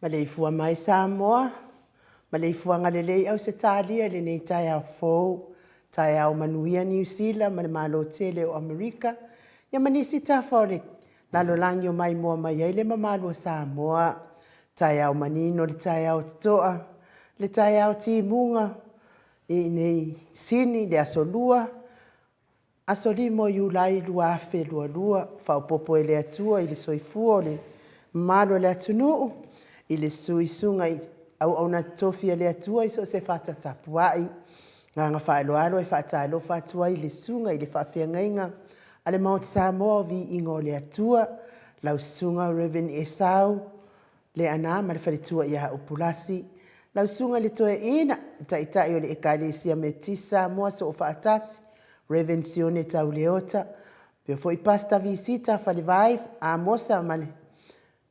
Ma le fua mai Samoa, ma le fua ngalelei au se talia le nei tai au fou, tai au manuia New Zealand, ma le malo tele o Amerika, ia manisi ta fore, lalo langi o mai mua mai ai le mamalo Samoa, tai au manino le tai au titoa, le tai au timunga, e nei sini le asolua, asolimo iulai lua afe lua lua, fau popo e le atua i le soifua le malo le atunuu, i le suisunga au ona tofia le atua i so se fata tapuai. Nga whaeloalo e whaatalo fatua i le sunga i le whawhiangainga. Ale Mount Samoa vi ingo le atua, lau sunga Reverend Esau, le ana ma le whalitua i a upulasi. Lau sunga le toe ina, taitai o le ekalisia me tisa moa so o whaatasi, Reverend Sione Tauleota, pio fo i pasta visita whalivai a mosa male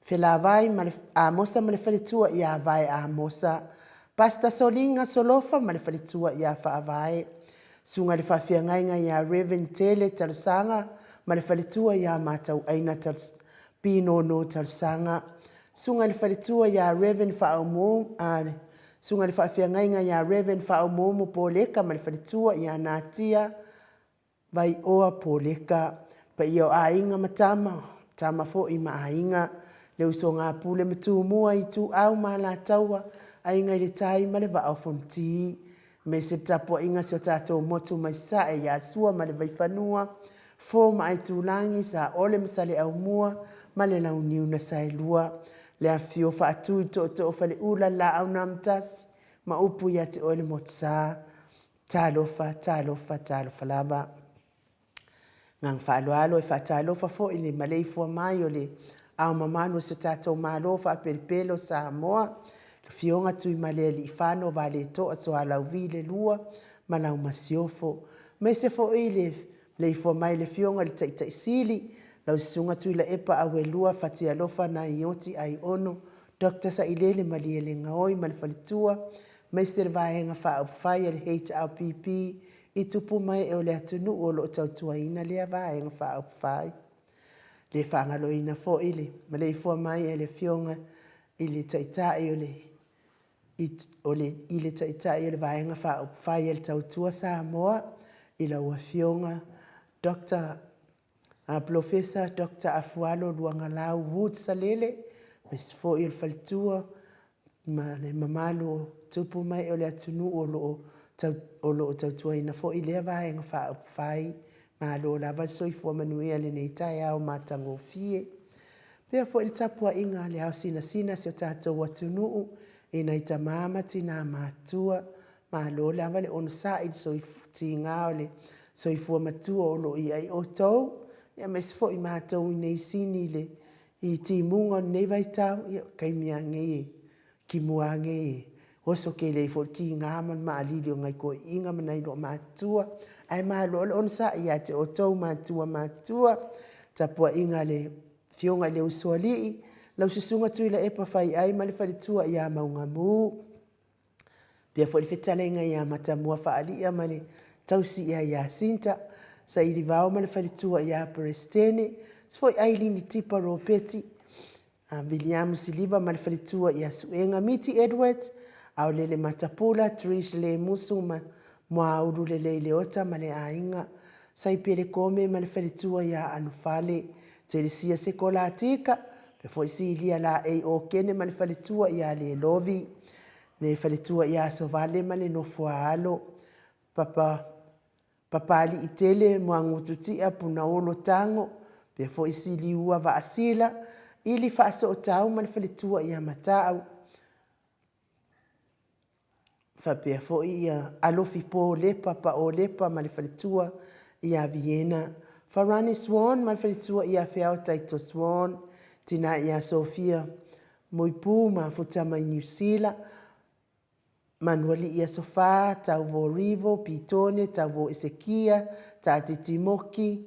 Fela vai a mosa male falitua ia vai a mosa. Pasta solinga solofa male falitua ia fa vai. Sunga le fafiangainga ia Reverend Tele Talsanga male falitua ia matau aina pino no Talsanga. Sunga le falitua ia Reverend Faumo sunga le fafiangainga ia Reverend Faumo poleka male falitua ia natia vai oa poleka pa io ainga matama tama fo i ma ainga le uso ngā pule me tū mua i tū au ma la taua ai ngai le tai ma le va au fonti me se tapo inga se o tātou motu mai sa e ia sua ma le vai whanua fo ma ai tū langi sa ole misale au mua ma le lau niu na sai lua le a fio wha atu i to o whale ula la au namtas ma upu ia te ole motu sa tālofa lava ngang whaaloalo e whaatalofa fo i le malei fua mai o le au mamano se tātou malo wha peripelo sa moa. Fionga tui male li whano vale to ato a lau vi le lua ma lau masiofo. Me se fo i le fua mai le fionga le taitai sili lau sunga tui la epa awe lua whatia lofa na ioti ai ono Dr. Sailele Maliele Ngaoi Malfalitua, Mr. Vaenga Whaupwhai al HRPP, I tupu mai e o le atunu o lo tautua ina lea Vaenga Whaupwhai. Le whangalo ina fo ile, ma le fua mai e le fionga i le taitai o le taitai o le Vaenga Whaupwhai al tautua Samoa, i la ua fionga Professor Dr. Afualo Luangalau Wood Salele, mes fo il faltua, ma le mamalu tupu mai o le atunu o lo tautua ina fo i lea Vaenga Whaupwhai, ma lo lava soifua manuia le nei tai au matango fie. Pea fo il tapua inga le au sina se o tātou atunuu, e nei ta mamati nā mātua, ma lo lava le ono sa il soifuti ngā o le soifua matua o lo i ai o tau, ia mes fo i mātou i nei sini le i ti munga nei vai tau, ia kai mia ngei, ki mua ngei, oso ke le fo ki ngā man maa lili o ngai ko inga manai lo mātua, ai maa lo le ono sa i ate o tau mātua, tapua inga le fionga le usualii, lau susunga tui la epa fai ai ma le whalitua i a maunga mū. Pia fo le whetalenga i a matamua whaalia ma le tausi i a sinta, sa i rivao ma le whalitua i a Perestene, sfoi aili ni tipa ropeti, William Siliva ma le whalitua i a Suenga Miti Edwards, au le matapula, Trish le musu ma mua uru le ota ma le ainga, sa i pere kome ma le whalitua i a Anufale, te le sia se kola atika, pe foi si lia la e o kene ma le whalitua i a le lovi, ne whalitua i a sovale ma le nofua alo, papali i tele mua ngututia puna olo tango, pe foi si liua va asila, ili whaaso o tau ma le whalitua i a matau. Whapea foi i a alofi po lepa pa o lepa ma le whalitua i a Vienna. Farani Swan ma le whalitua i a Whiao Taito Swan, tina i a Sofia Moipu ma futama i New Zealand, Manueli i a Sofa, tau vo Rivo, Pitone, tau vo Esekia, tati Timoki,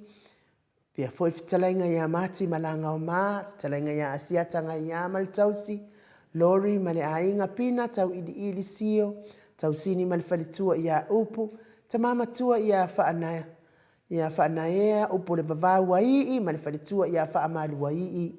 pia foi fitalainga i a Mati Malanga o Ma, fitalainga i a Asiatanga i a Maltausi, Lori ma le ainga pina, tau ili sio, tau sini ma le whalitua i a Upu, tamama tua i a Whaanaya, ia whaanaea upo le vavau waii, ma le whalitua ia whaamalu waii.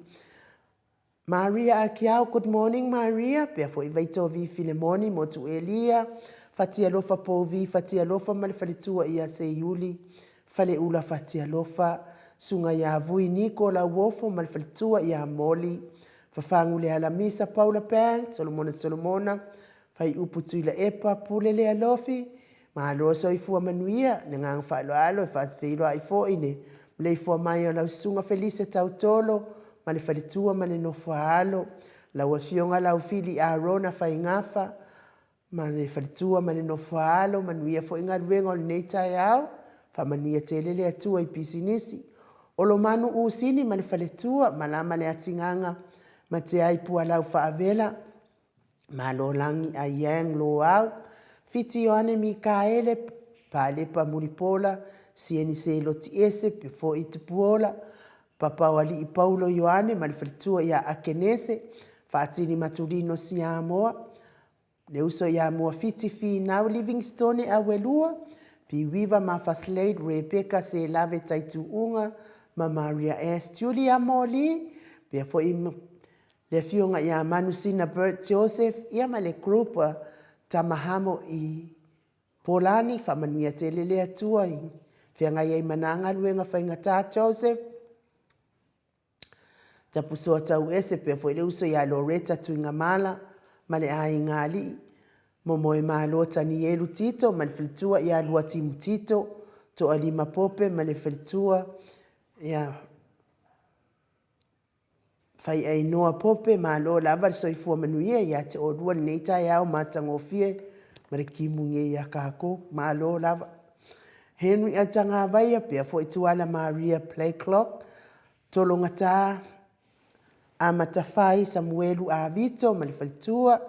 Maria Akiao, good morning Maria, pia fo i veito vi Filemoni, motu Elia, fatia lofa po vi, fatia lofa ma le whalitua ia se Iuli, fale ula fatia lofa, sunga ia vui Niko la wofo ma le whalitua ia Moli, fafangu le alamisa Paula Pang, Solomona, fai upu tuila epa, pule le alofi, ma alo so i fua manuia, ne ngang whaelo alo, e whaas whilo ai fo ine, mle i fua mai o lau sunga Felice Tautolo, ma le whalitua ma le nofua alo, lau a fionga lau fili a Rona whai ngafa, ma le whalitua ma le nofua alo, manuia fo inga ruenga o le neitai au, wha manuia te lele atua i pisinisi, o lo manu usini ma le whalitua, ma la ma le atinganga, ma te aipua lau whaavela, ma lo langi a yang lo au, Fiti Ioane Mikaele, Palepa Muripola, sieni se loti ese, pe fo i tupuola, Papa wali i Paulo Ioane, ma le whalitua ia Akenese, whaatini maturino si Amoa, le uso ia Amoa fiti fi nau Livingstone a Welua, pi wiva ma Faslade, Rebecca se lave taitu unga, ma Maria S. Julia Moli, pe fo i le fionga ia Manusina Bert Joseph, ia ma le grupa, tamahamo i Polani, whamania te lele atua i whianga iei mananga luenga whaingata Joseph. Tapusoa tau ese pia fo ile uso ia Loretta tuinga mala, male ai ngali, momoe maa lota ni elu tito, male whalitua ia lua timu tito, to alima pope, male whalitua ia whai ai noa pope, maa lo lava so i fua manuia, ia te o rua nei tai au matangofie, mare ki munge ia kako, maa lo lava. Henry atanga vaia pia fo i tuala Maria Play Clock, tolo ngata a matawhai Samuelu a Vito, male whalitua,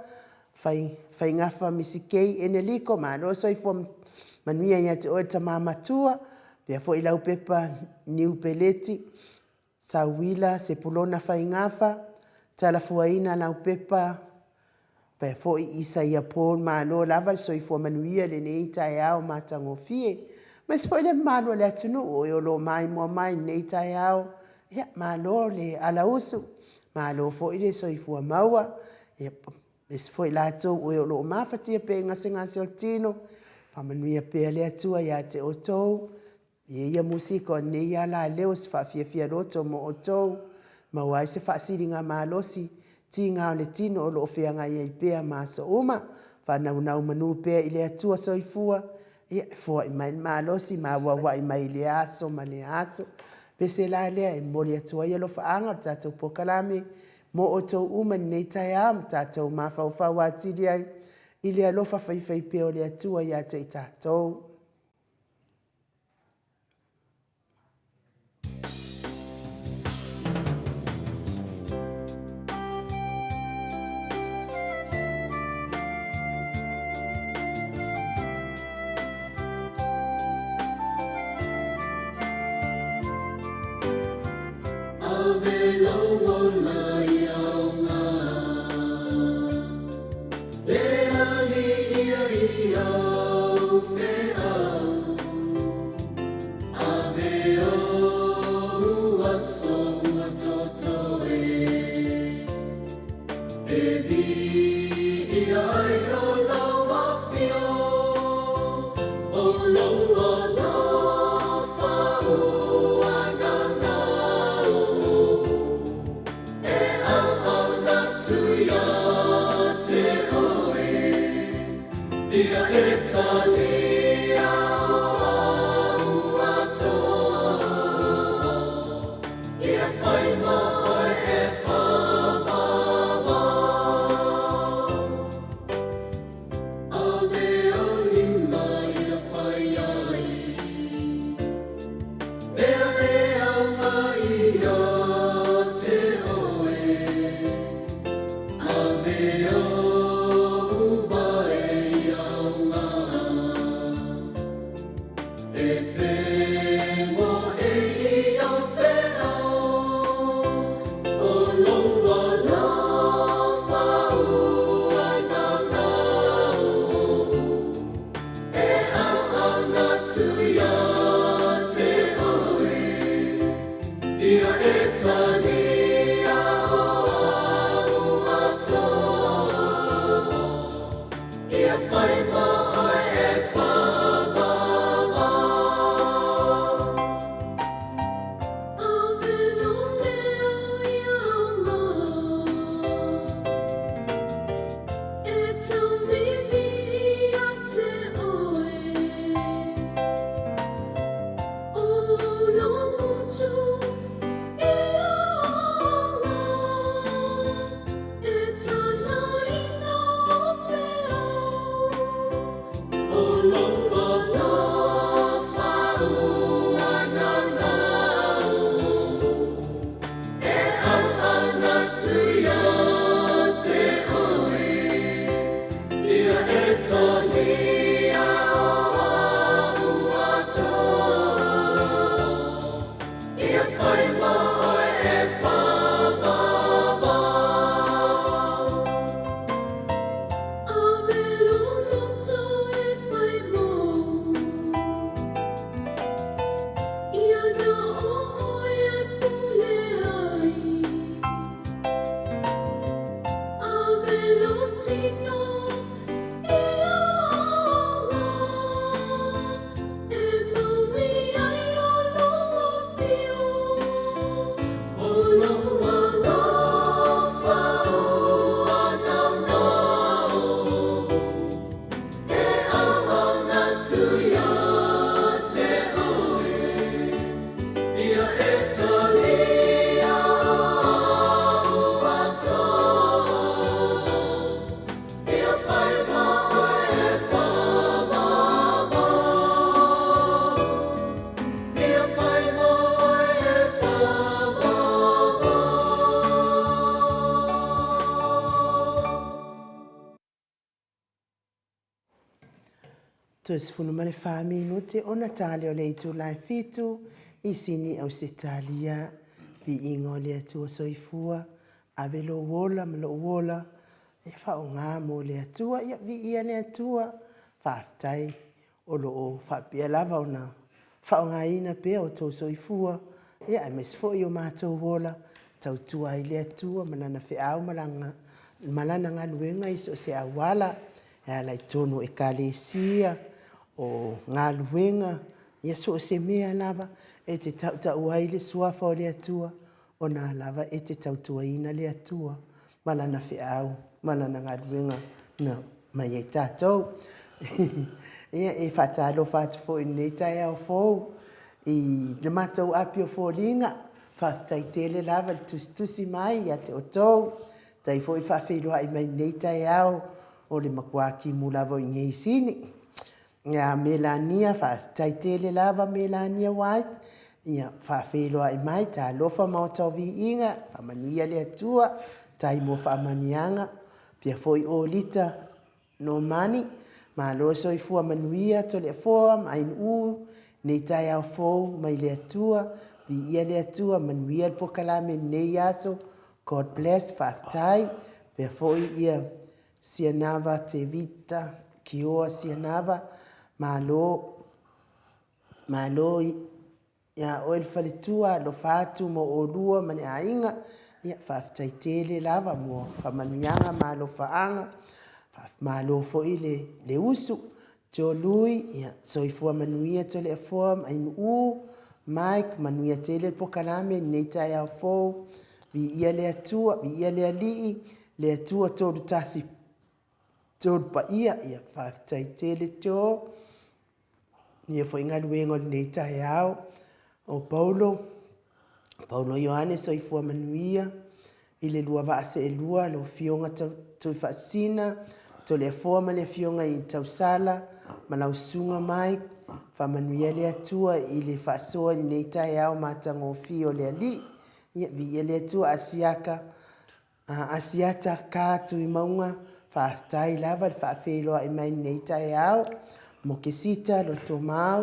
whai ngafa misikei eneliko, maa lo so i fua manuia ia te o ta mamatua, pia fo i lau pepa New Peleti, Sawila se pulona whai ngafa, talafuaina na upepa pe fo isa ia Paul malo lava soifua manuia lenei taeao matagofie ma se foi le malo le atunu o lo mai mo mai nei taeao ia malo le alausu malo fo ile soifua maua ia le se foi latou o lo mafatia pe ngase o tino pamanuia pe le atua ia te otou ia musika nei ia la leo se faafiafia loto mo otou ma wai se faasiringa malosi tinga o le tino o lo feanga ia i pea maso uma whanau manu pea i le atua soifua ia fua i mai malosi ma wawa i mai le aso ma le aso pese la lea e mori atua ia lo faanga o tatou pokalame mo o tou uma ni nei tai am tatou mawhauwhau atiri ai i le alofa whaiwhai pea o le atua ia te i tatou. Tos funu male fami note ona tale o le itu lai fitu i sini au se talia pi ingo le atu soifua ave lo wola ma lo wola e fa o ngā mo le atua ia vi ia le atua whaftai o lo o whapia lava o na fa o ngā ina pia o tau soifua ia e mes fo i o mātou wola tau tua i le atua manana whi au malana ngā luenga i so se awala e alai tono e kalesia o ngā luenga ia so se mea lava e te tau ai le suafa o le atua o nā lava e te tautua ina le atua malana whi au malana ngā luenga na mai e tātou ia e whatalo whatu fo i nei tai au fōu i le mātou api o fōlinga whaftai tele lava le tusi mai ia te o tau tai fo i whawhiroa i mai nei tai au o le makuaki mulavo i ngei sini ia Melania whaftai tele lava Melania White ia whawhiroa i mai tā lofa mautau vi inga whamanuia le atua tai mo whamanianga pia fo i o lita no mani ma loso i fua manuia to le foa mai u nei tai au fo mai le atua vi ia le atua manuia po kalame nei aso God bless whaftai pia fo i ia Sianava te vita kioa Sianava ma lo ia oil faletua lo fatu mo o lua mane ainga ia whaftai tele lava mo whamanianga ma lo faanga ma lo fo i le usu jo lui ia soifua manuia to le form ainu u Mike manuia tele po kalame nei tai au fo vi ia le atua vi ia le alii le atua tolu tasi tolu pa ia whaftai tele to ia fo inga luengo nei tai au o Paulo Ioane soifua manuia i le lua vaase e lua lo fionga tui whaasina to le forma le fionga i tausala ma lau sunga mai whamanuia le atua i le whaasoa i nei tai au mātango fio le ali ia vi le atua asiata kātu i maunga whaatai lava le whaafeiloa i mai nei tai au mo ke sita lo tō mau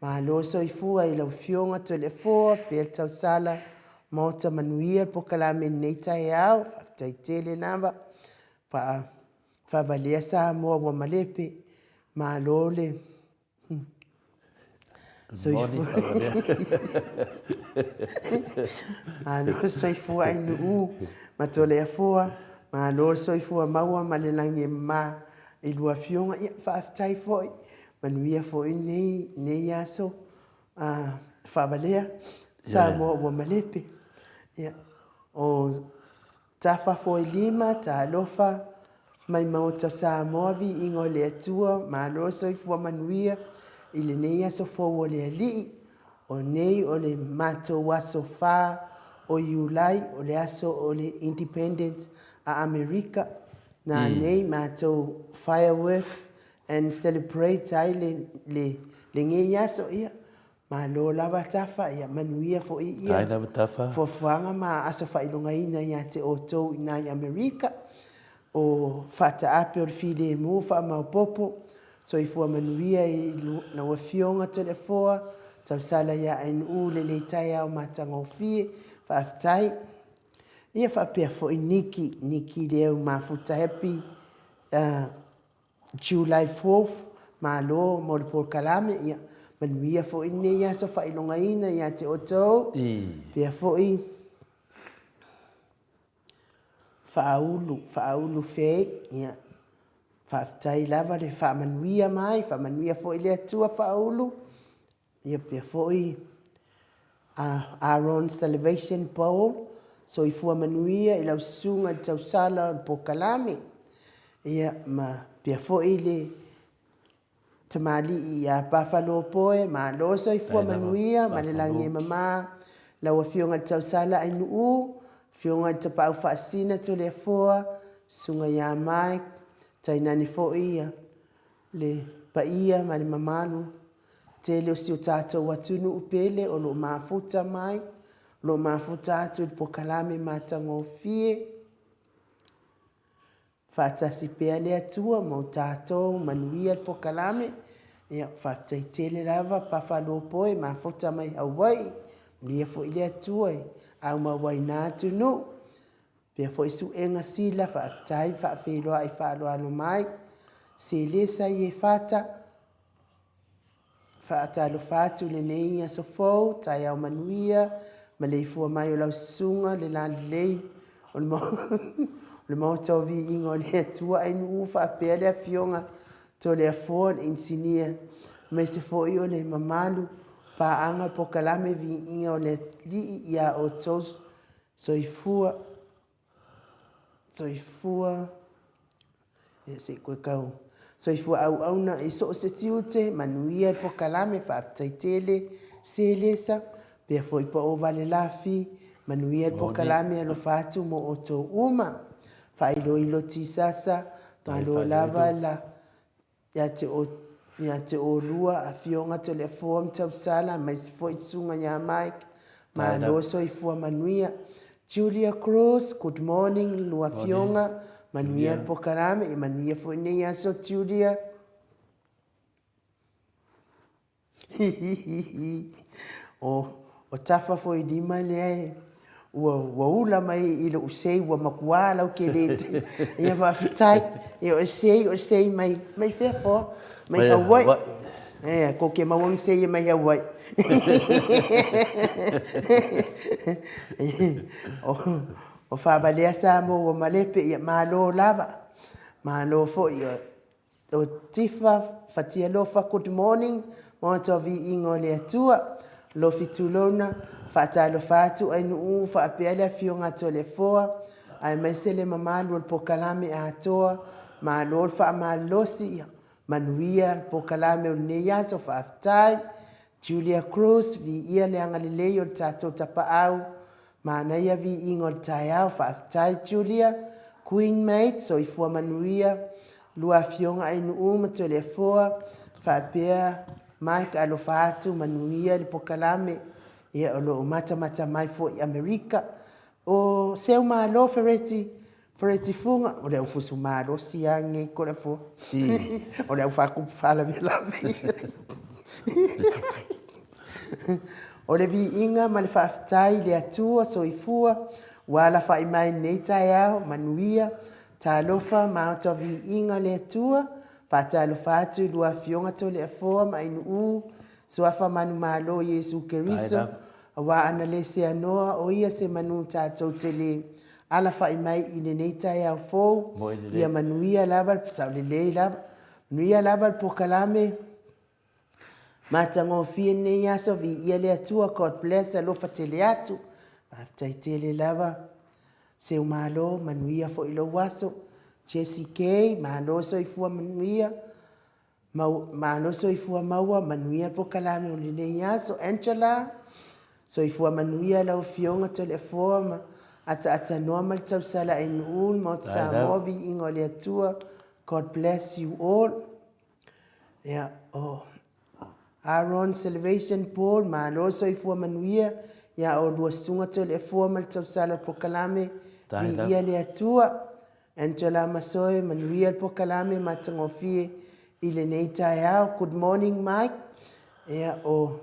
ma lo soifua i lau fionga to le foa pe tausala mauta manuia po kalame nei tai au whaftai tele nava whavalea sa moa wa malepe ma lo le soifua i nu ma to le foa ma lo soifua maua ma le langi ma i lua fionga ia whaftai foi manuia foi nei aso whavalea sa moa wa malepe ia o tafa foi lima ta lofa mai mauta sa moavi ingo le atua ma lo soifua manuia i le nei aso fo le ali o nei o le mato waso fa o Iulai o le aso o le independence a Amerika na nei mato fireworks and celebrate ai le ngei aso ia ma lo lava tafa ia manuia fo ia fo fuanga ma aso whailonga ina ia te o tau ina i Amerika o fata ape o file mo fa ma popo so i fua manuia i na wa fionga te foa tau sala ia en u le tai au matanga o fie fa aftai ia fa pe fo niki le ma futa happy July 4th ma lo mo le por kalame ia manuia fo ine ia so fa ilonga ina ia te o tau pe fo i Faaulu fe ia whaftai lava le whamanuia mai whamanuia fo i le atua Faaulu ia pia fo i Aaron Salvation Bowl so i fua manuia i lau sunga i tausala o pokalame ia ma pia fo i le tamali i a Buffalo Poe ma loso i fua manuia ma le langi mama lau a fionga i tausala ai nuu fionga te pau whaasina to le foa, sunga ia mai, tainani fo ia, le pa ia ma le mamalu, te leo si o tātou watunu upele o lo mafuta mai, lo mafuta atu po kalame matango fie, whaatasi pea le atua mo tātou manuia po kalame, ia whaataitele lava pa whalopoe mafuta mai Hawaii, lia fo ile atua au mawai nā tunu Pea fo isu enga sila whaatai whaawhiroa I whaaloano mai. Se lesa I e whata. Whaatalo whatu le nei a sofou, tai au manuia, ma le fua mai o lau sunga, le lani lei. O le mau tau vi inga o le atua ai nuu whaapea le a fionga. To le a fua le insinia. Mai se fo I o le mamalu, pa anga po kalame vi inga o le li ia o tos. Soifua. E se koe kau. Soifua au auna e so se tiute manuia po kalame whaaftaitele se lesa. Pea foi po o vale lafi manuia po kalame alo fatu mo o tō uma. Whailo ilo tisasa, malo lava la. Ia te o lua a fionga to le form tau sala mai se foi tsunga nya Mike. Ma lo soifua manuia. Julia Cruz, good morning, lua fionga. Manuia po karame, e manuia foi nei aso Julia. O tafa foi lima le ua ula mai ilo usei ua makuala o ke lete. Ia whaafitai, e o sei mai fea fo, mai Hawaii. Ko ke mawang sei mai Hawaii. O whaabalea sa mo o malepe ia malo lava. Malo fo ia o tifa fatia lofa good morning. Mo to vi ingo le atua. Lofi tulona. Whaatalo whatu ai nuu whaapea fionga to le foa. Ai maisele mamalu po kalame a toa. Malo whaamalosi ia. Manuia po kalame o neia so whaafitai. Julia Cruz vi ia le angalilei o tato tapa au. Mana ia vi ingo tai au whaafitai Julia. Queen mate so I fua manuia. Lua fionga ai nuu mato le foa. Whaapea Mike alo whaatu manuia li po kalame. Ia o lo mata mai fo I Amerika. O seu malo Fereti funga. O le ufusu malo siange kore fo. O le ufaku fala vi lavi. O le vi inga ma le whaafitai le atua so I fua. Wala whai mai nei tai au manuia. Talofa mauta vi inga le atua. Patalo fatu lua fionga to le afoa ma inu Soafa manu malo Yesu Keriso. Wa ana le se anoa o ia se manu tātou te le. Ala whai mai I le nei tai au fōu. Ia manuia lava tau le lei lava. Manuia lava po kalame. Matango fie nei aso vi ia le atua God bless alofa te le atu. Aftai te le lava. Se o malo manuia fo ilo waso. Jessie Kay, malo so I fua manuia. Malo so I fua maua manuia po kalame o le nei aso. Angela. So I fua manuia lau fionga to le forma. Ata noa mal tau sala e nuul mo sa movi ingo le atua. God bless you all. Yeah, oh. Aaron Salvation Paul, malo so I fua manuia. Ya o lua sunga to le fua mal tau sala po kalame. Vi ia le atua. Angela Masoe, manuia po kalame matangofie. Ile nei tai au. Good morning, Mike. Yeah, oh.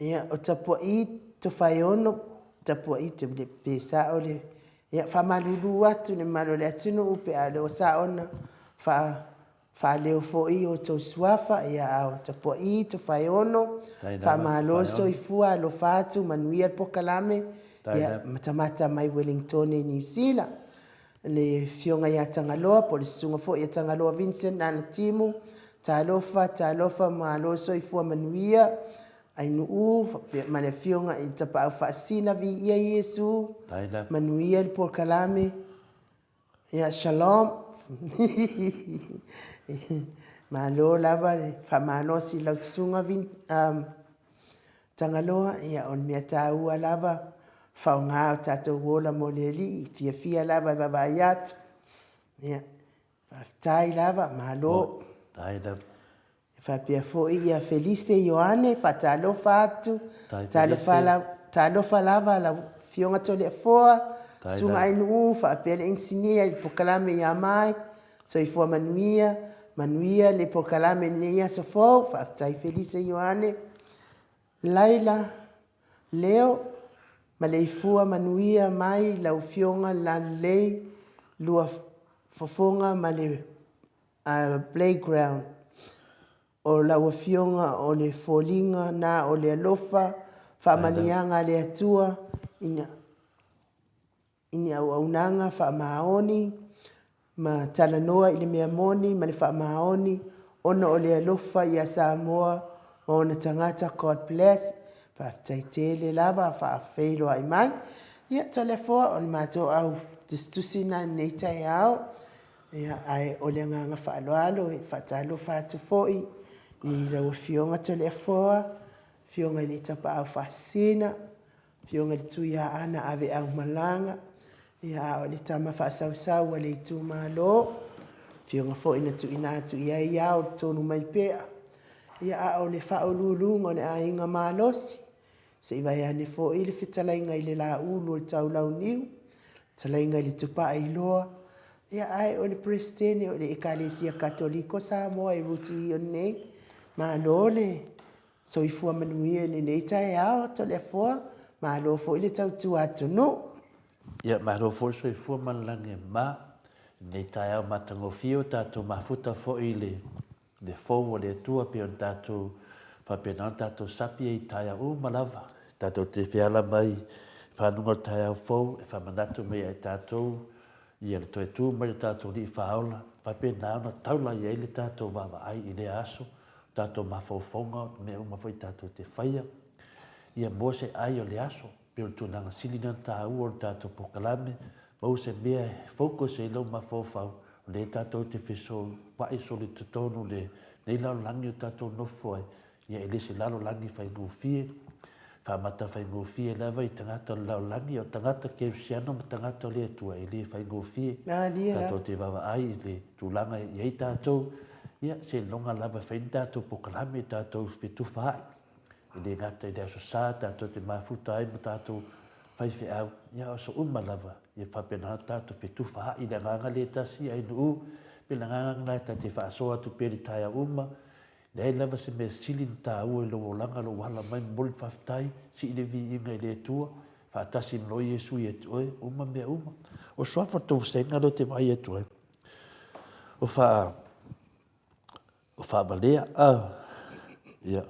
Ia o tapua I to whaiono, tapua I te pesa o le. Ia whamalulu atu ne malo le atunu upe a leo sa ona wha leo fo I o tau suafa. Ia au tapua I to whaiono, whamaloso I fua lo fatu manuia po kalame. Ia matamata mai Wellington e New Zealand. Le fionga ia tangaloa, po le sunga fo ia tangaloa Vincent na timu. Talofa maloso I fua manuia. Ai nuu ma le fionga I tapa au whaasina vi ia Yesu. Manuia li por kalame. Ia shalom. Malo lava le whamalosi lau tsunga tangaloa. Ia on mea tāua lava. Whaunga o tātou wola mo le li. Fia lava vavai atu. Ia whaftai lava malo. Whapea fo ia Felice Ioane, whatalofa atu, talofa lava la fionga to le foa, sunga inu, whapea le insinia I pokalame ia mai, so I fua manuia le pokalame nea so fo, whaftai Felice Ioane. Laila, Leo, ma le ifua manuia mai lau fionga la lei lua fofonga ma le playground. O lau fionga o le folinga na o le alofa, whaamanianga le atua, ini au aunanga whaamaoni, ma talanoa i le mea moni, ma le whaamaoni, ona o le alofa i a Samoa, ma ona tangata God bless, whaaftaitele lava, whaafeilo ai mai. Ia telefoa o le mato au tusina nei tai au, ia ai o le nganga whaaloalo, e whaatalo whaatufoi, i lau fionga telefoa, fionga i le tapa au whaasina, fionga le tuia ana ave au malanga, ia o le tama whaasau a le itu malo, fionga fo ina tu ina atu ia iau tonu mai pea. Ia a o le whaolulunga o le a inga malosi, se i vai ane fo i le whitalainga i le la ulu o le tau lau niu, talainga i le tupa i loa, ia ai o le prestene o le ekalesia katoliko sa moa i ruti i o nei, ma lo le so i fua manuia ni nei tai ao to le fua, ma lo fo i le tau tu atu no. Ia ma lo fo so i fua malange ma, nei tai au matangofio tatu mafuta fo i le fou o le tua pe on tatu whapenan tatu sapi i tai au malava. Tatu te whiala mai whanunga tai au fou, e whamanatu mei ai tatu, i le toi tu mai tatu li whaola, whapenan na taula i le tatu wawa ai i le aso, tatu mawhauwhaunga me umawhai tatu te whaia. Ia mose ai o le aso, pero tunanga silina ta ua tatu pokalame, mau se mea focus e lau mawhauwhau, le tatu te whisol, wai soli tutonu le nei lau langi o tatu nofo ai, ia elise lalo langi whai ngufie, whamata whai ngufie lewa i tangata lau langi o tangata ke usiano ma tangata le tua i le whai ngufie, tatu te wawa ai le tūlanga i ei tatu, ia se longa lava whai tatu pokalame tatu fitu whai, i le ngata i le aso sā tatu te mafuta ai ma tatu whai whi au, ia oso lava, ia whapena tatu fitu whai i le nganga le tasi ai nuu, pela nganga ngai ta te whaasoa tu peri tai a le lava se me silin ta ua i lo langa lo wala mai moli whaftai, si i le vi inga i le tua, whaatasi no Yesu i etu oi, mea uma. O swafa tō wstenga lo te mai etu oi. O wha balea, ia,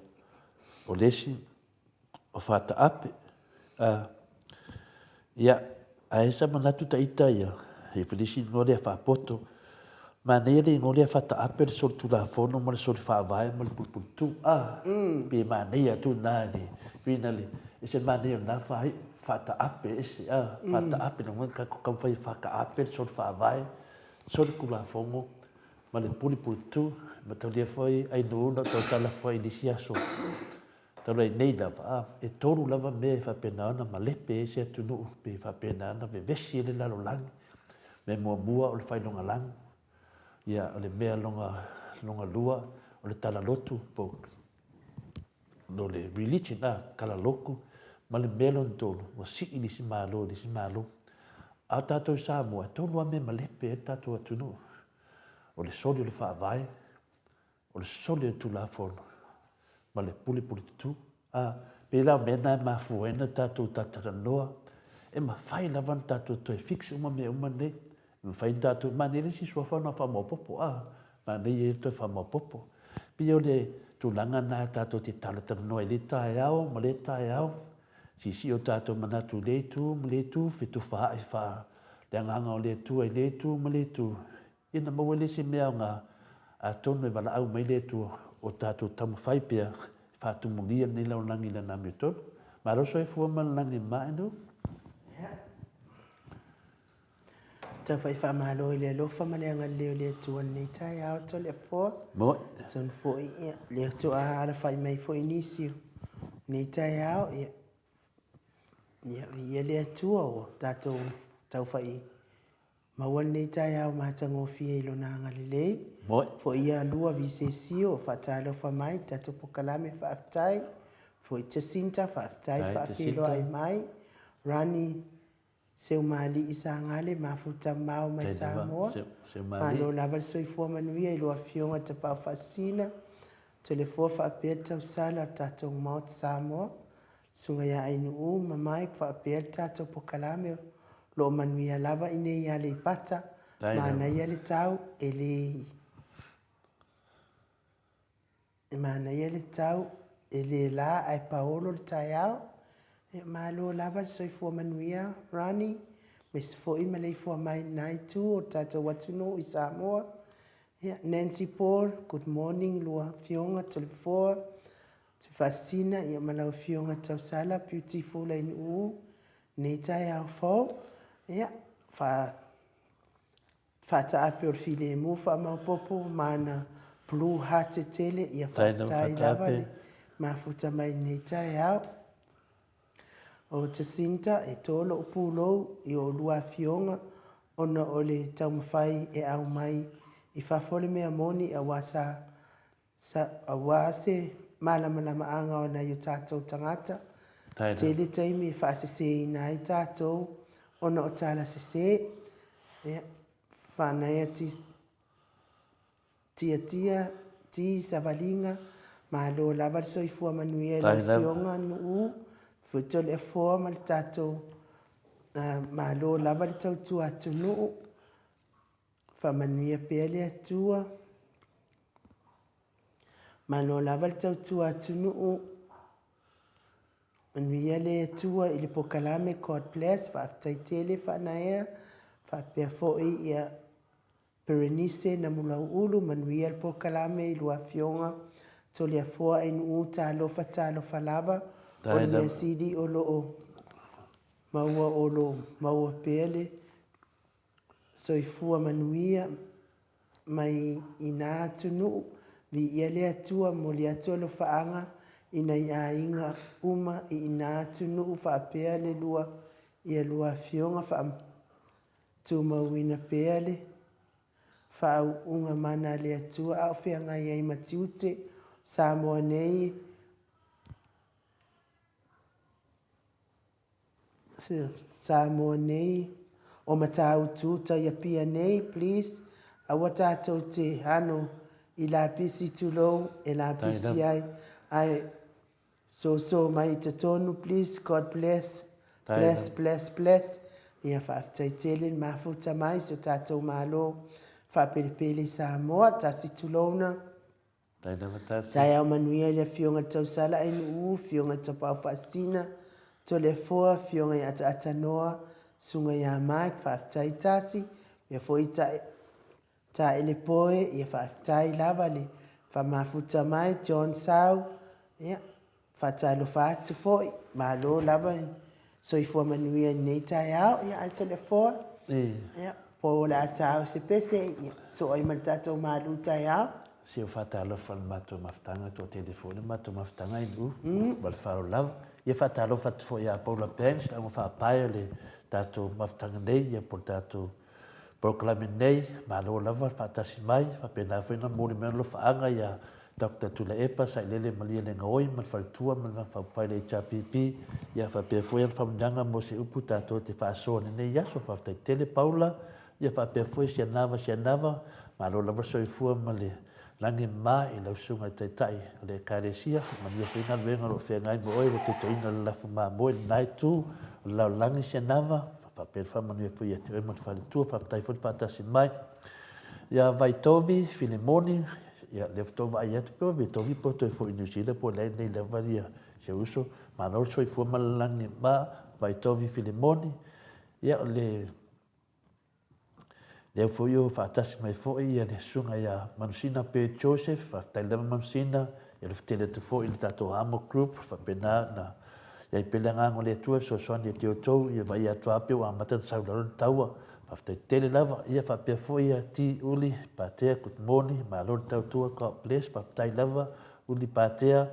o lesi, o wha ape, ia, a esa manatu ta ita ia, he whanisi ngore a wha ma nei le ngole fata apel sol tu la fono mo sol fa vai mo tu pe ma nei tu na ni finally ese ma nei na fai fata apel ese fata apel no ka ka fai faka apel sol fa vai sol ku la fono ma le tu ma to dia foi ai no no to ta la foi di sia so to le nei da e toru lava me fa pena na ma le pe ese tu no pe fa pena na ve vesi le la lo lang me mo bua o le fai longa lang ia o le mea longa lua o le tala lotu po no le religion kala loku ma le mea lon tolu o si i lisi malo a tatou Samoa tolu a me ma lepe e tatou atunu o le soli o le whaavai o le soli o tu la fono ma le puli tu pe la mena e mafuena tatou tatara noa e ma fai lavan tatou toi fix uma me uma nei fai tatou manele si sua fa na fa mo popo ma nei e to fa mo popo pio le tu langa na tatou te tala tala no le tai ao ma le tai ao si o tatou mana tu le tu fitu fa e fa le nganga o le tu e le tu ma le tu ina mo le si mea nga a tonu e wala au mai le tu o tatou tamu fai pia fa tu mulia nei lau langi la nami to ma roso e fu ma langi mai no Ta fai fa malo le lo fa male nga le le tu nei tai au to le fo mo ton fo le tu a la fai mai fo inisio nei tai au ia le tu o tato tau fai ma wan nei tai au ma tango fi lo na nga le mo fo ia lua vi se sio fa talo fa mai tato pokalame fa tai fo Jacinta fa tai fa filo ai mai Rani seu mali isa ngale mafuta mau mai Samoa. Ma lo lava soi fua manuia i lo afionga te pau fasina. le fua whaapea tau sala tātou maot Samoa. Sunga ia ainu u mamai whaapea tātou pokalame lo manuia lava ine ia le pata. Mana ia le tau e le mana ia le tau e le la ai paolo le tai au. E malo lava le soifua manuia rani. Me se fo ima le fua mai nai tu o tātou watuno i Samoa. Nancy Paul, good morning, lua fionga telefoa. Te fascina ia malau fionga tau sala, beautiful in u. Nei tai au fau. Ia, fa ta ape o file mu fa maupopo mana blue heart tele ia fa tai lava le. Ma futa mai nei tai au. O te sinta e tolo o pulou i o lua fionga ona o le tau mawhai e au mai i whafole mea moni a wasa a wase malamalama anga o na i o tātou tangata. Tele taimi e whaasese i nai tātou ona o tāla sese. Whanaya ti savalinga ma lo lava so i fua manuia la fionga nu futole e fua ma le tātou ma lo lava le tau tua atu nu whamanuia pea le atua ma lo lava le tau tua atu nu manuia le atua i le pokalame God bless whaaftaitele whanaya whaapea foi ia Berenice na mulau ulu manuia le pokalame i lua fionga tole a fua inu tālofa lava o le sidi o loo maua pele soifua manuia mai ina atu nuu vi ia le atua mo le atua lo faanga ina ia inga uma i ina atu nuu whaapea le lua fionga tu mauina pele whaau unga mana le atua au whianga iai matiute Samoa nei Samoa nei o matau tuta ia pia nei please awa tātou te hano i la pisi tulou e la pisi ai so mai te tonu please God bless ia whaaftaitele mafuta mai so tātou malo whaapelepele Samoa tasi tulouna tai au manuia le fionga tau sala inu fionga tau pau whaasina to le foa fionga i ata noa sunga ia mai whaaftai tasi ia fo ta ele poe ia whaaftai lava le whamafuta mai John Sau ia whaatai lo whaatu foi ma lo lava so i fua manuia nei tai au ia ata le foa ia po la atau se pese ia so ai maltatou malu tai au se o whatalofa le matua mafutanga to telefone matua mafutanga inu ma le whaolava ia whatalofa te fo ia Paula Pence a mo whaapae le tātou mafutanga nei ia po tātou proklame nei ma lo lava whaatasi mai whapena whaina mōni mea lo whaanga ia Dr. Tula Epa sa ilele malia le ngoi ma le whalitua ma le whaapai le HRPP ia whapea fwoi al whamunanga mo se upu tātou te whaasoane nei ia so whaftai tele Paula ia whapea fwoi sia nava ma lo lava soifua ma le langi ma i lau sunga tai tai le karesia ma nia whina luenga lo whengai mo oi lo te toina le lafu ma moe nai tu lau langi sia nava whapea whamanua fui ati oi ma te whalitua whaptai fwoi whaatasi mai ia Vaitovi Filimoni ia le ftowa ai atu po Vaitovi po toi fwoi New Zealand po lai nei lewa ria se uso ma lau soifua ma le langi ma Vaitovi Filimoni ia le le foi o fatasi mai foi ia le sunga ia Manusina pe Joseph fa tele Manusina ia le tele te foi il tato amo group fa pena na ia pelanga ngole tu so so ni te to ia vai atu ape o amata sa lo taua fa tele lava ia fa pe foi ia ti uli patea good morning ma lo tau tu ko place fa tai lava uli patea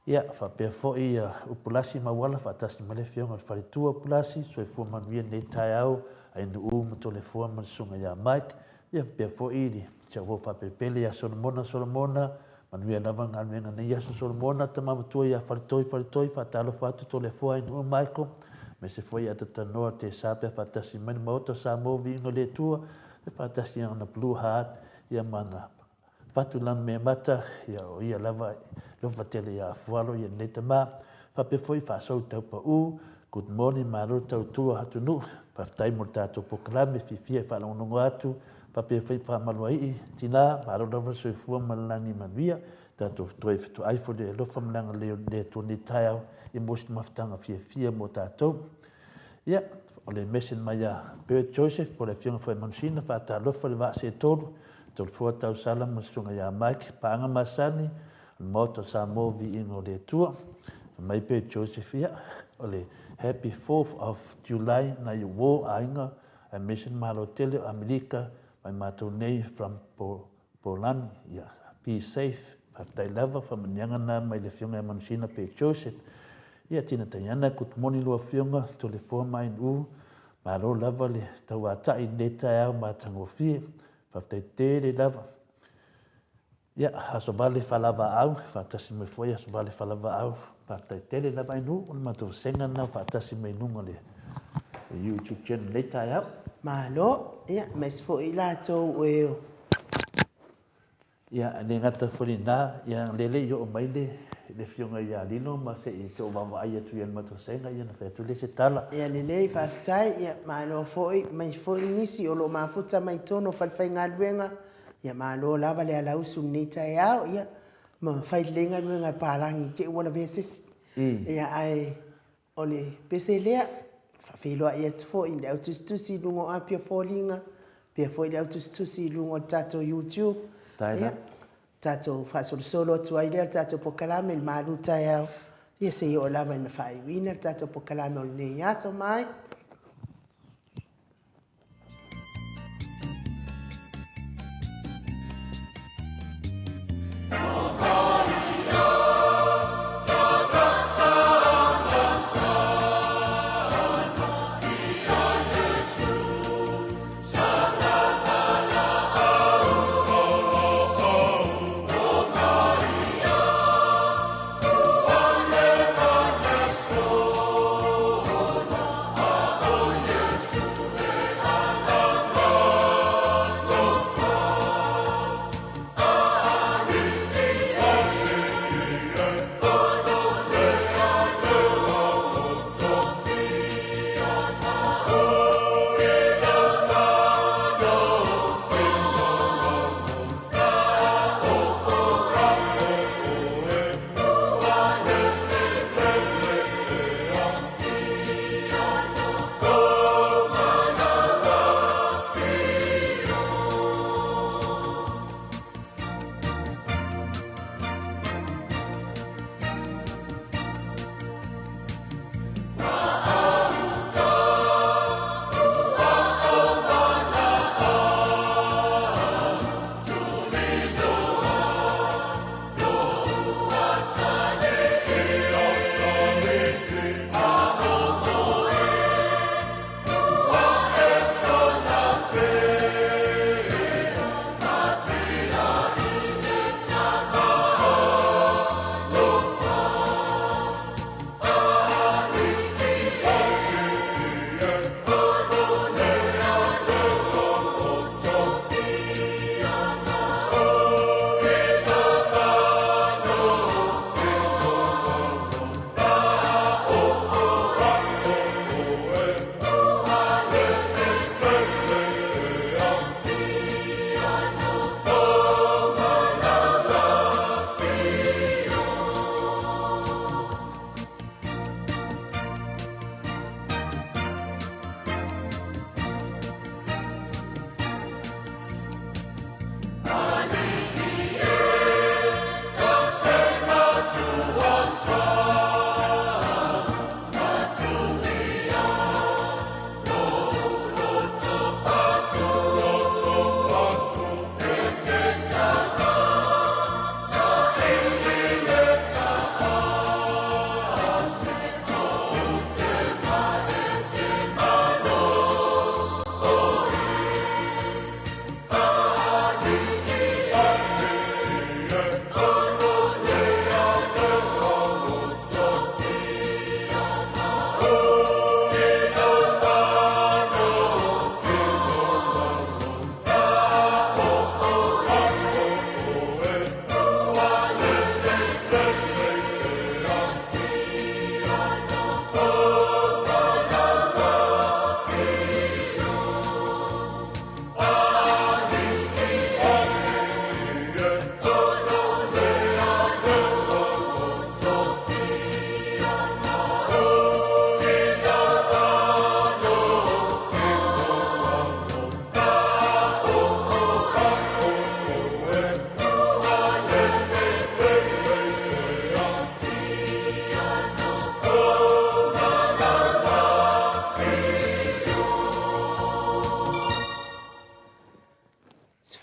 ia fa pe foi ia upulasi ma wala fa tasi male fionga fa tu upulasi so fu manuia nei tai au ai no mo le fo ma sunga ya Mike ia pe fo ili cha wo fa pe pele ya Solomona manuia lava ngalwenga nei ya Solomona te mama tu ya faltoi fa talo fa tu le fo ai no Michael me se foi ata tanoa te sape fa tasi man moto sa mo vi no le tua e fa tasi na blue heart ia mana patu lana mea mata ia o ia lava lofa tele ia afualo ia nei tamā fape foi faasou taupa'ū good morning malo tautua hatunu pafetai mo le tatou pokalame fifia e fa'alogonogo atu fape foi fa'amaloai'i tinā malo lava soifua ma le lagi manuia tatou fetuai fetu'ai fo le alofa malaga le tuani taeao i mosi mafutaga fiafia mo tatou ia o le mesen mai a Bert Joseph po le afioga foi manusina fa'atalofa le va'asetolu tolufua tausala ma suga iā Mike pa'aga masani le moto sa mo vi'iga o le atua mai Bert Joseph ia o le happy 4th of July na i uō aiga a mission malo tele o Amerika mai matou nei from Poland ia be safe aftai lava famaniaga na mai le afioga e manusina Bert Joseph ia tina taiana kutumoni lua fionga to le fua mai u malo lava le tauata'i le taeao matagofie faafetai le lava ia aso vale falava'au faatasi mai foi aso vale falava'au faafetai le lava inu o le matausenga na faatasi mai nuga le YouTube channel le taeao malo ia mai se fo'i latou e ia le gata folina ia lele i o'o mai le fioga ia lino ma se'i ke o vava'ai atu ia le matausenga ia na featu le se tala ia lelei faafetai ia malo fo'i mai fo'i nisi o lo mafuta mai tono falfaigaluega ia malo lava le alausu nei taeao ia ma failegaluega palagi ke ua na vesesi ia ai o le pese lea faafeiloa'i atu fo'i le autusitusi i luga o apia foliga pea fo'i le autusitusi i luga o le tatou YouTube ia tatou fa'asolosolo atu ai lea le tatou pokalame le malu taeao ia se'i o lava ina fa'aiuina le tatou pokalame o lenei aso mai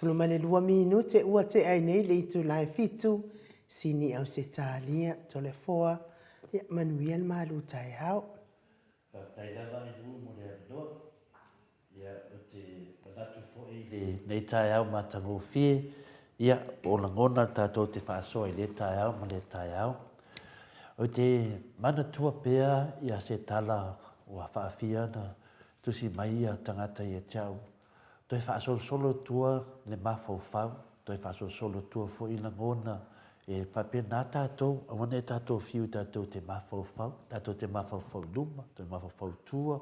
Tulu le 2 minute ua te ai nei le itu lai fitu sini au se talia tole foa ia manuia le malu tai au. Tai lava i nu mo le anoa. Ia o te manatu fo'i le nei tai au ma tango fie. Ia o langona tātou te whaasoa i le tai au ma le tai au. O te manatua pea ia se tala ua whaafia na tusi mai ia tangata ia tiau. Toi whaasol solo tua le mafau fau. Toi whaasol solo tua fo'i langona. E whapea nā tātou, awane tātou fiu tātou te mafau fau. Tātou te mafau fau luma, te mafau fau tua,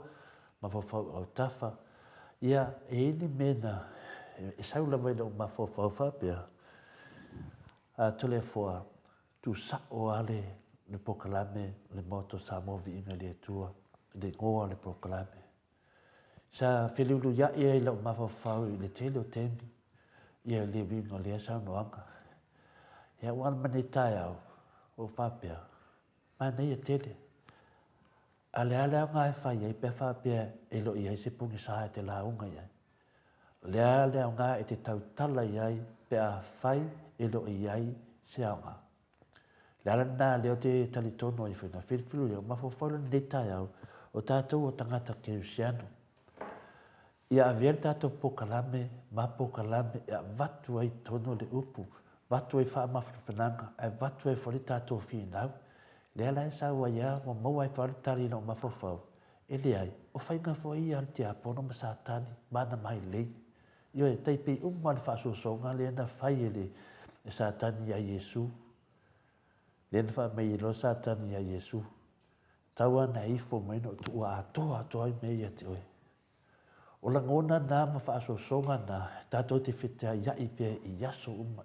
mafau fau au tafa. Ia e ini mena, e saula vai na o mafau fau whapea. Tole foa, tu sa'o ale le pokalame le moto sa movi inga le tua, le ngoa le pokalame. Sa whiliulu ia ia i lau mafau fau i le tele o temi, ia le vinga le asau noanga. Ia wan mane tai au, o whapea, mana ia tele. Ale au ngai whai ai pe whapea e lo iai se pungi saha te launga iai. Le au ngai e te tautala iai pe a whai e lo iai se au ngā. Le ala nā leo te talitono i whina whirwhiru leo mawhawhawla ne tai au o tātou o tangata Kerusiano. Ia avea tātou pokalame, ma pokalame, ia watu ai tono le upu. Watu ai wha mawhawhananga, ai watu ai whare tātou whiinau. Le ala e sa ua ia, mo mau ai whare tari no mawhawhau. E le ai, o whainga fo ia al te apono ma sa tani, mana mai lei. Io e teipi umma le whaasosonga le na whai e le sa tani a Yesu. Le na wha mei lo sa tani a Yesu. Taua na ifo mai no tu ua atoa i mei a te oe. O la ngona nā ma whaasosonga nā, tātou te whitea iai pia i yaso uma.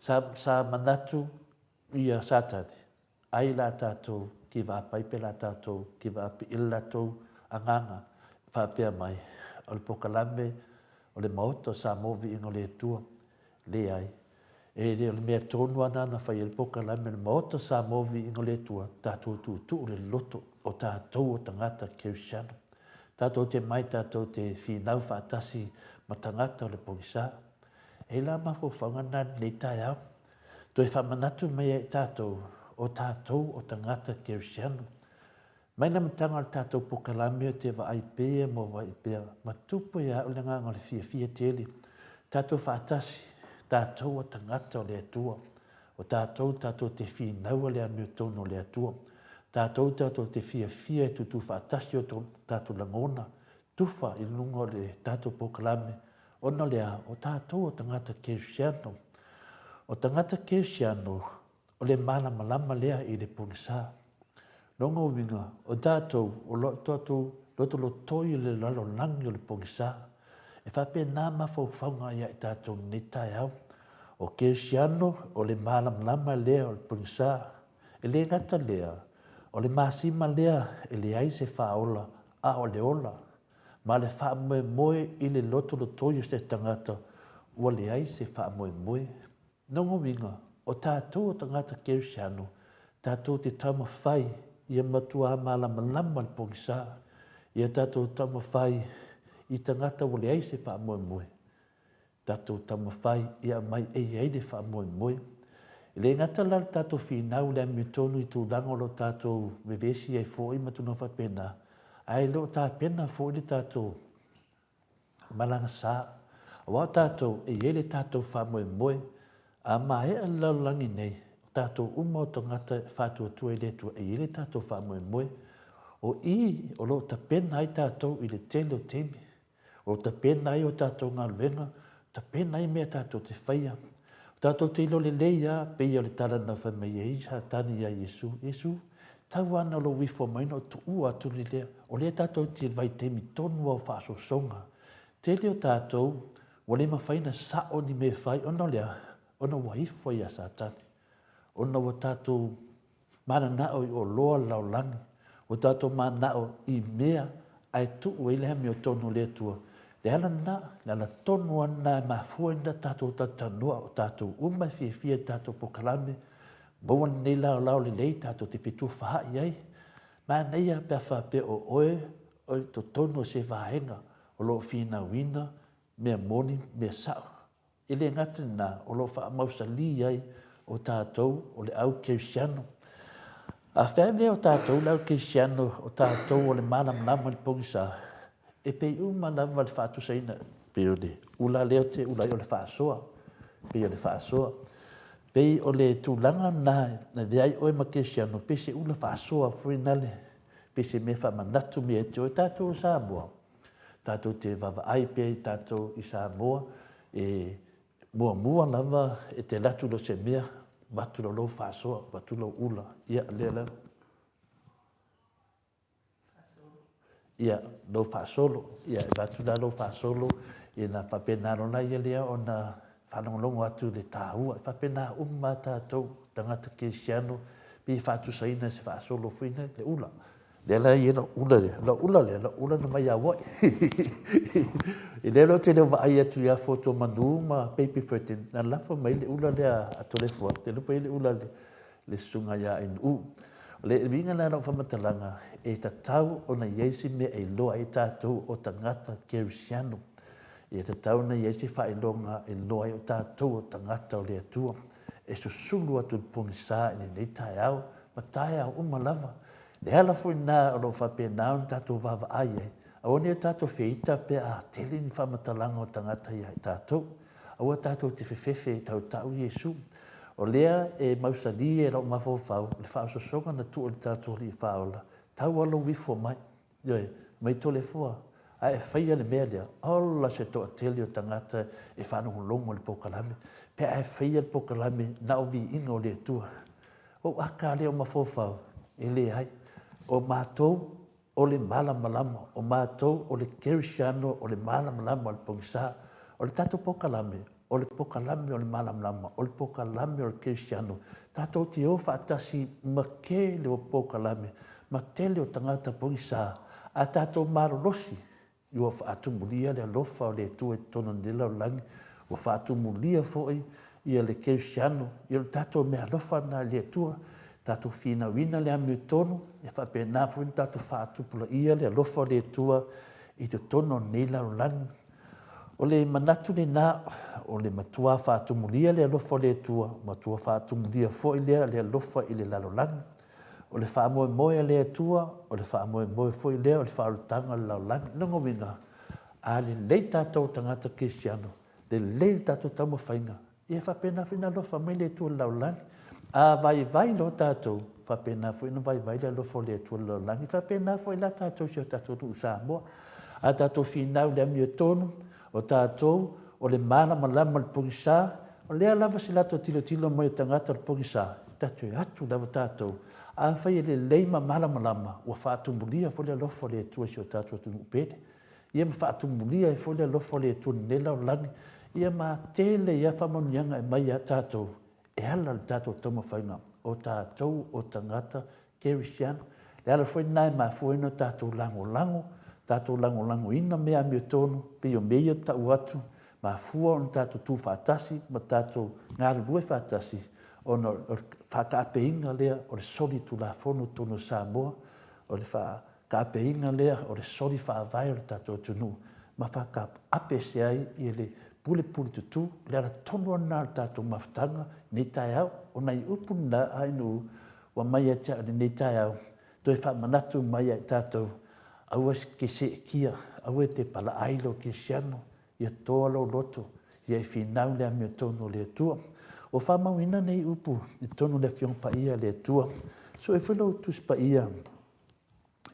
Sa manatu ia satani. Ai la tātou ki wā paipe la tātou, ki wā pi ila tātou anganga. Whapea mai, o le pokalame, o le maoto sa movi ingo le tua, le ai. E le mea tonu ana na whai le pokalame, le maoto sa movi ingo le tua, tātou tu le loto o tātou o tangata Kerusiano. Tātou te mai, tātou te whinau whaatasi ma tangata o le pongisa. E la mafo whangana nei tai au. Toi whamanatu mai e tātou o tangata Kerusiano. Mai na matanga o tātou pokalame o te wa aipea mo wa aipea. Ma tupo ia o le nganga le fia tele. Tātou whaatasi, tātou o tangata o le atua. O tātou te whinau o le anu tono o le atua. Tātou te fia tutu whaatasi o tātou langona, tuwha i lungo le tātou pokalame, ona lea o tātou o tangata Kerusiano. O tangata Kerusiano, o le malama lea i le pungisa. Nonga winga, o tātou, o loto lo toi le lalo langi o le pungisa. E whape nā mawhauwhaunga ia i tātou netai au. O Kerusiano, o le malama lea o le pungisa. E le ngata lea, o le masima lea e le ai se whaola a o le ola. Ma le wha moe i le loto lo toyo se tangata ua le ai se wha moe. Nongo winga, o tātou o tangata Kerusiano, tātou te tama whai ia matua malama le pongisa. Ia tātou tama whai i tangata ua le ai se wha moe. Tātou tama whai ia mai ai le wha moe. Le ngata la tātou whinau le mi tonu i tūrango lo tātou mewesi ai fōi matuna whapena. Ai lo tā pena fōi le tātou malanga sā. Wā tātou e ele tātou whamoe. A mai a laulangi nei. Tātou uma o tangata whātua tua i le tua e ele tātou whamoe. O o lo ta pena ai tātou i le tele o temi. O ta pena ai o tātou ngā luenga. Ta pena ai mea tātou te whaia. Tātou te ilo le leia, pe ia le tarana whamei e isa, tani a Yesu. Tau ana lo wifo maina o tu ua tu le lea. O lea tātou te vai temi tonu au whaaso songa. Te leo tātou, o le mawhaina sao ni me whai, ona lea, ona waifo ia sa tani. Ona wa tātou mana nao i o loa laulangi. O tātou mana nao i mea, ai tu ua ile hami o tonu lea tua. Le ala tonu ana ma fuenda tātou tatanua o tātou umai fia tātou pokalame. Maua nei lao le lei tātou te whitu wha iai. Ma nei a pia wha pe o oe, o to tonu se whahenga, o lo whina wina, mea moni, mea sao. E le ngata na o lo wha mausali ai o tātou o le au Kirisiano. A whea lea o tātou le au Kirisiano o tātou o le mālamalama le pongisa. E pei uma lava le whaatusaina. Pei o le ula leo te ula o le whaasoa. Pei o le whaasoa. Pei o le tūlanga na veai oe ma Kirisiano. Pei se ula whaasoa fuinale. Pei se me whamanatu me e te o tātou o Samoa. Tātou te vavaai pei tātou i Samoa. E mua lava e te latu lo se mea. Watu lo whaasoa, watu lo ula. Ia lea lea. Ia lo whaasolo. Ia watu la lo whaasolo. Ia na whapenaro na ia lea o na whanongolongo atu le tāua. Whapena tātou tangata Kirisiano. Pi whatu saina se whaasolo whina le ula. Le la ia la ula na mai awai. I lelo te leo vaai atu ia foto manu ma baby fertin. Na lafa mai le ula lea atolefua. Te lupa i le ula le sunga ia inu. Le vinga na rau whamatalanga e ta tau o na Iesi me e loa e tātou o tangata Kirisiano. E ta tau na Iesi whaelonga e loa e o tātou o tangata o le atua. E susulu atu pungisa e nei tai au, ma tai au umalava. Le hala fui nā o lo whapenau ni tātou vava ai e. A oni o tātou whiita pe a tele ni whamatalanga o tangata ia i tātou. A ua tātou te whewhewe tau tau Iesu. O lea e mausali e rau mawhawhau, le whaososonga na tu o le tātou li whaola. Tau alo wifo mai, yoi, mai tole fua. A e whaia le mea lea, ola se toa tele o tangata e whanongo longo le pokalame. Pe a e whaia le pokalame na o vi inga o le tua. O aka lea o mawhawhau, e le hai. O mātou o le malamalama, o mātou o le Kirisiano, o le malamalama o le pongisa, o le tātou pokalame, o le pokalame o le malamalama, o le pokalame o le Kirisiano. Tātou te o whaatasi ma ke le o pokalame, ma tele o tangata pongisa, a tātou marolosi, i o whaatumulia le alofa o le tue tono nila o langi, o whaatumulia foi i le Kirisiano, i o tātou me alofa na le tua, tātou whina wina le amiu tonu, e whapena fuin tātou whaatupula ia le alofa o le tua, i te tono nila o langi. O le manatu le nā, o le matua whaatumulia le alofa o le tua, matua whaatumulia foi lea le alofa i le lalolangi. O le whaamoe moe le tua, o le whaamoe moe foi lea, o le whaarutanga le lalolangi. Nongo winga, a le lei tātou tangata Kirisiano, le lei tātou tamo whainga. Ia whapena whina alofa mai le tua lalolangi. A vai lo tātou, whapena foi no vai le alofa o le tua lalolangi. Whapena foi la tātou si o tātou tu Samoa. A tātou whinau le amio tonu, o tātou, o le mana malama le pongisa, o lea lava si lato tilo mai o tangata le pongisa, tātou e atu lava tātou, a whai le leima malama, o whaatumulia fo le alofa le tua si o tātou atu upele, ia ma whaatumulia e fo le alofa le tua nela o langi, ia ma tele ia whamonianga e mai a tātou, e ala le tātou tama whainga, o tātou o tangata Kirisiano, le ala foi nai ma fueno tātou lango, tātou lango ina mea mi o tonu, pe o mea tau atu, ma fua on tātou tū whaatasi, ma tātou ngāru rue whaatasi, o no whakapeinga lea, o le sori tu la fono tonu Samoa, o le whakapeinga lea, o le sori whaavai o le tātou tunu, ma whakape se ai i le pule tutu, le ala tonu ana le tātou mawhtanga, nei tai au, o nei upu na ainu, wa mai a tia nei tai au, toi whamanatu mai a tātou, aua ke se kia, aua te pala ailo Kirisiano, ia toa lo loto, ia i whinau lea mi o tono le tua. O whamauina nei upu, i tono le whiong pa ia le tua. So e whanau tus pa ia,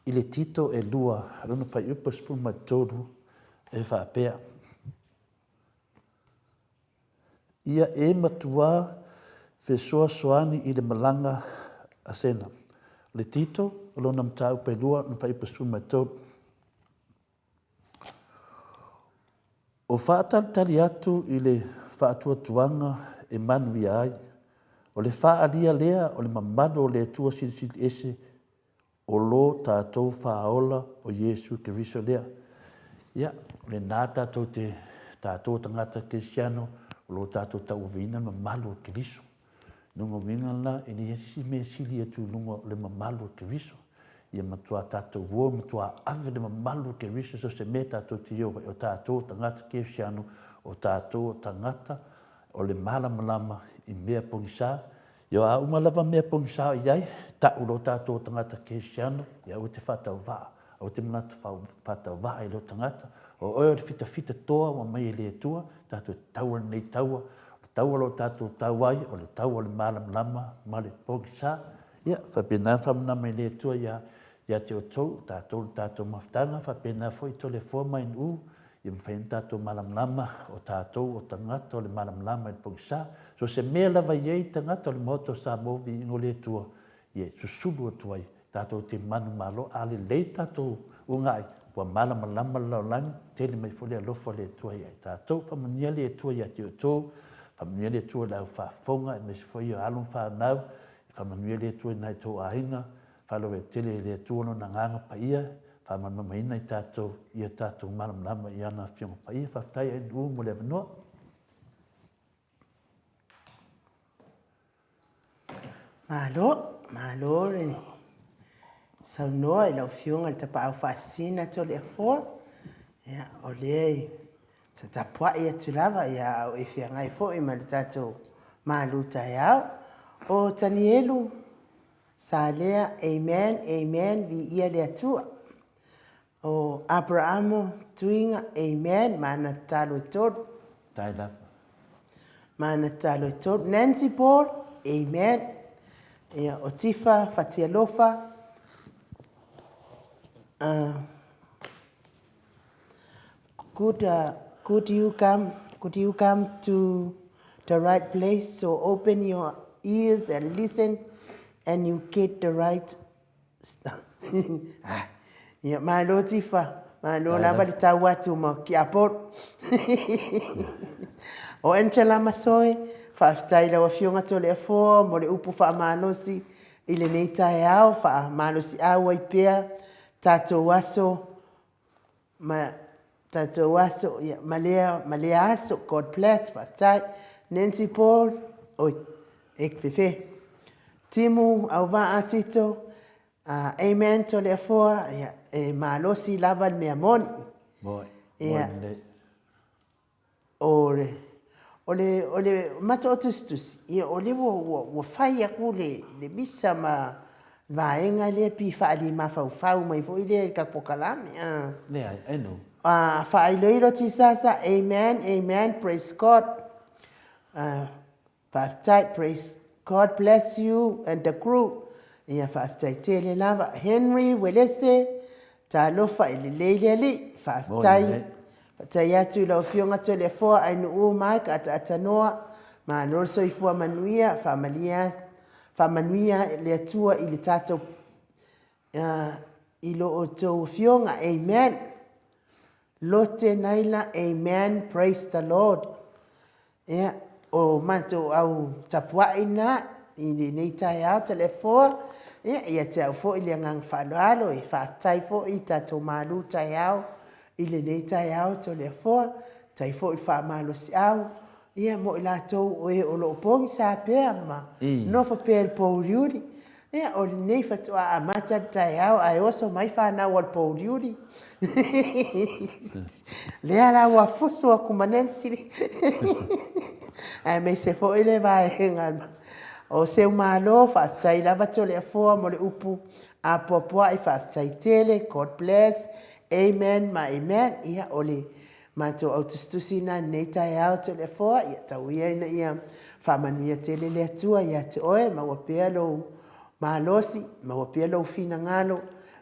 i le tito e lua, rana pa upa spuma toru, e whapea. Ia e matua, whesoa soani i le malanga a sena. Le tito, lo nam tau pe lua, na pai pasu mai tau. O whaatalitali atu i le whaatua tuanga e manu i ai. O le whaalia lea, o le mamado o le atua sirisiri ese, o lo tātou whaola o Iesu Keriso lea. Ia, le nā tātou te tātou tangata Kirisiano, o lo tātou tau vina mamalo o Keriso. Nungo winga la, e ni esi me sili atu lungo le mamalo o Keriso. ia matua tātou ua, matua ave le mamalu ke risa so se mea tātou tio o tātou tangata ke siano o tātou tangata o le malamalama i mea pongisā. Ia a umalava mea pongisā i ai, ta'u lo tātou tangata ke siano, ia o te whatau waa, o te manata whatau waa i lo tangata, o oi o le fita toa wa mai le tua, tātou taua nei taua, taua lo tātou tauai, o le taua le malamalama, ma le pongisā. Ia, whapena whamanama i le tua ia te o tau, tātou mawhtanga, whapena fo i tole fua mai nu, ia mwhain tātou malamalama o tātou o tangata o le malamalama i pongisā. So se mea lava iei tangata o le moto sa movi ingo le tua, ia susulu o tuai, tātou te manu malo, ale lei tātou ungai, wa malamalama lau lang, tele mai fole alofa le tua iai. Tātou whamania le tua ia te o tau, whamania le tua lau whafonga, e mesi fo i o alun whanau, whamania le tua nai tō ahinga, whalo e tele le tua no nganga pa ia, whamama ina i tātou, ia tātou malamalama i ana whionga pa ia, whaftai e nuu mo le wanoa. Malo le saunoa i lau whionga le tapa au whaasina to le afoa. Ia, o le sa tapua ia tulava ia au e whiangai fo i ma le tātou malu tai au. O Tanielu, sa lea, amen, amen, vi ia le atua. O Abrahamo, tuinga, amen, mana talo i todo. Tai la. Mana talo i todo. Nancy Paul, amen. Ia, o Tifa, Fatialofa. Could you come to the right place? So open your ears and listen, and you get the right stuff. Ya malo Tifa, malo lava le tau atu ma ki apor. O Angela Masoe, whaftai lawa whionga to le afoa, mo le upu wha malosi, i le nei tae au, wha malosi awa i pea, tātou waso, tātou waso, malea aso, God bless, whaftai, Nancy Paul, oi, ek fefe. Timu, au wa atito, amen to le afoa, e malosi lava le mea moni. Moi, ole mata o tustus ia ole wo fai aku le bisa ma vaenga le pi fa ali ma fa mai fo ile ka pokalame ne ai no fa ile ro ti sasa amen praise God praise God bless you and the crew ia fa tele lava Henry Welese ta lo fa ile le fa tai atu lau whionga to le foa ai nuu mai ka atanoa ma nolso i fua manuia fa manuia le atua i le tātou i lo o tau whionga amen lote naila amen praise the Lord o mato au tapuaina i nei tai au te le foa ia te au fo i le ngang whaloalo i whaftai fo i tātou malu tai au i le nei tai au to le foa, tai fo i wha malo si au, ia mo i lātou o e o lo pongi sa pēr ma, no fa pēr pou riuri, ia o le nei fatua a mata tai au, ai oso mai whanau al pou riuri. Lea la wa fusu a kumanensiri. Ai me se fo i le vai hengal ma. O seu malo, whaftai lava to le foa mo le upu, a popua i whaftai tele, God bless, amen, ma amen, ia ole mato autostusina nei tai au te le foa, ia tau ia ina ia whamanuia tele le atua, ia te oe, ma wapea lo malosi, ma wapea lo fina ngalo,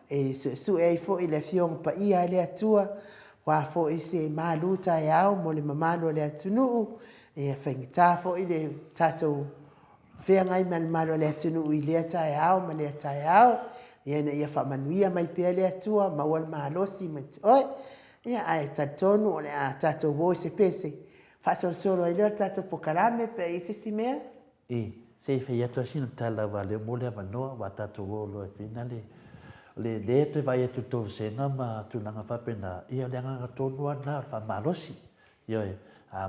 e su e fo i le fiong pa ia le atua, wa fo i se malu tai au, mo le mamalo le atunuu, ia whengita fo i le tatou whea ngai malo le atunuu i le tai au, ma le tai au, ia na ia whamanuia mai pia le atua, ma wal mahalosi mai te oi, ia ai tatonu o le a tatou woi se pese, whasolo i leo tatou pokarame pe i sisi mea? Se whai atua sina tala wa leo mo le avanoa, wa tatou woi loa whina le te vai atu tō sena ma tunanga whapena, ia le anga tonu ana whamalosi, ioi,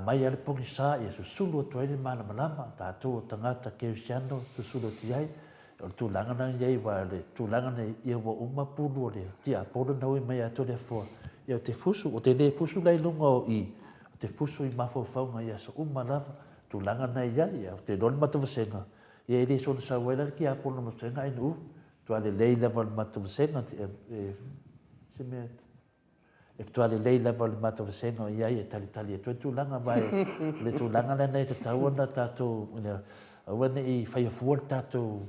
mai ale pongisā, ia susulu o tuai le malamalama, tatou o tangata keu siano, susulu ti ai, o tulaga na iai wa le tulaga na ia ua uma pulu o le tiapolo na ui mai atu le foa ia o te fusu o te lē fusu lailuga o i o te fusu i mafaufauga ia so uma lava tulaga na iai ia o te lona matavasega ia i lē solasau ai la le kiapolo matavasega ai nuu tualelei lava o le matavasega se mea e tualelei lava o le matavasega o iai e talitali atu e tulaga vae le tulaga lena e tatau ona tatou aua neʻi faiafua le tatou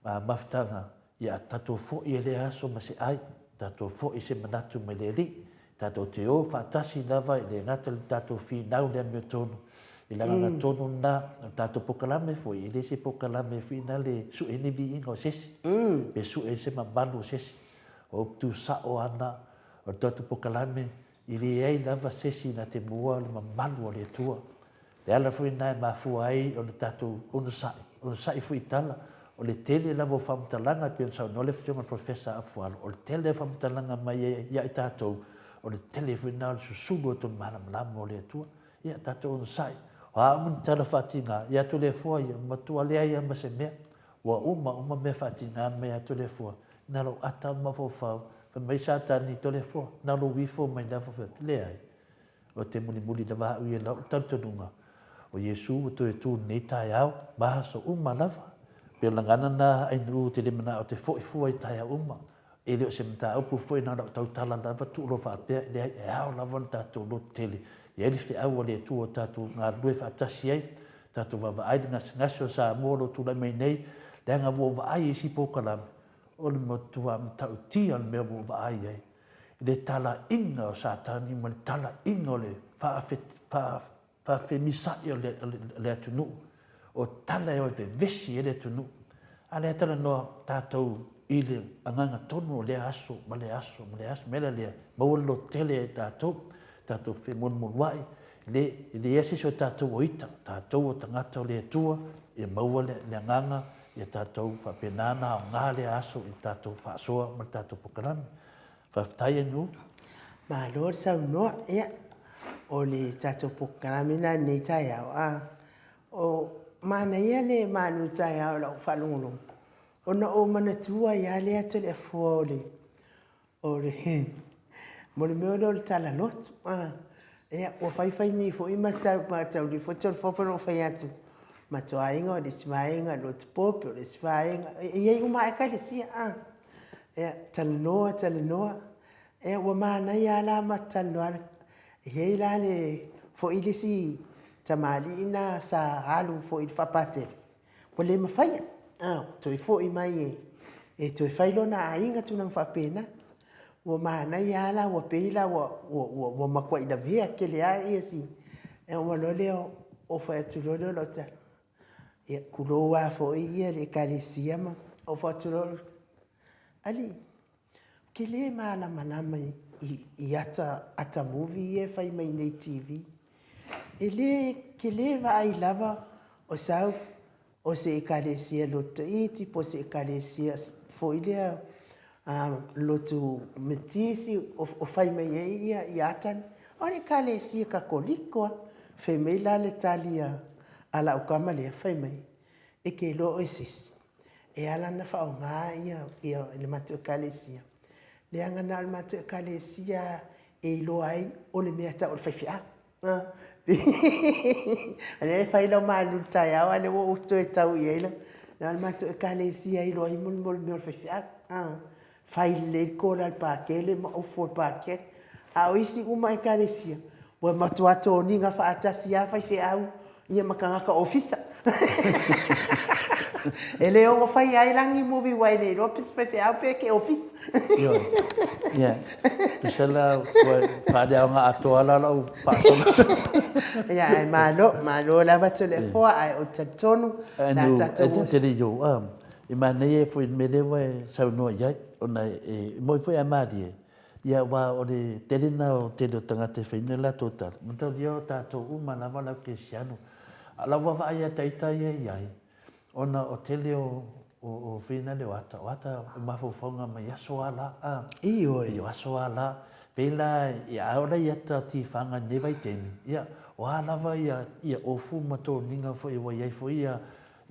mafutaga ia tatou foʻi e le aso ma se ai tatou foʻi se manatu mai le alii tatou te o faatasi lava i le gata le tatou finau le amio tonu i lagaga tonu na tatou pokalame foi i le se pokalame fina le suʻeni viiga o sesi pe suʻe se mamalu o sesi o tusaʻo ana o le tatou pokalame i leai lava sesi na te mua o le mamalu o le atua le ala foi na e mafua ai o le tatou ona saʻi foi tala o le tele lava o faamatalaga pe ona saunoa le fetioga profesa afualo o le tele e faamatalaga mai ia i tatou o le tele foina o le susulu o tonu malamalama o le atua ia tatou ona saʻi o a uma ni tala faatiga ia atu le fua ia matua lea ia ma se mea ua uma mea faatiga mai atu le fua na lou ata ma faufau famai sa tani to le fua na lou ifo mai lava lea ai o te mulimuli lava aʻu ia lau talitonuga o iesu to e tu nei taeao ma so uma lava pe lagana na ainuu te lemana o te foʻifua i taeao uma e leo se mataupu foi na lau tautala lava tuulo faapea i leai e ao lava na tatou lotu tele ia le feʻau o le atua o tatou galue faatasi ai tatou vavaai le gasigasi o sa mo lo tulai mai nei le aga ua vaai isi pokalame o le matua matautia o le mea ua vaai ai i le talaʻiga o satani ma le talaʻiga o le faafemisaʻi o le atunuu o tala e o vevesi e le atunuu a le talanoa tatou i le agaga tonu o le aso ma le aso mela lea maua le lotele e tatou femolumoluaʻi i le ia sisi o tatou o ita tatou o tagata o le atua ia maua le agaga ia tatou faapena na aogā le aso i tatou faasoa ma le tatou pokalame faafetai anu Malo le saunoa ia o le tatou pokalame na nei taeao o mana ia le manu taeao lau faalogologo ona o manatua ia lea te le afua o le mo le mea o le talalotu ia ua faifaini foʻi mataulifotolefopa loo fai atu matoaiga o le sivaega lotu pope o le sivaega iai uma ekalesia ia talanoa ia ua manai a la mataloala iai la le foʻi lesi tamaliina sa alu foʻi le faapatele ua lē mafaia toe foʻi mai e toe fai lona aiga tunaga faapena ua manai a la ua pei la ua makuaʻi lavea keleā ia si ua loa lea o fai atu lole o loo tala ia kulou a foʻi ia le ekalesia ma o fai atu lole ali ke lē malamalama i ata movie e fai mai nei tv ke lē vaai lava o sau o se ekalesia lotoiti po se ekalesia foʻi lea lotu metisi o fai mai ai ia i atani o le ekalesia kakoliko fai la le talia a laʻukama lea fai mai e ke loo e sisi e ala na faaogā ia i le matu ekalesia le agana o le matu ekalesia e iloa ai o le mea tau o le faifeʻau ane fai lau malulu taeao ane ua utu e tau i ai la na le matu ekalesia iloa ai molimoli mea o le faifeʻau fai lelei kola le pakele ma ofo le pakele a o isi uma ekalesia ua matuatoniga faatasi a faifeʻau ia makagaka ofisa e le ogo fai ai lagi movie uai le iloa pesi faifeʻau pe ke ofisa ia tusala faaleaoga atoa la lau faasoga ia e malo lava telefoa ae o tatonu na tatou telio i manei e foi mele ua e saunoa i ai ona e moi foi a mali ia ua o le telena o tele o tagata e faina latou tala mataulia o tatou uma lava lau kesiano a lau ua vaai ataitai ai ai ona o tele o faina le o ata o mafaufauga mai aso ala io aso ala pela ia ora ia tatifaga nei vaitemi ia o a lava ia ofu matoniga foi ua iai foi ia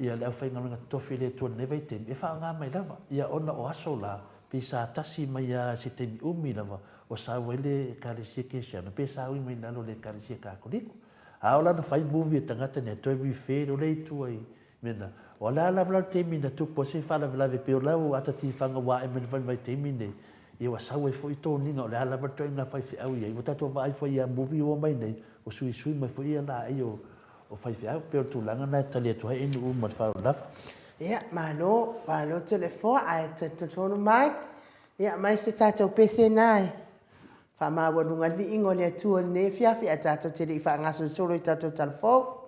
ia le au whaingaronga tofi le tua newa i temi. E wha ngā mai lava, ia ona o aso la, pe sa tasi mai a se temi umi lava, o sa wele karisia ke siana, pe sa ui mai nalo le karisia ka koriko. A o lana whai movie e tangata ne toi wi where o le tua i mena. O la la vlau temi na tupo se whala vlave pe o lau ata ti whanga wa e mena vai temi ne. Ia wa sau e fwoi tō ninga o le ala vartoi ngā whai whi au iai. O tato wa ai fwoi a movie o mai nei, o sui sui mai fwoi a la ai o whai whi au. Pe o tūlanga nai tali atu hai inu u mat whao lafa. Ia, malo telefon, ai te telefonu mai. Ia, mai se tātou pese nai. Wha maa wanunga li ingo le atua ne fiafi a tātou te li wha ngaso solo i tātou telefon.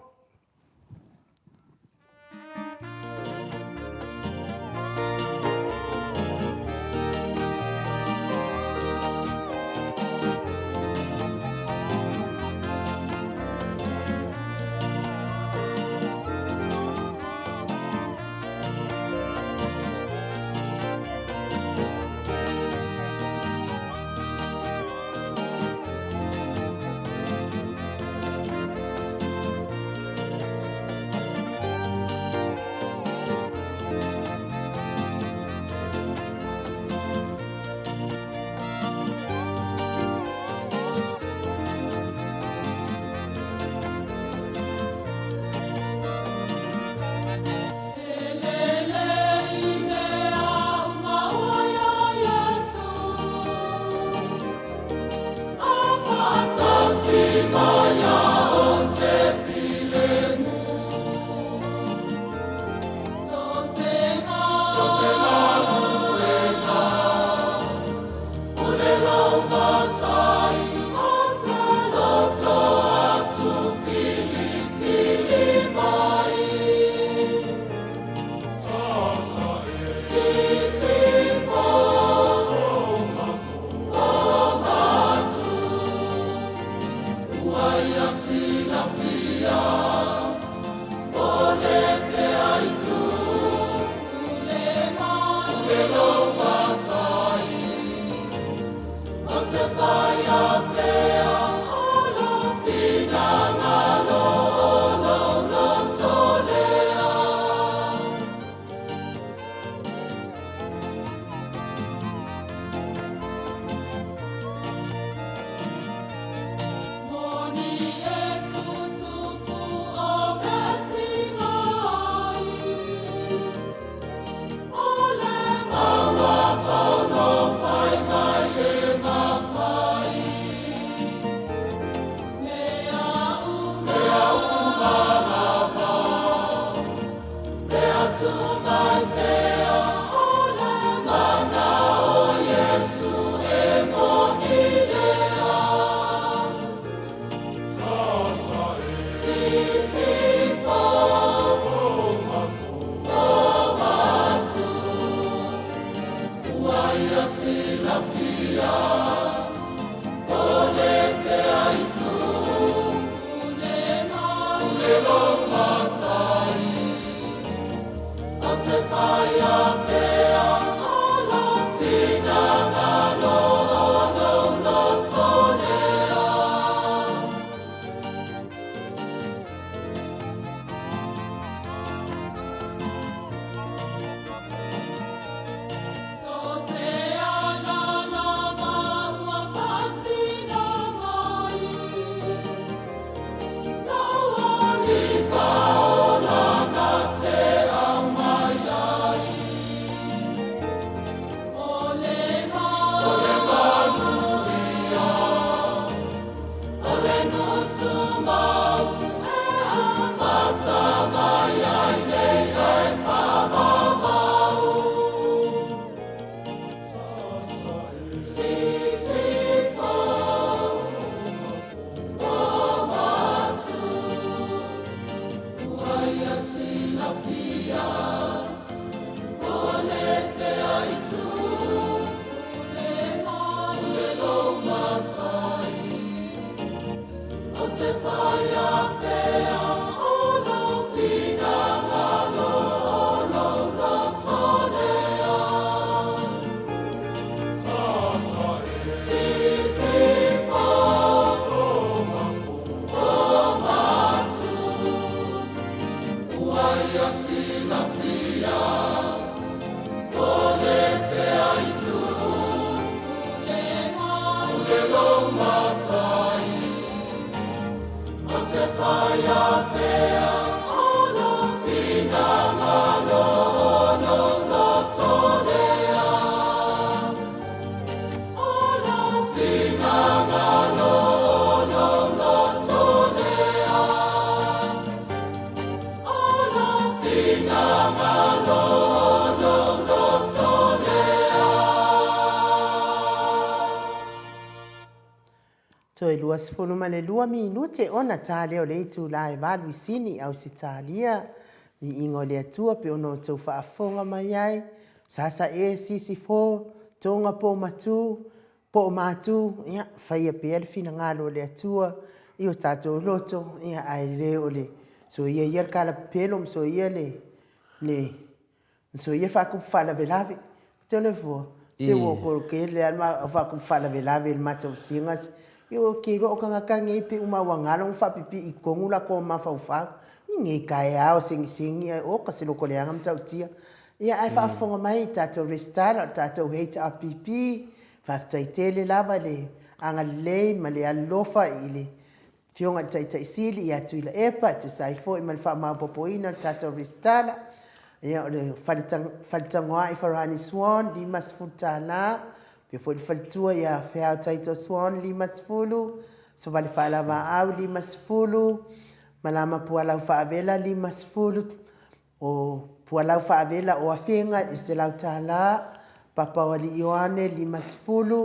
Toi lua sifunu ma le lua minute ona tālea o le itu la e valu isini au se tālia ni ingo le atua pe ono tau whaafonga mai ai sasa e sisi fō tonga po matu ia whaia pe ale fina ngalo le atua i o tātou loto ia ai le o le so ia kala pelo so ia le so ia whakup whala velave telefo se wo ko ke le alma whakup whala velave il matau singas yo ke ro ka ka ngai pe uma wangalo fa pipi I kongula ko ma fa fa ngai kai ao singi o ka se lo ko le ngam tau tia ia ai fa fonga mai tato restart tato HRPP fa taitele lava le anga le ma le alofa ile fionga tai sili ia tu ile epa tu sai fo I mal fa ma popoina tato restart ia le faltanga I farani swan di mas futana pe foi faltua ia fea taito swan lima sfulu so vale fala va au lima sfulu malama puala fa avela lima sfulu o puala fa avela o afenga iselau tala papa wali Ioane lima sfulu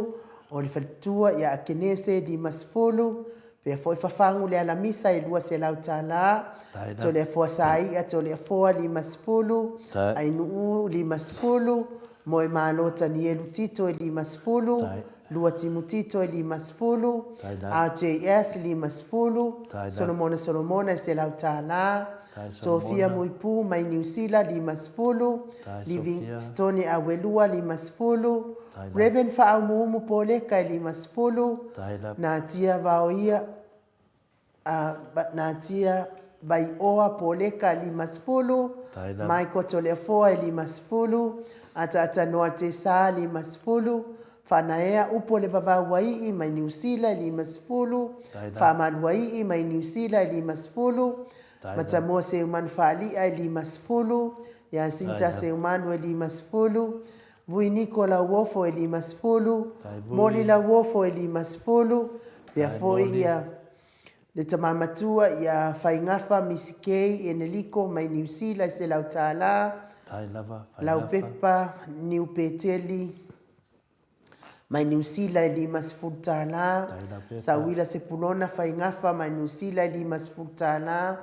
o le faltua ia kenese lima sfulu pe foi fafangu le ala misa I lua selau tala to le fo sai to le fo lima sfulu ai nu lima sfulu Moe malota ni elutito e lima sfulu, lua timutito e lima sfulu, RJS lima sfulu, Solomona e se lau tāna, Sofia Muipu mai New Zealand lima sfulu, Livingstone Awelua lima sfulu, Reven Fa'aumumu Poleka e lima sfulu, Natia Vaoia, Natia Vaioa Poleka lima sfulu, Michael Tolefoa e lima sfulu, ata noa te sa lima sfulu, whanaea upo le vavawai mai New Zealand lima sfulu, whamaluai mai New Zealand lima sfulu, matamoa se umanu whaali ai lima sfulu, ia sinta se umanu e lima sfulu, vui Nikola Wofo e lima sfulu, Moli la Wofo e lima sfulu, pia foi ia le tamamatua ia whaingafa misikei e neliko mai New Zealand se lau tāla, lau pepa New Peteli mai New Zealand lima sfulu tāla, sauila se pulona whaingafa mai New Zealand lima sfulu tāla,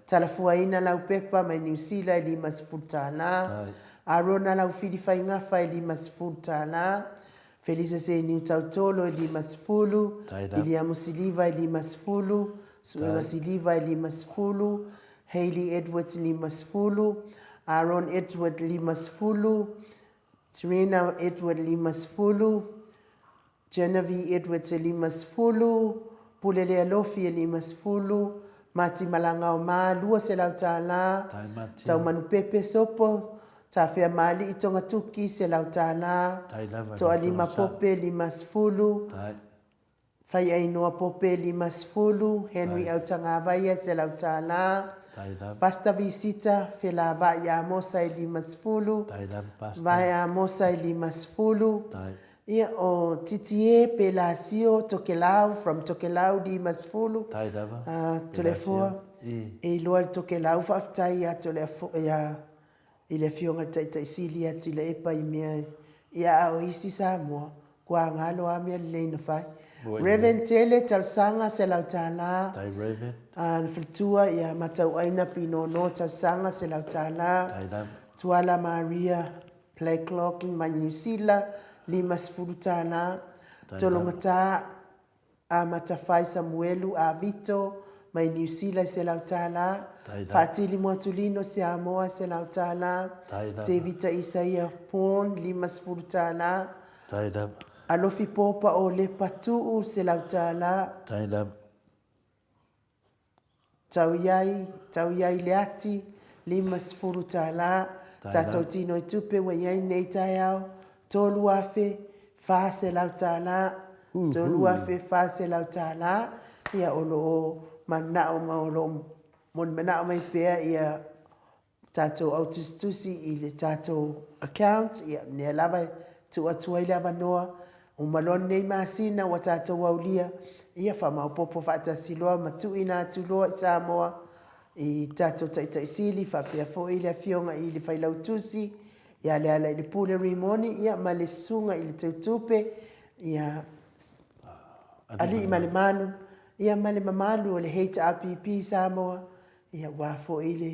talafuaina lau pepa mai New Zealand lima sfulu tāla, arona lau fili whaingafa e lima sfulu tāla, Felisa se New Tautolo e lima sfulu, Iliamu Siliva e lima sfulu, Suenga Siliva e lima sfulu, Hayley Edwards lima sfulu, Aaron Edward lima sfulu, Serena Edward lima sfulu, Genevieve Edwards lima sfulu, Pulele Alofi lima sfulu, Mati Malanga o ma lua se lau tāla, Tau Manu Pepe Sopo, Ta fea mali I tonga tuki se lau tāna, toa lima pope lima sfulu, fai ainoa pope lima sfulu, Henry Autanga Vaia se lau tāna, Pasta visita fe la vai a mosa I lima sfulu, vai a mosa I lima sfulu, ia o titie pe la sio Tokelau, from Tokelau lima sfulu, tolefoa, e loa Tokelau whaftai a tolefoa, I le fionga taisili atu le epa I mea ia au isi Samoa kua ngalo a mea leina fai. Reverend Tele talsanga se lau tāla. Whitua ia matau aina pino no talsanga se lau tāla. Tuala Maria Playclock mai New Zealand lima sfuru tāla. Tolongata a matawhai Samuelu a Vito mai New Zealand se lau tāla. Fatili Moatulino se Amoa se lau tāla. Te Vita Isaia Pon lima sfuru tāla. Alofi popa o le patu se lau tāla. Tau iai le ati lima sfuru tāla. Tatou tino I tupe wa iai nei tai au. Tolu afe fa se lau tāla. Tolu afe fa se lau tāla. Ia olo manao maolo mon manao mai pea ia tātou au tustusi I le tātou account ia ne lava tu atua I lava noa o malon nei masina wa tātou aulia ia fa mau popo fa siloa matu ina atu loa I Samoa I tātou tai sili fa pea fo I le afionga I le whailau tusi ia le ala I le pule rimoni ia ma le sunga I le tautupe ia ali I male manu ia male mamalu o le HRPP Samoa ia wafo I le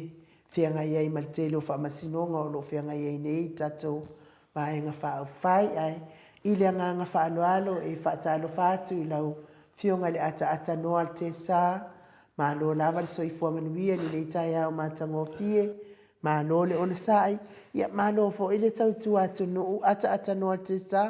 whianga iai ma le telo wha masinonga o lo whianga iai nei tātou maenga wha au whai ai I le anganga wha alo e wha talo whātu I lau whionga le ata noa te sā ma lo lava le soifua manuia ni nei tai au mātango fie ma lo le ona sai ia ma lo fo I le tautu atu no ata noa te sā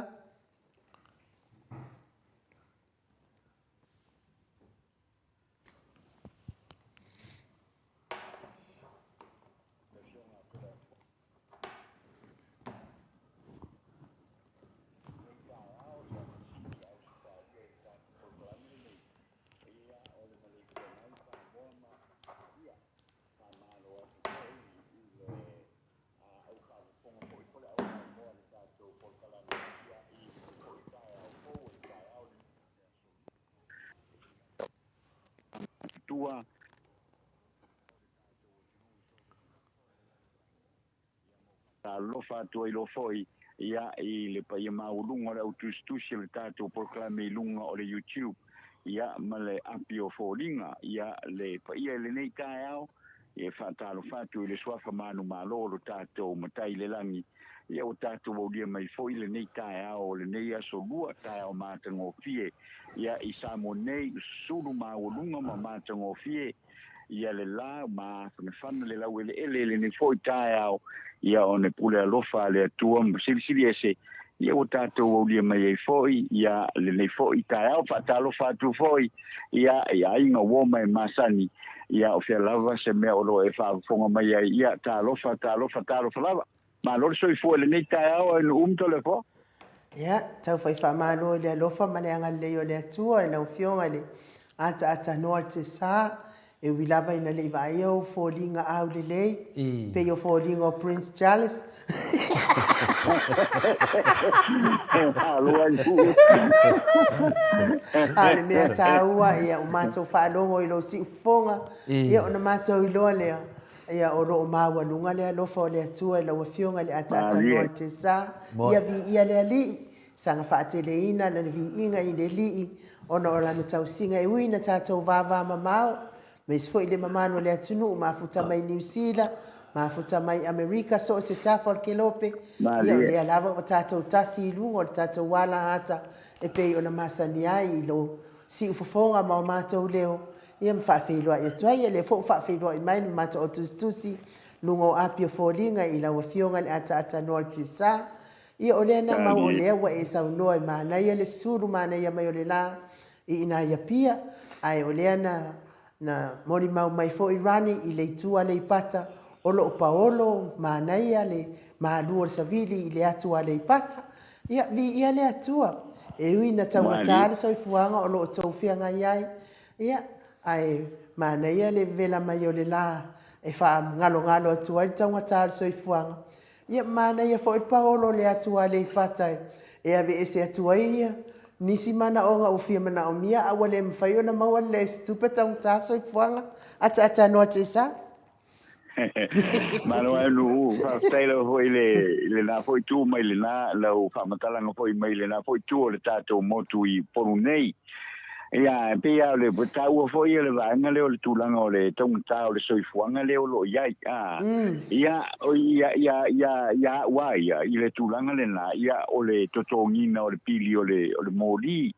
tua lofa tua I lo foi ia I le pa ia maulunga le autustusi le tātou proklame lunga o le YouTube ia ma le api o fōringa ia le pa ia le nei tae au e whātalo whātu I le swafa manu malolo tātou matai le langi ia o tātou o lia mai foi le nei tae au le nei aso lua tae au mātango fie ia I samo nei suru maulunga ma mātango fie ia le la ma whana le lau ele nei foi tae au ia o ne pule alofa le atua sili ese ia o tātou o lia mai e foi ia le nei foi tae au whātalo whātu foi ia inga woma e masani ia o fia lava se mea o lo e whaafonga mai ia tālofa lava ma lor soi fo le nei tae au e umto le fo ia tau whai whamano le alofa ma le anga leo le atua e nau fionga le ata noa te sā e wilava ina le vai o fōlinga au le lei pe o fōlinga o Prince Charles ale mea tāua ia o mātou whaalongo I lo si ufonga ia o na mātou I loa lea ia o roo māwalunga lea lofa o le atua I laua fionga le ata noa te sā ia vi ia lea li sanga whaateleina na vi inga I le li ona o lana tau singa e uina tātou vāvā mamao me sfo I le mamano le atunu mafuta mai New Zealand mafuta mai Amerika so se tafo ke lope ia le alava o tātou tasi I lungo o tātou wala hata e pei ona masani ai I lo si ufofonga ma o mātou leo ia mwhawhiloa ia tuai le fo whawhiloa I mai mātou o tustusi lungo api o fōlinga I laua fionga le ata noa te sā ia o lea na mau o lea wa e sau noa I mānaia le suru mānaia mai o le la I ina ia pia ai o lea na mori mau mai fo irani I le tua le pata o lo paolo manaia le malu o savili I le atua le pata ia vi ia le atua e ui na tau matale so I fuanga o lo tau fianga iai ia ai manaia le vela mai o le la e fa ngalo atua I tau matale so I fuanga ia manaia fo I paolo le atua le pata e ave ese atua ia nisi mana o nga ufia mana o mia a wale mwhai o na maua le stupeta un taso I fuanga ata noa te sa Mano anu whaaftaila hoi le nā foi tū mai le nā lau whaamatalanga hoi mai le nā foi tū o le tātou motu I poru nei ia pe ia le tau foi le vanga le o le tūlanga o le tongata o le soifuanga le o lo iai ia wa ia I le tūlanga le nā ia o le totongina o le pili o le moli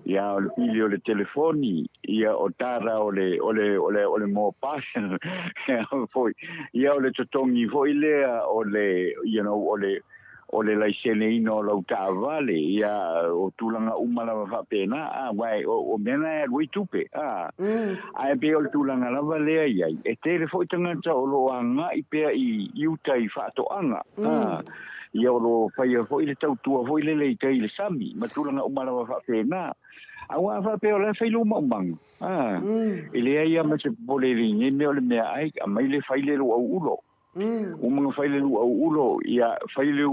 ia o le pili o le telefoni ia o tara o le mo passion foi ia o le totongi foi le o le o le laisene ino lau tāwale ia o tūlanga umala wa whapena wai o mena e rui tupe ai pe o le tūlanga lava lea iai e tere foi tangata o lo anga I pea I iutai whaatoanga ia o lo whaia foi le tautua foi le tei le sami ma tūlanga umala wa whapena Awa fa pe ola fai lu mang. Ile ai ma se pole ringi me ole me ai mai le fai le lo ulo. Mga fai le lo ulo ia fai le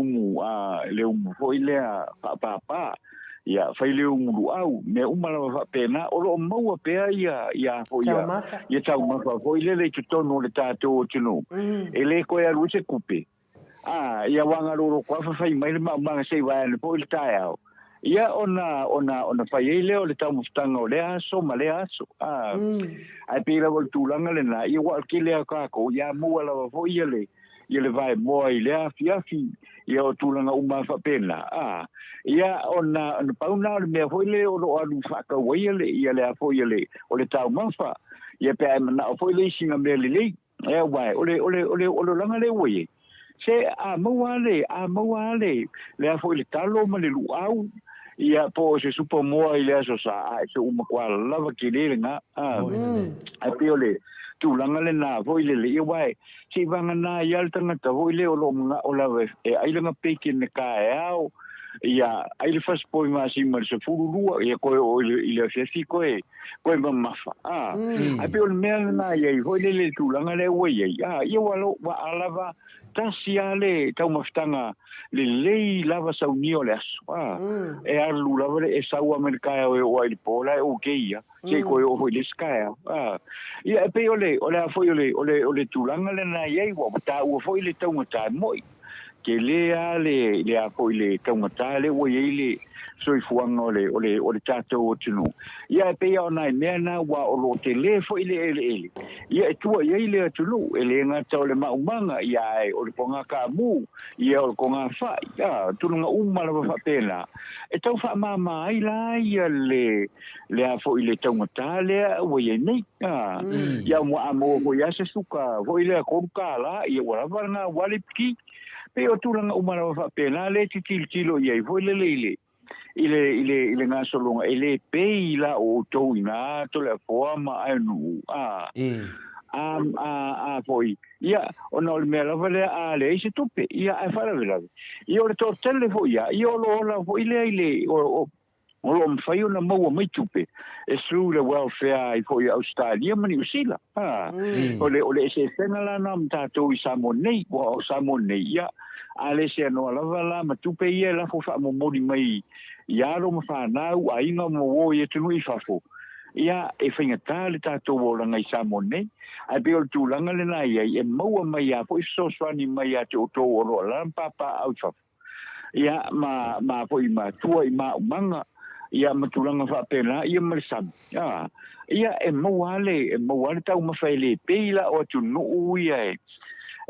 le fo ile pa. Ia fai le lu au me umala fa pena o mau pe ia fo ia tau ma fo ile le tutono le tato tino. Ele ko ia lu se kupe. Ia wanga ro ko fa fai mai ma se vai le po il taio. Ia ona fai ele o le tau mustanga o le aso ma le aso. Ai pira vol tulanga le na ia wa ke le ka ko ia mu ala fo ia le vai moi le afi ia o tulanga uma fa pena. Ia ona pauna le me fo ile o alu fa ka wa ia le fo ile o le tau mafa. Ia pe na fo ile singa me le ia wai o le langa le wai. Se a mawale le a foi le talo ma le luau ia po se supo mo ile so sa se uma kwa lava ki le nga a piole tu langa le na foi le ia wai si vanga na ia tanga ta foi le o lo nga o la e ai langa peki ne ka ao ia ai le fas poi ma si ma se fururua ia ko ile se si ko ma mafa a piole me na ia foi le tu langa le wai ia walo wa alava tasi ale tau maftanga le lava saunio le aso e alu lava e sau amerika o ai pola o keia se ko o foi le skaia ia pe ole a foi ole tulanga le na ia wa ta o foi le tau mata moi ke le a foi le tau mata le o ile so fuanga ole tato o tunu ia pe ona me na wa o lo tele foi ele ia tua ia ile tulu ele nga tole ma umanga ia o le ponga ka mu ia o konga fa ia tunga umala fa pena e tau fa mama ai la ia le a foi le tau matale o ia nei ia mo amo o ia se suka foi le ko kala ia wala vanga walipki pe o tunga umala fa pena le tilo ia foi le ile nga solonga ile pe ila o to ina to le forma anu poi ia ona le mela vale ale se tupe ia a fara vela ia o to telefo ia lo la fo ile o lo mfai ona mo mai tupe e through the welfare i for Australia mani usila ole se senala nam tato i samonei o samonei ia ale se no la matupe ia la fo fa mo modi mai ia ro mafānau ainga mo o ia tunu i fafo. Ia e whaingatā le tātou o ranga i Samonei. Ai pe o tūlanga le nai ai e maua mai a po i soswani mai a te o tō o roa lampapa au fafo. Ia ma po i ma tua i ma umanga. Ia ma tūlanga whapena ia marisam. Ia e maua le tau mawhaile peila o tunu uia e.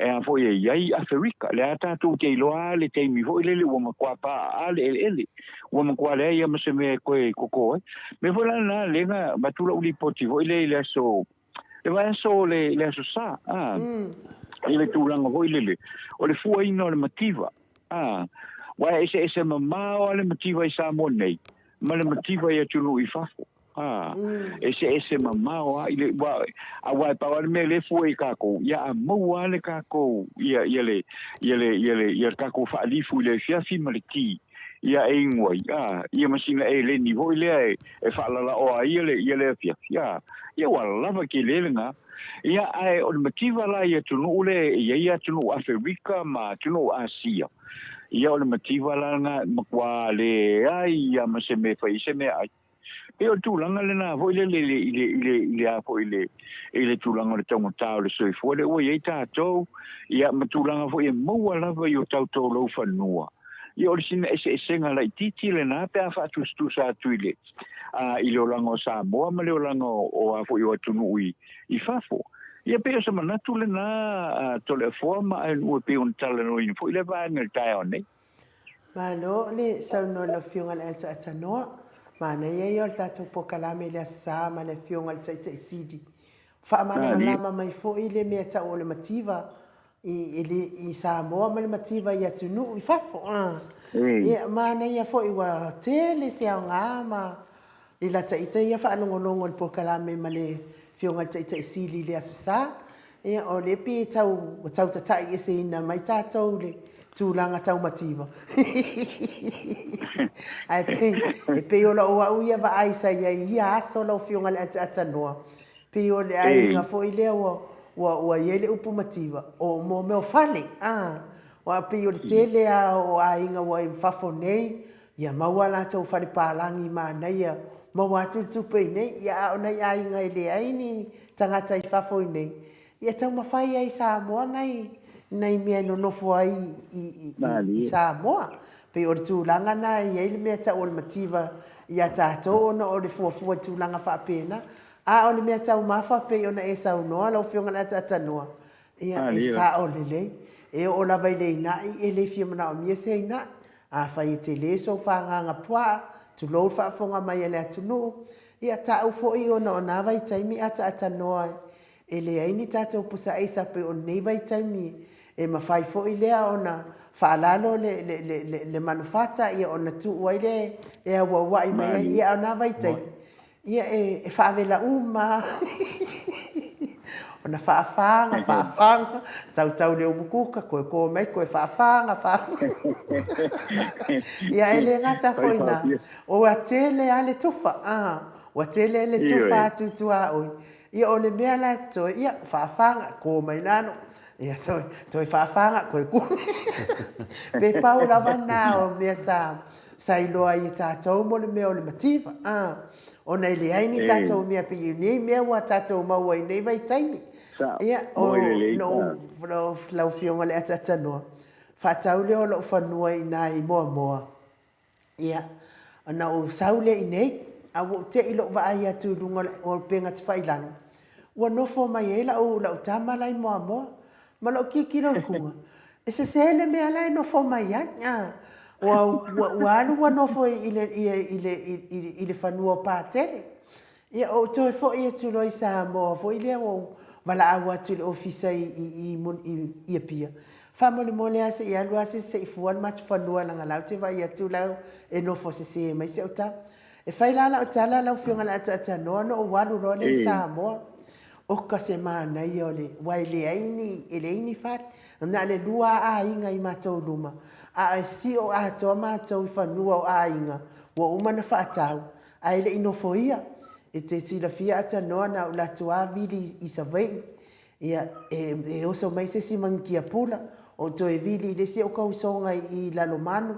E a foi ai Afrika le ata tu te loa le te mi foi le o ma kwa pa ale ele o ma kwa le ia ma se me ko me foi na le nga batula uli poti foi le so le so sa ile tu langa foi le o le fu ino le motiva wa ese mama o le motiva i Samonei ma le motiva ia tunu i fafo ese mama ile wa awa pa me le foi kako ya mo le kako ya le kako fa li fu le fiafi maliki ya engoi ya masina le ni voi le e fa la o ile fiafi ya wala va ki le nga ya ai o motiva la ya tunu le ya tunu Afrika ma tunu Asia ya o motiva la nga makwa le ai ya maseme fa iseme ai e o tūlanga le nā foi ile a foi ile tūlanga le taunga tāo le soi foi le oi ei tātou ia ma tūlanga foi e maua lava i o tātou lau whanua ia o le sina e senga lai titi le nā pe a whātustu sa tuile i le o langa o Samoa ma le o langa o a foi o atunu i whafo ia pe o sa manatu le nā tole forma e nua pe on tala no in foi le vānga le tae o nei Malo le sauno la fiunga le ata noa mana ia ia o tātou pokalame le asa ma le fionga le tai sidi. Whaamana malama mai fo i le mea tau o le mativa i Samoa ma le mativa i atunu i fafo. Ia mana ia fo i wa tele se au ngā ma i la taita ia whaanongolongo le pokalame ma le fionga le tai sidi le asa. Ia o le pi tau tatai e se ina mai tātou le tūlanga tau mativa. Ai pe o la o au ia va ai sa ia aso la o fionga le ata noa. Pe o le ai nga fo ile wa yele upu mativa o mo me o fale. Wa pe o le tele o ai nga wa fafo nei ia mawala tau fale palangi ma nei ma watu tupe nei ia ona ai nga ile ai ni tangata I fafo nei. Ia tau mawhai ai Samoa nei mea no nofo ai I Samoa. Pe o le tūlanga na ia ile mea tau o le mativa ia tātou ona o le fuafua tūlanga whaapena. A o le mea tau mawha pe ona e sau noa lau whionga na tata noa. Ia e sa o le lei. E o la vai lei na e le fia mana o mia sei na. A whai e te le so whanganga pua. Tu lou whaafonga mai e le atunu. Ia ta ufo I ona o na vai taimi ata noa. E le aini tātou pusa eisa pe o nei vai taimi. E mawhai fo I lea ona whaalalo le manufata ia ona tu uaile e a wawai mai ia ona vai taimi. Ia e whaavela uma. Ona whaafanga. Tau leo mukuka koe mai koe whaafanga. Ia e le ngata foina. O a tele ale tufa. O a tele ale tufa tutua oi. Ia o le mea la toi. Ia whaafanga ko mai nano. Ia toi whaafanga koe ku. Pe pau lava nā o mea sa iloa I tātou mo le mea o le mativa. Ona I le aini tātou mea pe I nei mea wa tātou maua I nei vai taimi. Ia o no lau fionga le atata noa. Whātau leo lo whanua I nā I moa. Ia ona o saule I nei. A wo te ilo wa ai atu runga o penga te whailanga. Ua nofo mai e lau tamala I moa. Ma lo kikiro kunga. E se sele mea lai nofo mai ai. Ua alu wa nofo I le whanua pātele. Ia o toi fo I atu loi sa moa. Fo I lea o wala awa atu le ofisa I pia. Whamole mole ase I alu ase se I fuan matu whanua langa lau te vai atu lau e nofo se mai se o ta. E whailala o tala lau whionga la ata noa no o walu role I Samoa. O ka se mana I o le wai le aini, e le aini whare. Na le lua a inga I mātou luma. A si o a toa mātou I whanua o a inga. Wa umana whaatau. A ele inofo ia. E te tila fia ata noa na o la tua vili I savei. Ia e oso mai se si mangia pula. O to e vili le si o kausonga I lalomanu.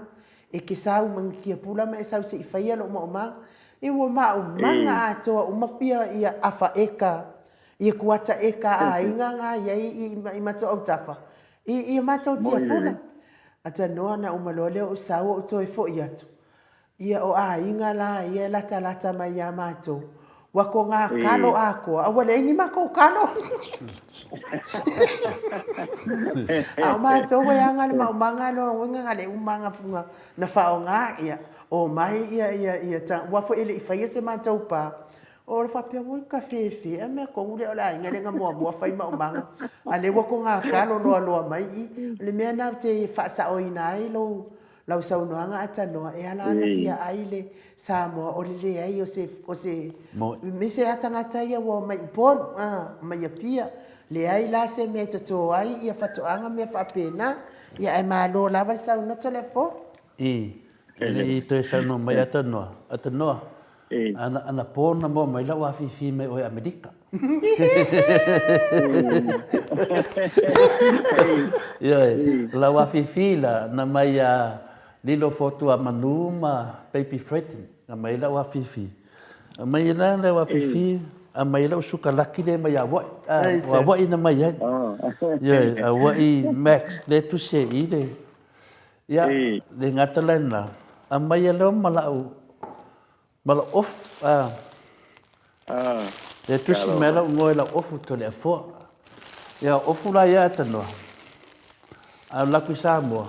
E ke sau mangia pula ma e sau se I whaia lo ma. E wa ma o manga atoa o mapia ia afa eka. Ia kuata eka a inga ngā iai I mato au tapa. Ia mato au tia pula. Ata noa na umalole o sau o toi fo I atu. Ia o a inga la ia lata mai ia mato. Wako ngā kalo ako. Awale ingi mako kalo. A mato wa yanga ma umanga no winga ngale umanga funga na whao ngā ia. O mai ia ta wafo ele I whaia se mato pa. O le whapea woi ka whewhi, a mea kongule o la inga renga mua whai ma umanga. A le wako ngā kalo loa mai I. Le mea nau te whaasa o ina ai lau saunoanga ata noa. E ala ana fia ai le Samoa o le ai o se mise atangata ia wa mai pon, mai a pia. Le ai la se mea tato ai, ia whatoanga mea whapena. Ia e malo lava sauna telefo. I te sauno mai ata noa. Ana pona mo mai la wafifi mai o Amerika. La wafifi la na mai lilo foto a manuma baby threatening na mai la wafifi. Mai la wafifi a mai la suka laki le mai wa na mai ya wa I max le tu se I le ya le ngatalena a mai la mala off le tusi mela ngoi la off to le fo ya off la ya tano a la Samoa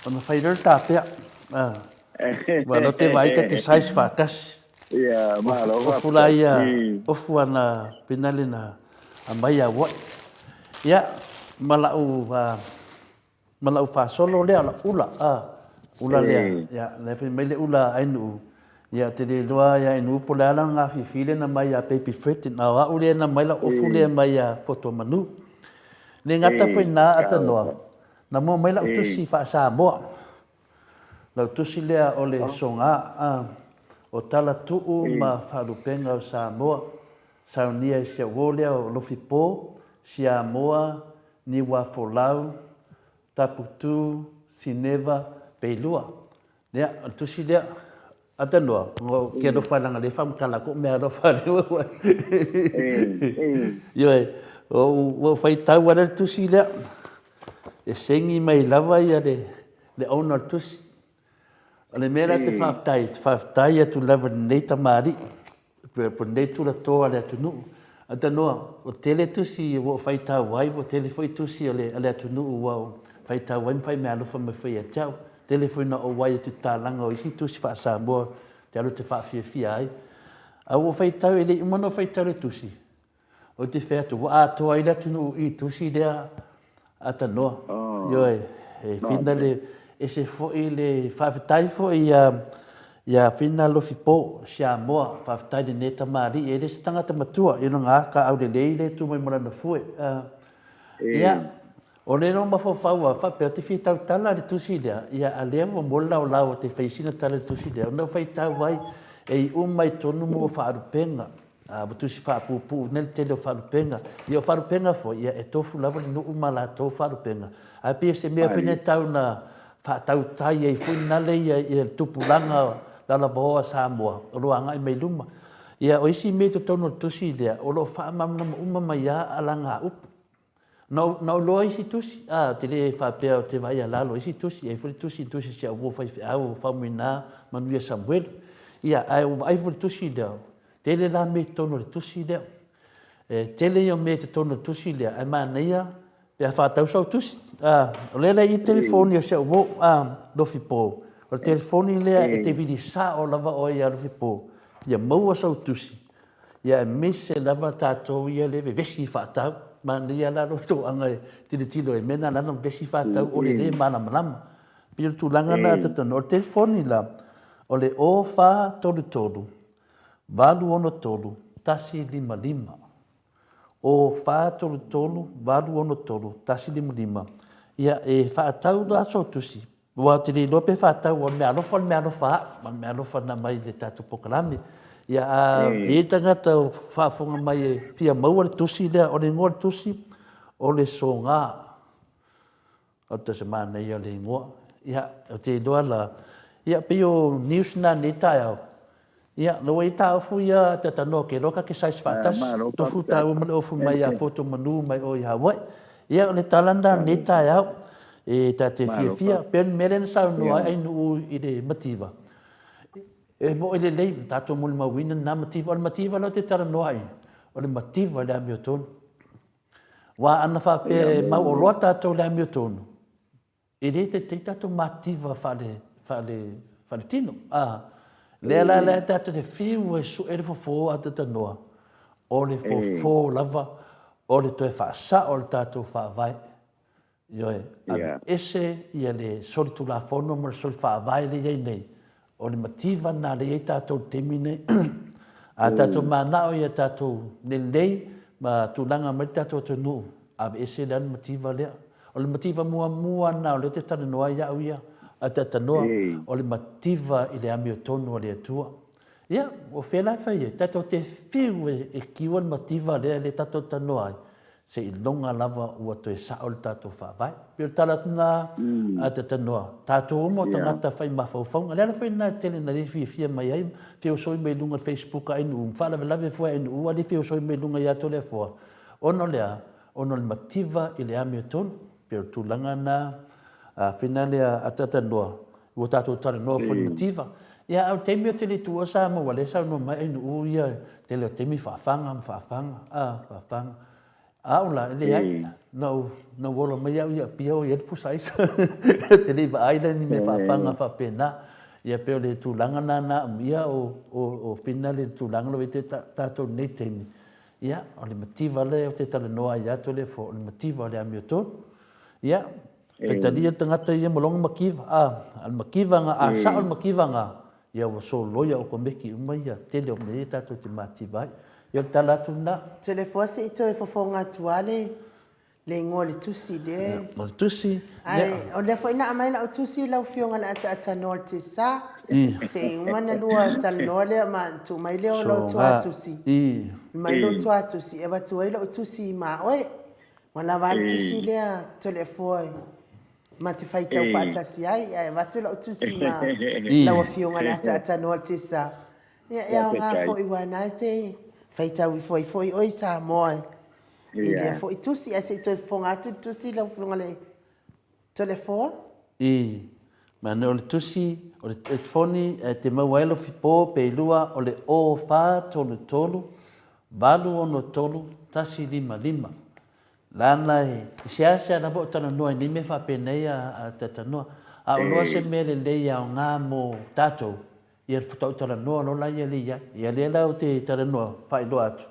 ona fairer ta pe wa no te vai te sais fakas ya malo off la ya off na pinalina a mai ya wa ya mala u fa solo le ala ula le ya le fe mele ula ainu ya te le loa ya inu pola la nga fifile na mai ya baby fit na wa ule na mai la ofule mai ya foto manu le ngata foi na ata noa na mo mai lau tusi fa Samoa lau tusi lea o le songa o tala tuu ma wharupenga o Samoa saunia i sia wolea o Lofipo Samoa ni Wafolau Taputu Sineva Peilua lea o tusi lea atanua ngo ke do falanga le fam kala ko me do fa yo o fai tau ara tusi lea e sengi mai lava ia le ona tusi ale mera te whaftai atu lava nei tamari per nei tu la toa le atu nuu atanoa o tele tusi o fai tau wai o tele foi tusi ale atu nuu wa fai tau wai fai me alufa me fai a tau tele foi na o wai atu talanga o isi tusi fa Samoa te alu te whafia ai au o fai tau ele umano fai tau le tusi o te whea tu wa atoa i le atu nuu i tusi lea atanoa yo e fina le e se foi le whafetai foi ia fina Lofipo Samoa whafetai le neta mari e le tangata matua i ngā ka au le leile tu mai mora na fue ia o le no mawhawhaua whapea te whitau tala le tusi lea ia a lea mo mola o lau te whaisina tala le tusi lea o nau whaitau wai e i umai tonu mo whaarupenga tusi whaapupu nel tele o whaarupenga i o whaarupenga fo ia e tofu lava ni nuu mala tō whaarupenga a pia se mea whine tau na whaatau tai e fui nale ia i tupulanga lala boa Samoa o roanga i mei luma ia o isi me to tono tusi lea o lo whaamamna umama ia alanga upu no lo isi tusi te le whapea o te vai a lalo isi tusi e furi tusi si au wofai au whamuina manuia Samuel ia ai furi tusi lea tele la me tono le tusi lea tele yo me te tono tusi lea ai manaia pe whaatau sau tusi o lele i telefoni o se uo Lofipo o telefoni lea e te vidi sa o lava o ia Lofipo ia maua sau tusi ia e mese lava tātou ia le vesi whaatau manaia la roto anga tili tilo e mena lana vesi whaatau o le mana malama pio tūlanga na tatano o telefoni la o le o wha tolu valu ono tolu tasi lima o wha tolu valu ono tolu tasi lima ia e whaatau la so tusi wa te li lope whaatau o me alofa na mai le tatu pokalami ia e tangata o whaafonga mai e fia maua le tusi lea o le ngoa le tusi o le songa o te semana ia le ngoa ia o te doa la ia pio news na ni tai au ia no i tau fu ia te tano ke roka ke sais fatas to fu tau mo fu mai a foto manu mai o ia wai ia le talanda ni tai au e ta te fia pen meren sa no ai no i le motiva e mo ile le ta to mo ma win na motiva lo te tara no ai o le motiva le Hamilton wa ana fa pe ma o lota to le Hamilton e le te ta to motiva fa le tino le tato te fiu e su e fo a te noa o le fo lava o le toe whaasa o le tato whaavai ioe ese ia le sori tu la fono ma le sori whaavai le iei nei o le mativa na le iei tato temi nei a tato manao ia tato le lei ma tulanga ma le tato tonu a ese le mativa lea o le mativa mua na o le te tana noa ia au ia a tata noa o le mativa i le Hamilton o le atua. Ia, o whela whai e, tato te whiu e kiwa le mativa le tato tanoa ai, se i longa lava ua to e sao le tato whawai. Pio tala tuna a tata noa, tato umo tangata whai mawhauwhaunga, lera whai nā tele na le fia mai ai, whio soi mei lunga Facebook ai nu, whala lave fua ai nu, ali whio soi mei lunga ia to le fua. Ono lea, ono le mativa i le Hamilton, pio tūlanga na, finale a tata noa o tato tala noa formativa ia au temi o tele tua sa mo wale sa no mai no ia tele temi fafanga au la le ai no wolo mai ia pio ia pusai tele ba ai ni me fafanga fa pena ia pe le tulanga na ia o finale tulanga lo vete tato neteni ia o le motiva le o te tala noa ia to le fo le motiva le Hamilton ia e talia tangata ia molonga makiva al makiva nga sa al makiva nga ia o so loia o komeki uma ia tele o me tato te mati vai ia tala tuna Tele foasi i toi fofonga tuale Le ngō le tusi le. O tusi. Ai, o le fo ina mai na o tusi lau fionga na ata no te sa. I. Se umana lua tal no le ma tu mai le o lo tu tusi. I. Mai lo tu tusi e ba tu ai lo tusi ma oi. Wala val tusi le to le foi. Ma te fai tau fa tasi ai ai va tu lo tusi ma. La o fionga na ata no te sa. Ya nga fo I wana te fai tau foi oi sa moi. Ile fo I tusi ai se to fonga tu tusi la fonga le to le fo. I. Ma ne o le tusi o le telefoni te mauaelo fipo pe lua o le o fa tolu valu ono tolu tasi lima. Lana e siasa na bo tana noa ni me fa penei a tata noa. A o noa se mele le o ngā mo tatou. Ia futau tala noa no la ia lia. Ia le la o te tala noa fai loa atu.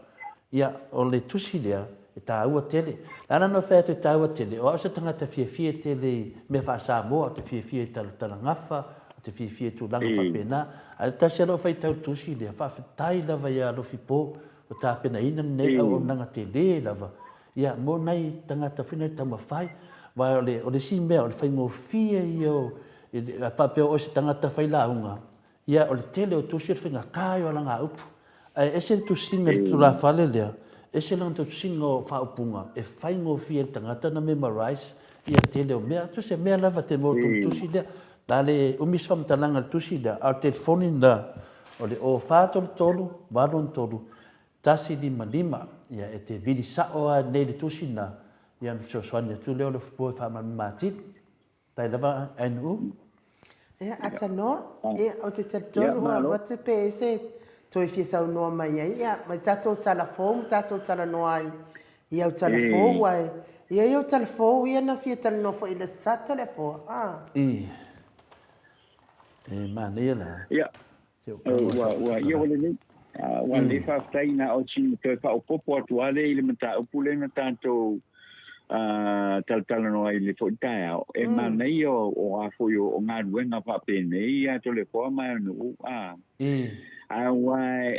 Ia o le tusi lea e tā ua tele. Lana no whea te tā ua tele. O au se tangata fia tele me wha Samoa, o te fia tala ngafa, o te fia tūlanga whapena. A le tasi alo whai tau tusi lea. Whawhetai lava ia alofi pō. O tā pena ina nei au nanga te le lava. Ia mo nei tangata whina tama whai. Wa o le si mea o le whai ngō fia i o. A whapea o se tangata whai launga. Ia o le tele o tusi o whinga kāi o langa upu. E se tusinga le tula whale lea. E se langa tusinga o whaupunga. E whai ngō fia tangata na memorize. Ia tele o mea. Tu se mea lava te mō tusi lea. Dale umiswam talanga tusi lea. Au telefoni na. O le o whātolu tolu, wālon tolu. Tasi lima. Ia e te vili sao a nei le tusi na. Ia no soani tu leo le fupo e whamami mātit. Tai lava ainu. Ia ata no. Ia o te tatonu wa te pe se toi fia sau noa mai ai. Ia mai tatou telefon, tatou tala noa ai. Ia o telefon wai. Ia o telefon ia na fia tala noa fo i le sa telefon. I. E mania la. Ia. Wa ia wale nei. Wa le fa taina o chi te fa o popo atu ale I le mata o pulenga tanto tal no ai le foita e manai o a foi o nga ruenga fa pene ia to le forma no wa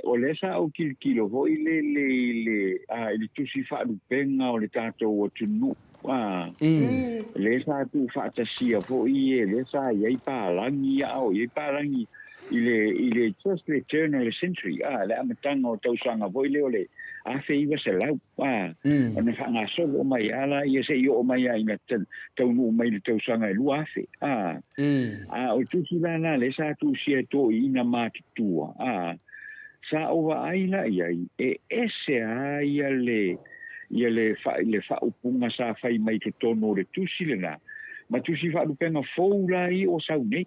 o le sa o kilo vo le tusi fa du penga o le tato o tunu le sa tu fa tasia vo I le sa ia pa langi o ia pa langi il est just le turn of the century la amatanga o tausanga vo le ole a feiva se lau ona fanga so o mai ala ia se o mai ai na tau no mai le tausanga lu a fe o tu silana le sa tu sia to ina matutua sa o ai la ia ese ai le fa upunga sa fai mai to tono le tu silana ma tu si fa lu penga foula I o sa nei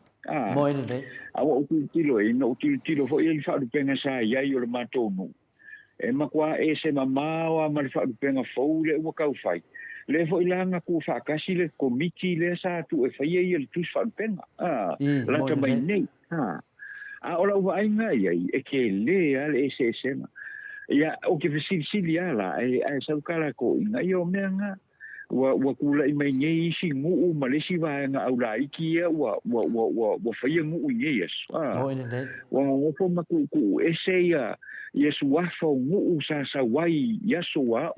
Mo ina nei. Awa utilo fo I fa lu penga sa ia I o le matonu. E makua e se mamawa ma le fa lu penga foule ua kau fai. Le fo ilanga ku fa kasi le komiti le sa tu e fai I le tu fa lu penga. La ta mai nei. Ola ua ainga ia e ke le ale e se sema. Ia o ke fesili ala e sa kala ko inga I o menga. Wa kula I mai nei si ngu malesi va nga au la ikia wa fa ngu nei yes wa ngo fo ma ku ese ya yesu wa fo ngu sa wai yesu wa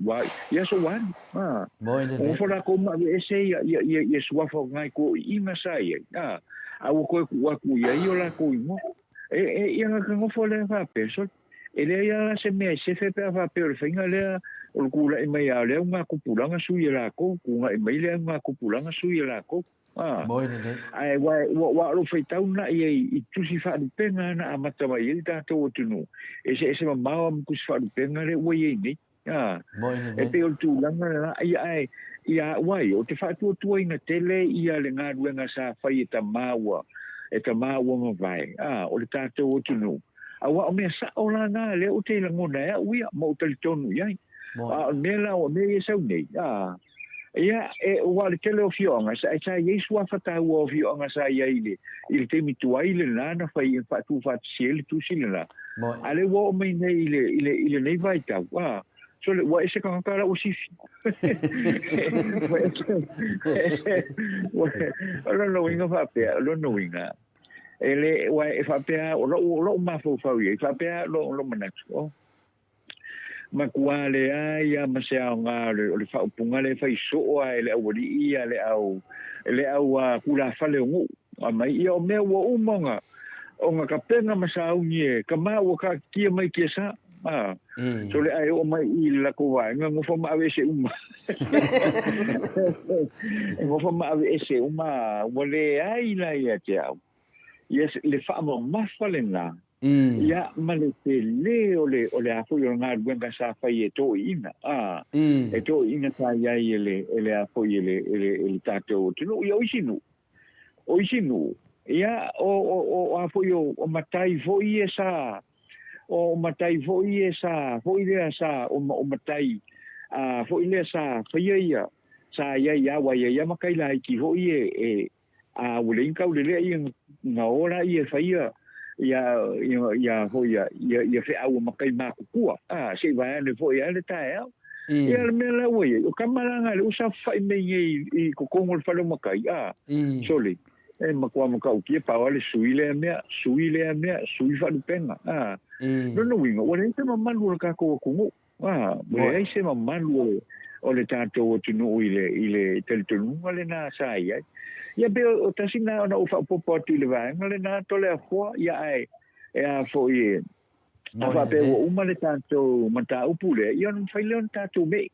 mo fo la ko ma ese ya yesu wa fo ngai ko I masai a ko wa ku ya yo la ko mo ya nga ngo fo le fa peso ele ya se me se fe pe fa pe finga le o kula I mai ale nga kupulanga sui la ko nga I mai le nga kupulanga sui la ko Mo ina nei. ai wa lo fai tau na I tu si fa du penga na amata mai I ta to tunu ese ma ku si fa du penga le wa I ni Mo ina nei. e pe o tu langa la ia wai o te fa tu ina tele ia le nga ruenga sa fai ta mawa ma vai o le ta to tunu awa o me sa o la na le o te la ngona uia mo te tonu ia mela o me sau nei ia e o le tele o fionga sa Yesu a fata o fionga sa ia ile te mituai le lana fai fa tu siel tu silena ale wo me nei ile nei vai ta so le wa ese ka kala o si lo no winga fa pe lo no winga ele wa fa pe o lo ma fo fa ia fa pe lo manatsu makua le ai a masea nga le fa upunga le fa iso ai le awali ia le au kula fale ngu a mai ia o mea ua umonga o nga kapenga masaungi e ka maa ua ka kia mai kia sa so le ai o mai i la ko wa nga ngo fa ma ave se uma ngo fa ma ave se uma wale ai la ia te au yes le fa mo mafale nga ia male te le ole a foi nga gwenga sa fa ye to ina e to ina sa ia ele a foi ele tato tino ia oisinu ia o a foi o matai foi esa o matai foi esa foi le sa o matai foi le sa foi ia sa ia wa ia makai la ki foi e a ulen ka ule ia na ora ia faia ia foi ia fe au makai ma kua se vai ne foi ele ta ia me la we o kamalanga le usa fai me i ko kongo falo makai soli e makua makau kia pa wale sui fa penga no winga wale se mamalu ka ko kungu wale se mamalu o le tato o tunu ile teltonu wale na sai ia be o tasina na ufa popo tu le vai wale na tole a fo ia ai e a fo ie fa pe o uma le tato mata upule ia no fai leon tato me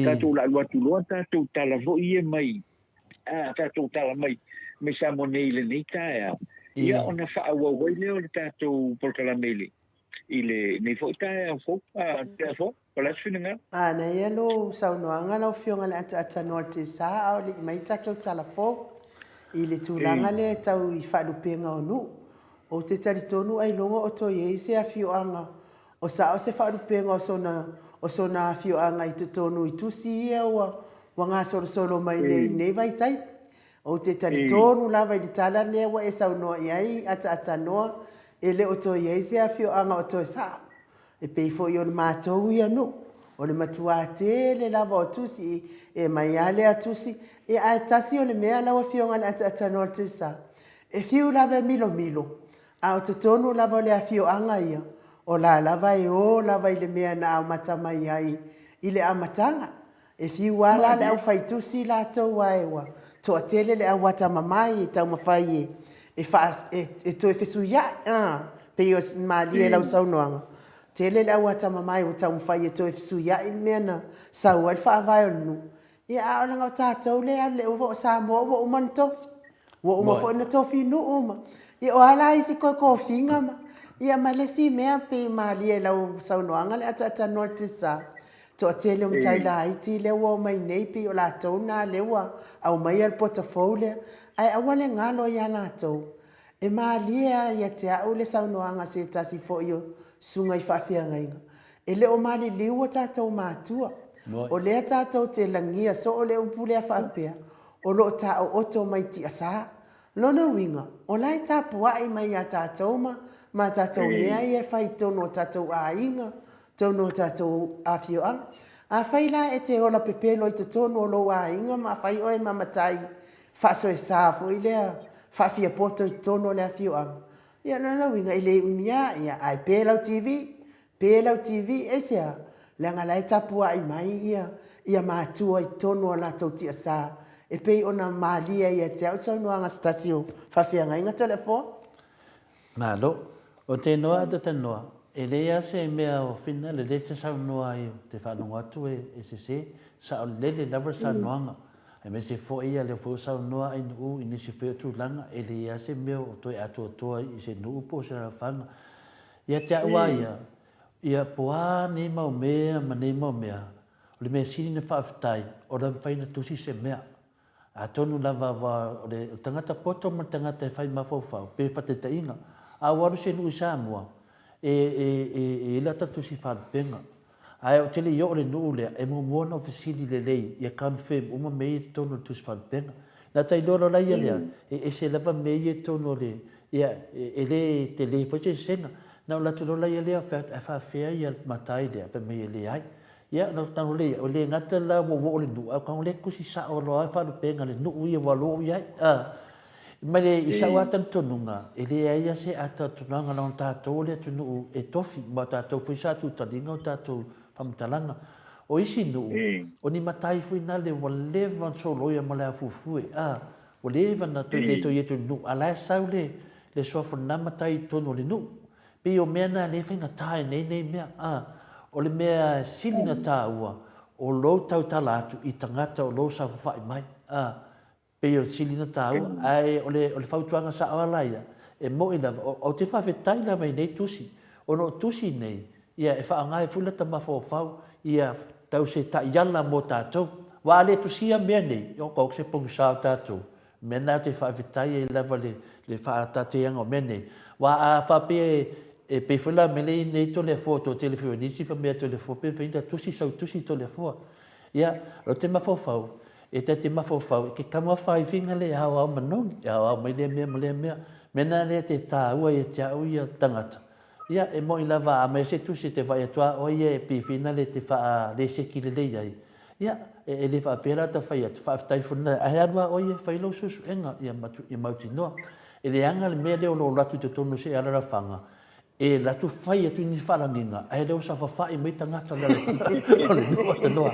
tato la lua tu lo tato tala fo ie mai tato tala mai me sa monei le nei taia ia ona fa wa wai leo le tato por kala mele ile nei fo taia fo pala finanga na yelo sa no anga no fionga le ata no te sa o le mai tato tala fo ile tulanga le tau I fa lu penga onu o te tari tonu ai longa o to ye se a fio anga o sa o se fa lu penga o sona fio anga I te tonu I tusi ia wa nga solo mai nei vai tai o te tari tonu lava I te tala newa e sau noa iai ata noa e le o to iai se a fio anga o to sa e pei fo I o le mātou ia no o le matua te le lava o tusi e mai ale a tusi e a tasi o le mea lawa fio ngana ata noa te sa e fiu lava milo a o te tonu lava o le a fio anga ia o la lava e o lava I le mea na au matama iai I le amatanga e fiu wala le au fai tusi la tau waewa to atele le awata mamai tau mafai e to e fesu ya pe yo mali la usaunoanga tele le awata mamai o tau mafai e to e fesu ya mena sau al fa vai no ia ona ngata tau le ale o sa mo o manto o mo fo na tofi no uma ia o ala isi ko finga ma ia malesi mea pe mali la usaunoanga le ata no tisa to tele mtai la iti le wo mai nei pi o la tona le wa au mai al portfolio ai awale ngalo ya na to e malia ya te au le sau noanga se tasi fo yo sunga I fa fia ngai e le o mali le o tatou matua o le tatou te langia so o le upule fa pea o lo ta o to mai ti asa lona winga o lai tapu ai mai ya tatou ma tatou mea e fai tono tatou ainga tono tatou afio a faila e te ola pepelo I te tono lo wa inga ma fai oi mamatai fa so e sa fo ile fa fia poto tono le afio ia na winga ile umia ia ai pelau TV esia le ngala tapu ai mai ia matua I tono la toti asa e pe ona malia ia te au so no anga stasio fa fia nga telefo malo o te noa te noa e lea se mea o fina le te sau noa I te whanonga atu e se sa o lele lava sa noanga e me se fo ia le fo sau noa ai nuu I nisi whea tu langa e lea se mea o toi atua toa I se nuu po se rafanga ia te awa ia poa ne mau mea ma ne mau mea o le mea sini na whaafitai o la mwhaina tusi se mea a tonu lava o le tangata poto ma tangata e whai mawhau pe whateta inga a waru se nuu sa mua e la tatu si fa penga ai o tele yo le no le e mo mona ofisili le lei ia confirm uma me tono tu si fa penga na tai loro la ia e se lava me ia tono le ia e le tele fo se sena na la tu la ia le fa fa ia matai de pe me le ai ia no tanu le o le ngata la wo le no ka le ku si sa o lo fa penga le no ia wa lo ia Mare isa watan tununga ele ia se ata tunanga non tato le tunu e tofi ma tato foi sa tu talinga tato whamtalanga. O isi nuu, o ni matai fui na le walewa solo ia ma le afufue. O lewa na toi le toi etu nuu. A lae sau le soafu na matai tono le nuu. Pe o mea na le whinga tae nei mea. O le mea silinga tā ua. O lo tau tala atu i tangata o lo sa whai mai. Pe o silinga tā ua. Ai o le whautuanga sa awala ia. E mo ina, o te whawhetai la mai nei tusi. O no tusi nei. Ia e whaangai fulata mawhau. Ia tau se ta iala mo tātou. Wa le tusia mea nei. O kau se pungu sao tātou. Mena te whawhetai e lava le whaatateanga o mea nei. Wa a whape e pe whela mele nei to le fo to telefone nisi fa mea to le fo pe vinda tusi sau tusi to le fo. Ia, ro te mawhau. E te mawhau. Ke kama whai vinga le hao manong. E hao mai le mea. Mena le te tā ua e te au ia tangata. Ia, e mo i lava a mai se tusi te vai atua o ia e pifina le te wha le seki le lei ai. Ia, e le wha pera ta whai atu, wha aftai funa. A hea rua o ia whai lau susu enga i mauti noa. E le anga le mea leo lo ratu te tonu se ala rafanga. E ratu whai atu ni wharanginga. A he leo sa whawhai mai tangata le o le noa te noa.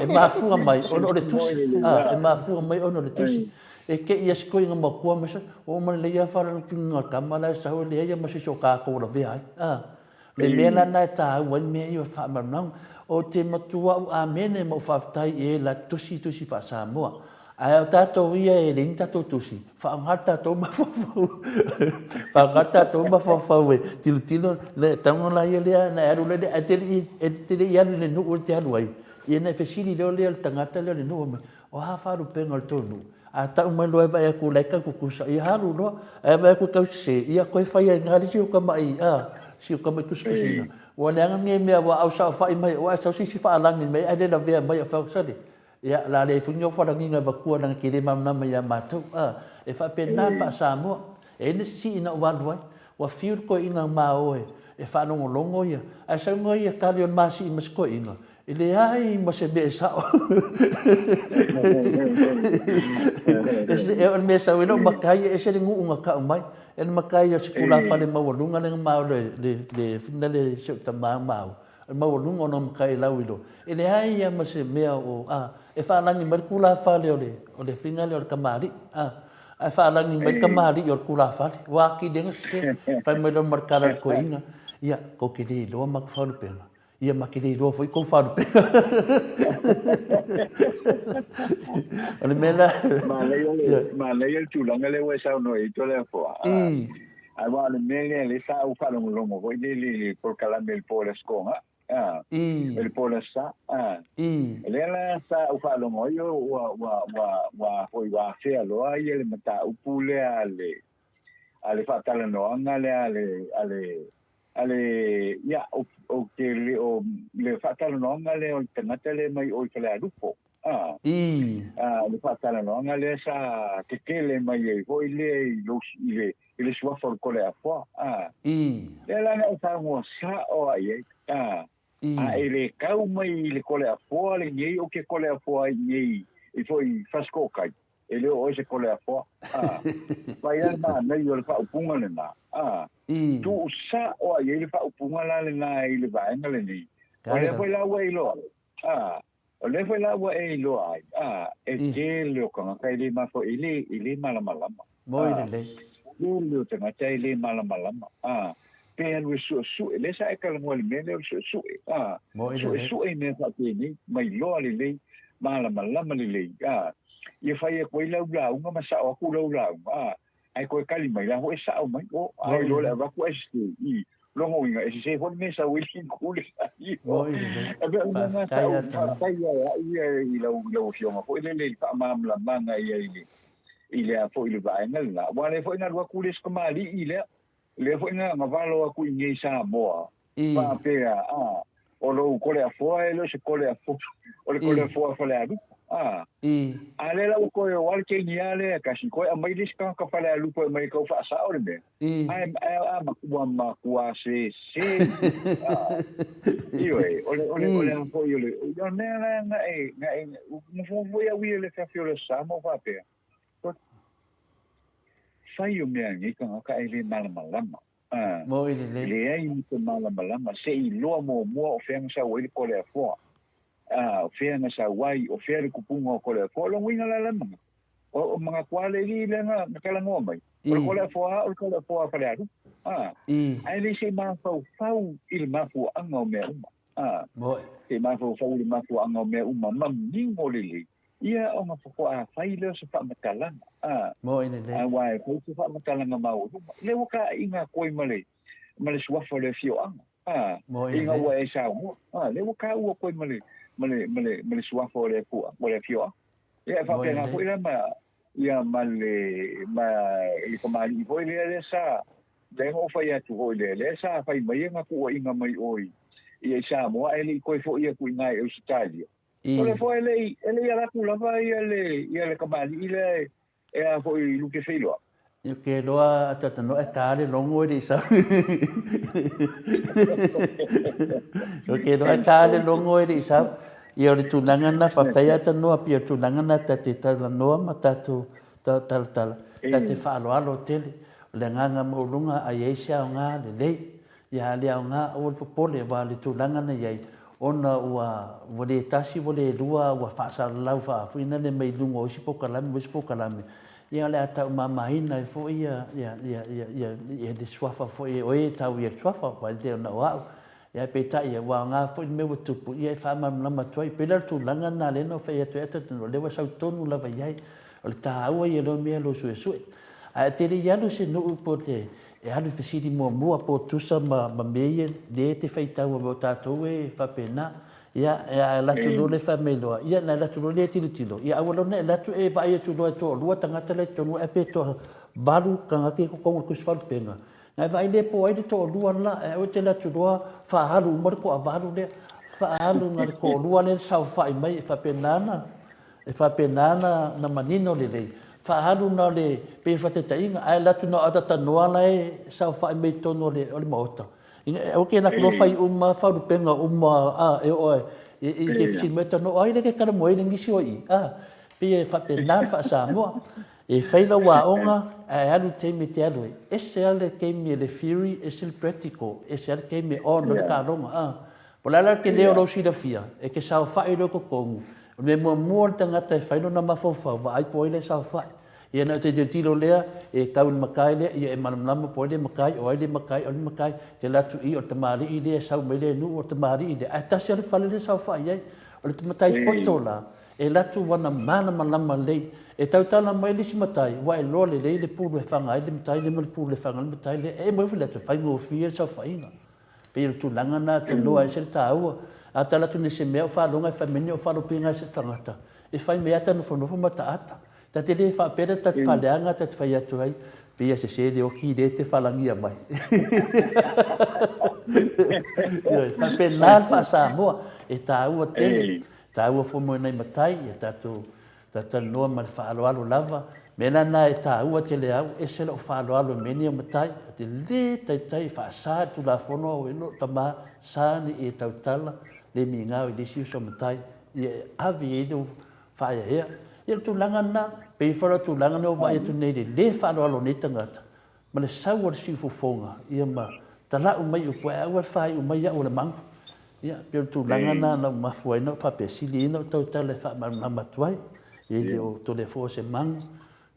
E mafua mai ono le tusi. E mafua mai ono le tusi. E ke ia skoi nga makua masa, o man leia wharan pinga kamala sa ho leia masi so ka ko la vea. Le mena na ta wan me yo fa manang o te matua o amene mo whaftai e la tusi wha Samoa. Ai o tātou ia e ring tātou tusi. Whaangata tō mawhawhau. Whaangata tō mawhawhau e. Tilo le taunga ia lea na aru lea e tere i alu le nuu o te alu ai. Ia na whesiri leo lea tangata leo le nuu o hawharu penga le tōnu. A tau mai loa vai aku laika kukusa. Ia haru loa. Ai vai aku kau se. Ia koe whai ai ngari si o kamai. Si o kamai kuskusina. Wa leanga nge mea wa au sao whai mai. Wa sao sisi whaalangi mai. Ai le la vea mai a whausari. Ia la le funyo wharanginga wakua nang kere mamnama ia mātou. E whapena wha Samoa. E ne si ina ualuai. Wa fiur koe inga māoe. E whanongo longo ia. Ai sao ngai ia karion masi i masko inga. I le ai ma se me sao. E on me sao ino makai e se ringu unga ka umai. E makai a skula whale mawalunga lenga mao le fina le seo ta mau. E mawalunga ono makai lau ilo. E le ai ia ma se mea o e whalangi mai kula whale o le fina le o le kamari. E whalangi mai kamari o le kula whale. Waki denga se whai mai lo markara ko inga. Ia, ko ke le loa makawharu penga. Ia makere roa foi ko faru pe. Ole mela. Ma le tu langa le wa sa no i to le fo. Ai wa le mele le sa u fa lo mo voi le por calamel por esconga. El por sa. Le la sa u fa lo mo yo wa foi wa se lo ai le mata u pule ale fa tala no anga ale ya o ke le fatala no ngale o tangata le mai o kala rupo le fatala no ngale sa ke le mai e ho ile sua for kole apo le la na sa mo sa o ai ele kau mai le kole apo le nei o ke kole apo ai nei e foi fasco kai ele o se kole apo vai na nei o fa upunga le na tu sa o ai le fa upunga la le na ile vai ngale nei o le foi la wei lo o le foi la wei lo ai e ke le ko ka ile ma fo ile mala moi le le te ma tai ile mala pe al su le sa ka mo le me su moi su e me fa ke ni mai lo le mala le ia fai e koe lau nga ma sao aku lau ai koe kali mai la ho e sao mai o ai lo le vaku e i longo inga e se hon me sa wili kule ai o e be una nga sao tai i lau fioma ko le pa mamla manga i le a fo i le vai na wa le fo ina vaku le skomali i le fo ina ma valo aku i ngai sa boa pa pe o lo kole a fo e lo se kole a fo o le kole a fo fa le adu ale la ko e wal ke ni ale ka si ko mai dis ka fa le lupo mai ko fa sa o le ai ma kuwa se io ole po io le yo na mo fo ya wi le fa fiore sa mo fa pe sai o me ni ka ele malama mo i le le ai te malama se i loa mo o fenga sa wai ko le fo o fenga sa wai o fere kupunga ko le fo lo winga la lama o mga kwale li le na kala ngo mai ko le fo fa le aru ai le se ma fau il ma fu anga me mo se ma fau il ma fu anga me mam ningo le ia o ma fo a faile se fa makala mo i le wai ko se fa makala ma le ka inga koi male suafo le fio inga wa e sa mo le ka u ko male suafo le fu le fio e fa pena ko ila ma i ko mali ko le sa de ho fa ya tu ho le sa fa mai nga ku inga mai oi e sa mo ele ko fo ia ku inga e Australia ko le fo ele ya la ku la va le ko mali ile e a fo i lu ke filo io che loa tata no tale longo di sa io che loa tale longo di sa io le tunanga na fataya ta no apia tunanga na tati ta no ma tatu ta tati fa alo tele le nganga mo lunga a yesia nga le ya le nga o popole va le tunanga na yai ona ua vole tasi vole lua ua fa sa lau fa fina le mai lungo si pokalami ia le ata mamaina e fo ia de swafa fo e tau ia swafa pa le na wa ia pe ta ia wa nga fo me wo tupu ia fa ma ma toi pe la tu langa na le no fe ia tu eta no le wa sa tonu la va ia o ta au ia lo me lo su a te ri ia no se no po te e alu fe sidi mo po tu sa ma me de te fe ta wo ta to e fa pena ia la tu le fa me lo ia na la tu le tilo ia awalo na la tu e va ia tu lo to lua tanga tele to no e pe to baru kanga ke ko sfal penga na vai le po ai to lua la o te la tu lo fa halu mo ko avalu le fa halu na ko lua le sa fa mai fa penana e fa penana na manino le fa halu na le pe fa te tainga ai la tu no ata no la e sa fa mai to no le o le mota o ke na ko fai fa ru penga e o e te si meta no ai le ke kana mo ni si oi pe fa penana fa sa mo e fai la wa onga ai alu te me te alu e se ale ke me le theory e se practical e se ale ke me on no ka ronga pola la ke leo lo si da fia e ke sa fa i lo ko kongu me mo tanga te fai no na ma fa va ai po ile sa fa ia na te tilo lea e kaun makai le ia e manam po le makai o ile makai te latu i o te mari i le sa me le nu o te mari i le ata se le fale le sa fa ia o le matai potola e latu wana mana malama le e tau tala mai le si matai wa e lo le pulu e fanga i le matai le pulu e fanga le matai le e mo le fai mo fia sa fa inga pe tu langa na te loa e se tau a tala tu ne se me fa longa fa menio fa lo pinga se tangata e fai me ata no fono mata ata ta te le fa pera ta fa leanga ta fa ya tu ai pe se de o ki de te fa langia mai fa penal fa sa mo e tau te tau fo mo nei matai e ta no ma fa alo lava mena na e tau te le au e se lo fa alo meni matai te le tai fa sa tu la fono e no tama sa ni e tau tala le mi nga i disi so matai e avi do fa ia ia tu langa na pe fora tu langa no vai tu nei le fa lo ni tangata ma le sa war si fo fonga ia ma tala u mai u po a fa u mai o le mang ia pe tu langa na ma foi no fa pe si li no to tele fa ma tuai e de o to le fo se mang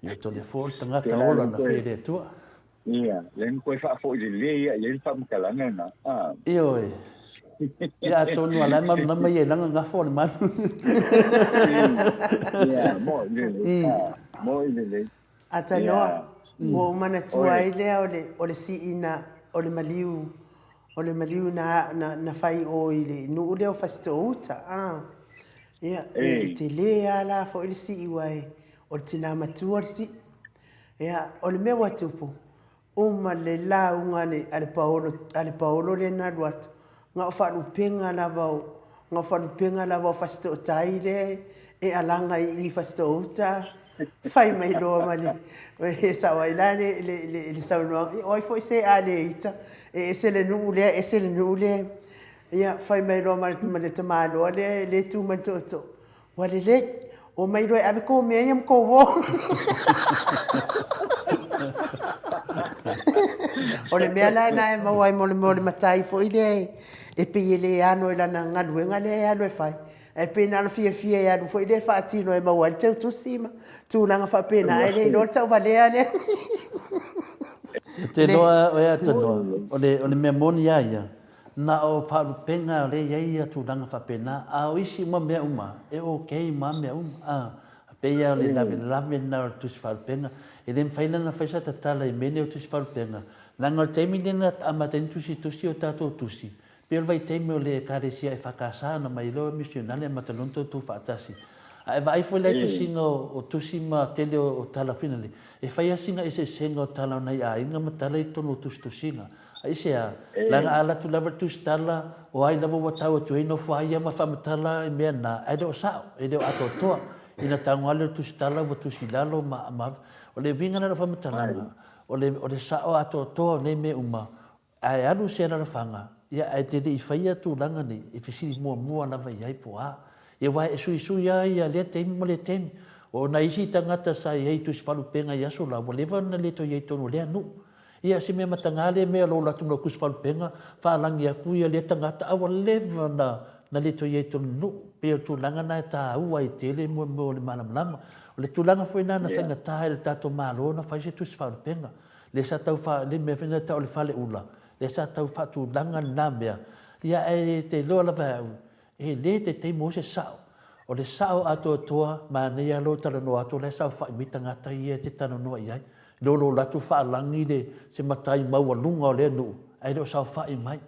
ia to le fo tangata ola na fe de tu ia len ko fa fo le ia fa makalanga na io ia tonu ala ma mai langa nga fo ma ia mo le ata no mo mana tuai le o le si ina o le maliu na fai o ile no le o fastouta ia te le ala fo ile si iwai o tina matua si ia o le mewa tupu o ma le la ungane ale paolo le na duat nga fa lu penga lava fasto taile e alanga i fasto uta fai mai lo mali e sa wailane le sa no oi foi se ale ita e se le nule ia fai mai lo mali te malo le tu mantoto wale le o mai lo ave ko me am ko wo O le mea lai na e mawai mo le matai fo i le. E pe i le ano i lana nganu e ngale ano e fai. E pe na fia fia e anu fo i le whaatino e mawai tau tu sima. Tu nanga wha pena e le ilo tau valea le. Te loa o ea te loa. O le mea moni aia. Na o wharu penga o le iaia tu langa whapena. A o isi ma mea uma. E o kei ma mea uma. A peia o le lave na o tusi wharu penga. E le mwhaila na whaisa ta tala i mene o tusi wharu penga. Nanga o teimi lena amateni tusi o tato tusi. Pe o vai teimi o le karesia e whakasa na mai loa misionale matalonto tu whaatasi. A e vai foi lai tusinga o tusi ma tele o tala finale. E whai asinga e se senga o tala nei a inga ma tala i tono tusinga. Ai se a langa ala tu lava tu stala o ai lava watau tu ino fai ma fa matala me na ai do sa e do ato to ina tangale tu stala wa tu silalo ma o le vinga na fa matala o le sa o ato to ne me uma ai alu se na fanga ia ai te i fai tu langa ni e fisi mo na vai ai po a e vai e sui ia le te mo le tem o na isi tangata sa ai tu falu penga ia so la mo le va na le to ye to no le nu ia se me matangale me lo la tu no kus falpenga fa langi aku ia le tangata awa leva na le to ye to no pe tu langa na ta u ai tele mo le malam le tu langa foi na fenga ta el tato malo na fa se tu falpenga le sa tau fa le me fenga ta le fa le ula le sa tau fa tu langa na me ia e te lo la va e le te mo se sa o le sa o ato toa ma ne ia lo tala no ato le sa fa mi tangata ia te tano no ia lolo latu whaalangi le se matai maua lunga o le nu. Ai reo sau whai mai.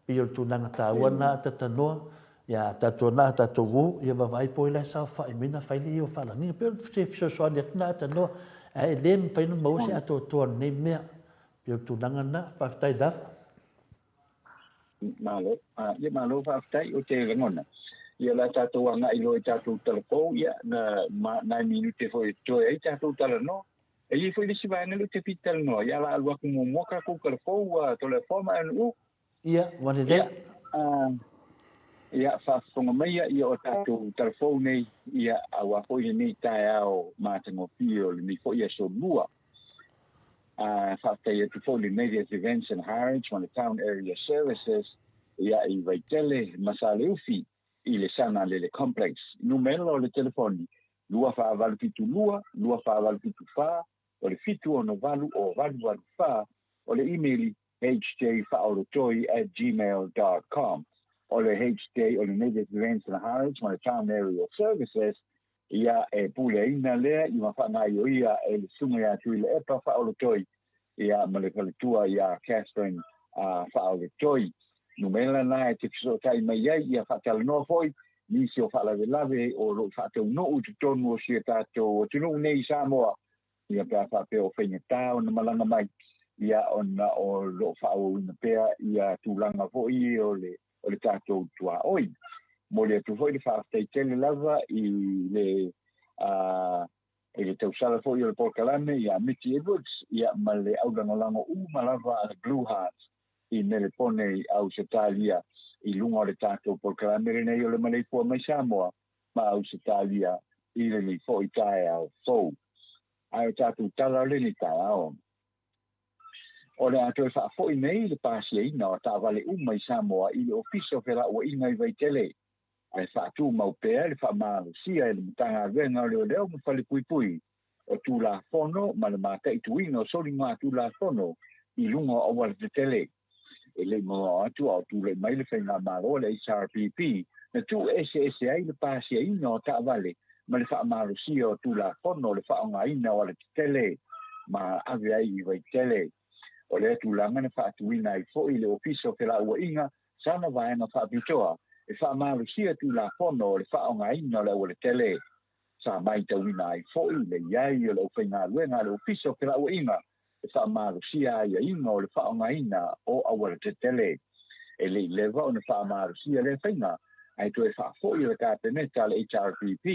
Pio tu nanga tāua nā tatanoa. Ia tatua nā tatogu. Ia wawai po le sau whai mina whaili o whaalangi. Pio se fisosoa le nā tanoa. Ai le mwhainu mau se ato toa nei mea. Pio tu nanga nā whaftai dafa. Malo. Ia malo whaftai o te rangona. Ia la tatoa ngā ilo e tatou talapou. Ia na minute foi toi ai tatou talanoa. E i foi desi vai nelu te pital no ya la alwa ku mo ka ku ka fo to le forma en ia wane le ia fa fonga mai ia o tatu telefone ia awa foi ni ta o matengo pio ni foi ia so lua fa te ia tu foi media events and Harwich on the town area services ia i vai tele masale ufi i le sana le complex numero le telefoni lua fa valpitu lua fa valpitu fa o le fitu o no valu o valu fa o le email hjfaolotoi@gmail.com o le hj o le Native Events and Harwich on the town area services ia e pule ina lea i mawhana i ia e le sunga ia tui le epa faolotoi ia ma le paletua ia Catherine faolotoi numela na e te fisotai mai ia whatala noa foi nisi o whalawelave o lo whatau no u tonu o sia tātou o tunu nei Samoa ia pia whape o whainga tāo na malanga mai ia ona o lo whao ina pia ia tūlanga foi o le tātou tua oi mo le tu foi le whaaftai tele lava i le tausala foi o le Porkalame ia Mitty Edwards ia ma le aulanga malava a Blue Hearts i mele pone au Setalia i lunga o le tātou Porkalame nei o le Maleipua mai Samoa ma au Setalia i le li foi tae au fou ai tātou tala le ni tae au o le ato e whaafoi nei le pāsia ina o tā vale umai Samoa i le ofisa whera ua inga i vai tele ai whaatu mau pēr le whaamaru sia le mtanga venga o leo ma whale pui o tū la fono ma le mata i tuina o sori ngā tū la fono i lunga o wale te tele e le mga atu au tū le mai le whainga maro le HRPP na tū ese ai le pāsia ina o tā vale ma le whaamaru sia o tū la fono le whaonga ina o le te tele ma ave ai i vai tele o le tūlanga na whaatuina i fo i le ofisa o whera ua inga sana vaenga whaapitoa e whaamaru sia tū la fono o le whaonga ina o le ua le tele sa mai tauina ai fo i le iai o le whainga luenga le ofisa o whera ua inga e whaamaru sia ai inga o le whaonga ina o awa le tele e le leva o le whaamaru sia le whainga ai tu e whaafo i le kāpeneta le HRPP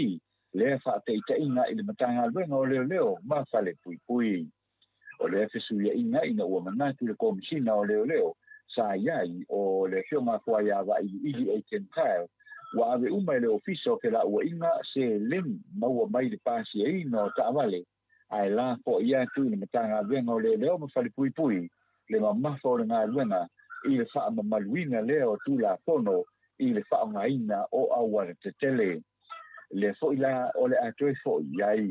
le whaateita inga i le matanga luenga o leo ma whale pui o le fesuia inga ina ua manatu le komisina o leo sa iai o le whionga kua iawa i ili e kentau wa ave umai le ofisa o ke la ua inga se lem maua mai le pasi e ino ta avale ai la po ia tu ni matanga venga o leo ma fale pui le mamafa o le galuega i le faamamaluina lea o tulafono i le faaogāina o auala tetele le fo'i la o le atoe fo'i ai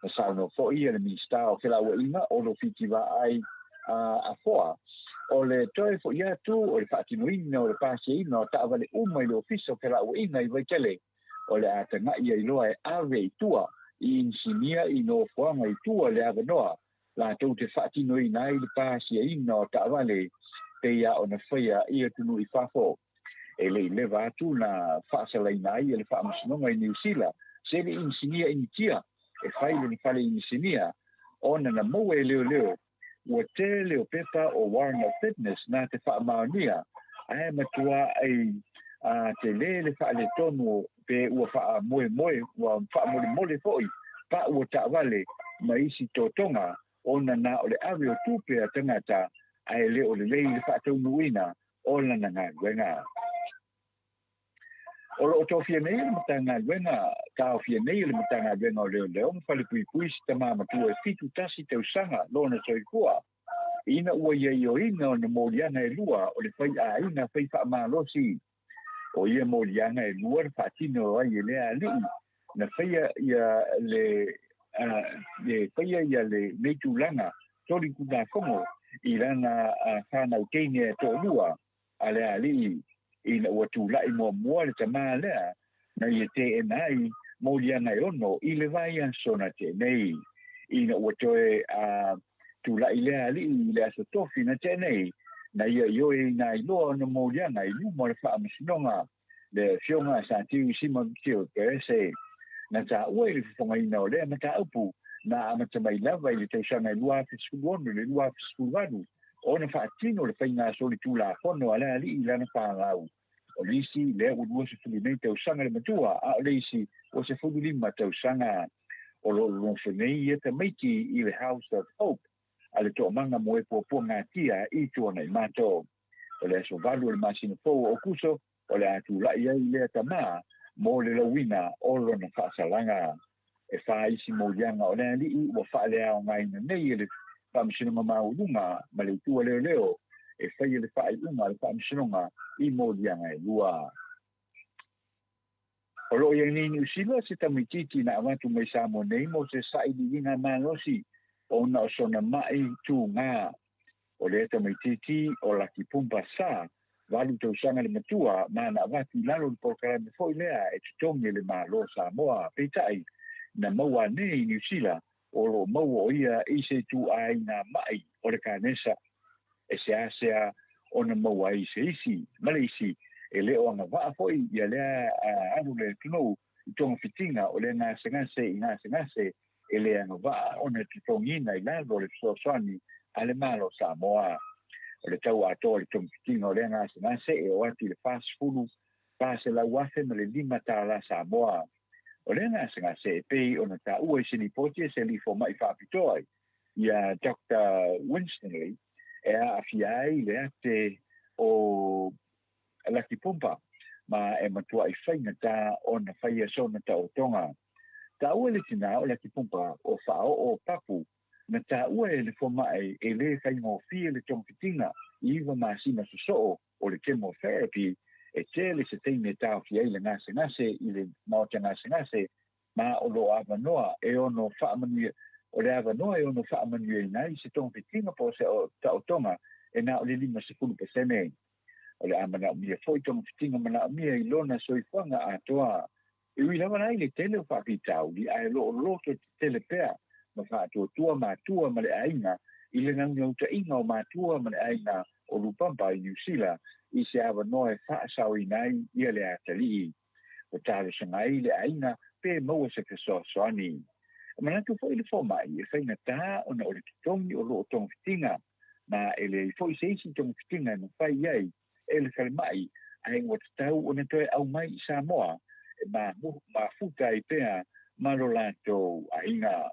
na sauno fo'i le minista o ke lauaʻiga o lo fitivaai afoa o le toe fo'i atu o le fa'atinoina o le pasiaina o ta'avale uma i le ofisa o ke lauaʻiga i vaitele o le a taga'i ai loa e ave itua i insinia i nofoaga itua le avanoa latou te fa'atinoina ai le pasiaina o ta'avale peia ona faia ia tunu i fafo e le leva atu na fa'asalaina ai e le fa'amasinoga i New Zealand se le insinia initia e fai le fale insinia ona na maua e leo ua tele o pepa o warrant of fitness na te whaamaonia ae matua ai te le whaale tonu pe ua wha moe ua wha mole foi pa ua ta'wale ma isi totonga ona na o le awe o tupe a tangata ae le o le lei le whaatau nuina o lana ngā wenga. O lo to fia nei le matanga wenga ka fia nei le matanga wenga o leo fale pui si tamama tu e fitu tasi te usanga lona soikua ina ua ia o ina o na molianga e lua o le fai a ina fai wha amalosi o ia molianga e lua le whaatino ai e lea li na fai ia le fai ia le meitulanga tori kuna kongo i rana whanau teine to lua a lea li ina ua tula'i mua le tamā lea na ia te enai molianga e ono i le vai ansona te nei ina ua toe tula'i lea li i le asa tofi na te nei na ia ioe ina iloa na molianga i luma le whaamasinoga le fionga sa tiu sima kio perese na ta ua i le whafongaina o lea na ta upu na amatamai lava i le tausanga i lua fiskuonu le lua fiskuluanu ona whaatino le whainga soli tula fono a lea li i lana whangau o lisi lea udua se fulu nei tausanga le matua a o leisi o se fulu lima tausanga o lo lonfonei e tamaiti i le House of Hope a le to'amanga mo e puapua ngatia i tuana i mato o le aso valu o le masina fou o kuso o le atula'i ai lea tamā mo le lauina o lona whaasalanga e whaisi molianga o lea li'i ua whaaleaongaina nei e le whaamisinoga maulunga ma le tua leo e whai le whaaiunga le whaamisinoga i molianga e lua. O lo ia ni usila se tamititi na awatu mai Samoa nei mo se sa'i inga malosi o na o sona mai tu ngā o le tamititi o laki pumpa sa walu tausanga le matua ma na awatu lalo le polkarame foi lea e tutongi le malo Samoa peitai na maua nei New Zealand o lo maua o ia i se tu ai na mai o le kanesa e se asea o na maua i se isi Malaysi e leo anga waa foi ia lea anu le tunou i tonga fitinga o le ngase ngase e le anga waa o na tutongina i lalo le soasani ale malo Samoa o le tau ato le tonga fitinga o le ngase e o ati le fast food pase la wafe ma le lima tala Samoa o le ngase e pei o na ta ua i sinipoti e se li fo mai whaapitoi ia Dr. Winston Lee e a afiai le ate o laki pumpa ma e matua i whainga ta o na whaia sona ta o tonga. Ta ua le tina o laki pumpa o whao o papu na ta ua e le fomai e le whaingo fia le tongfitinga i iwa masina so o le chemotherapy e tele se teine tau ki ai le ngase i le maota ngase ma o lo avanoa e ono whaamanu o le avanoa e ono whaamanu e nai se tongfitinga po se o ta o tonga e na o le 5% o le amana mia foi tongfitinga mana mia i lona soifuanga atoa e ui lava nai le tele o whaapitau li ai lo ke tele pea ma whaatua matua ma le ainga i le ngau ta inga o matua ma le ainga o Lupampa i New Zealand i se avanoa e whaasau i nai i le atali o talo sangai le ainga pe maua se fesoasoani. Manatu foi le fomai e whaina tā ona o le tutongi o lo o tongfitinga na ele foi seisi tongfitinga no whai iai e le kalimai ai ngwa tau o na toe au mai i Samoa ma futa i pea ma lo lato ainga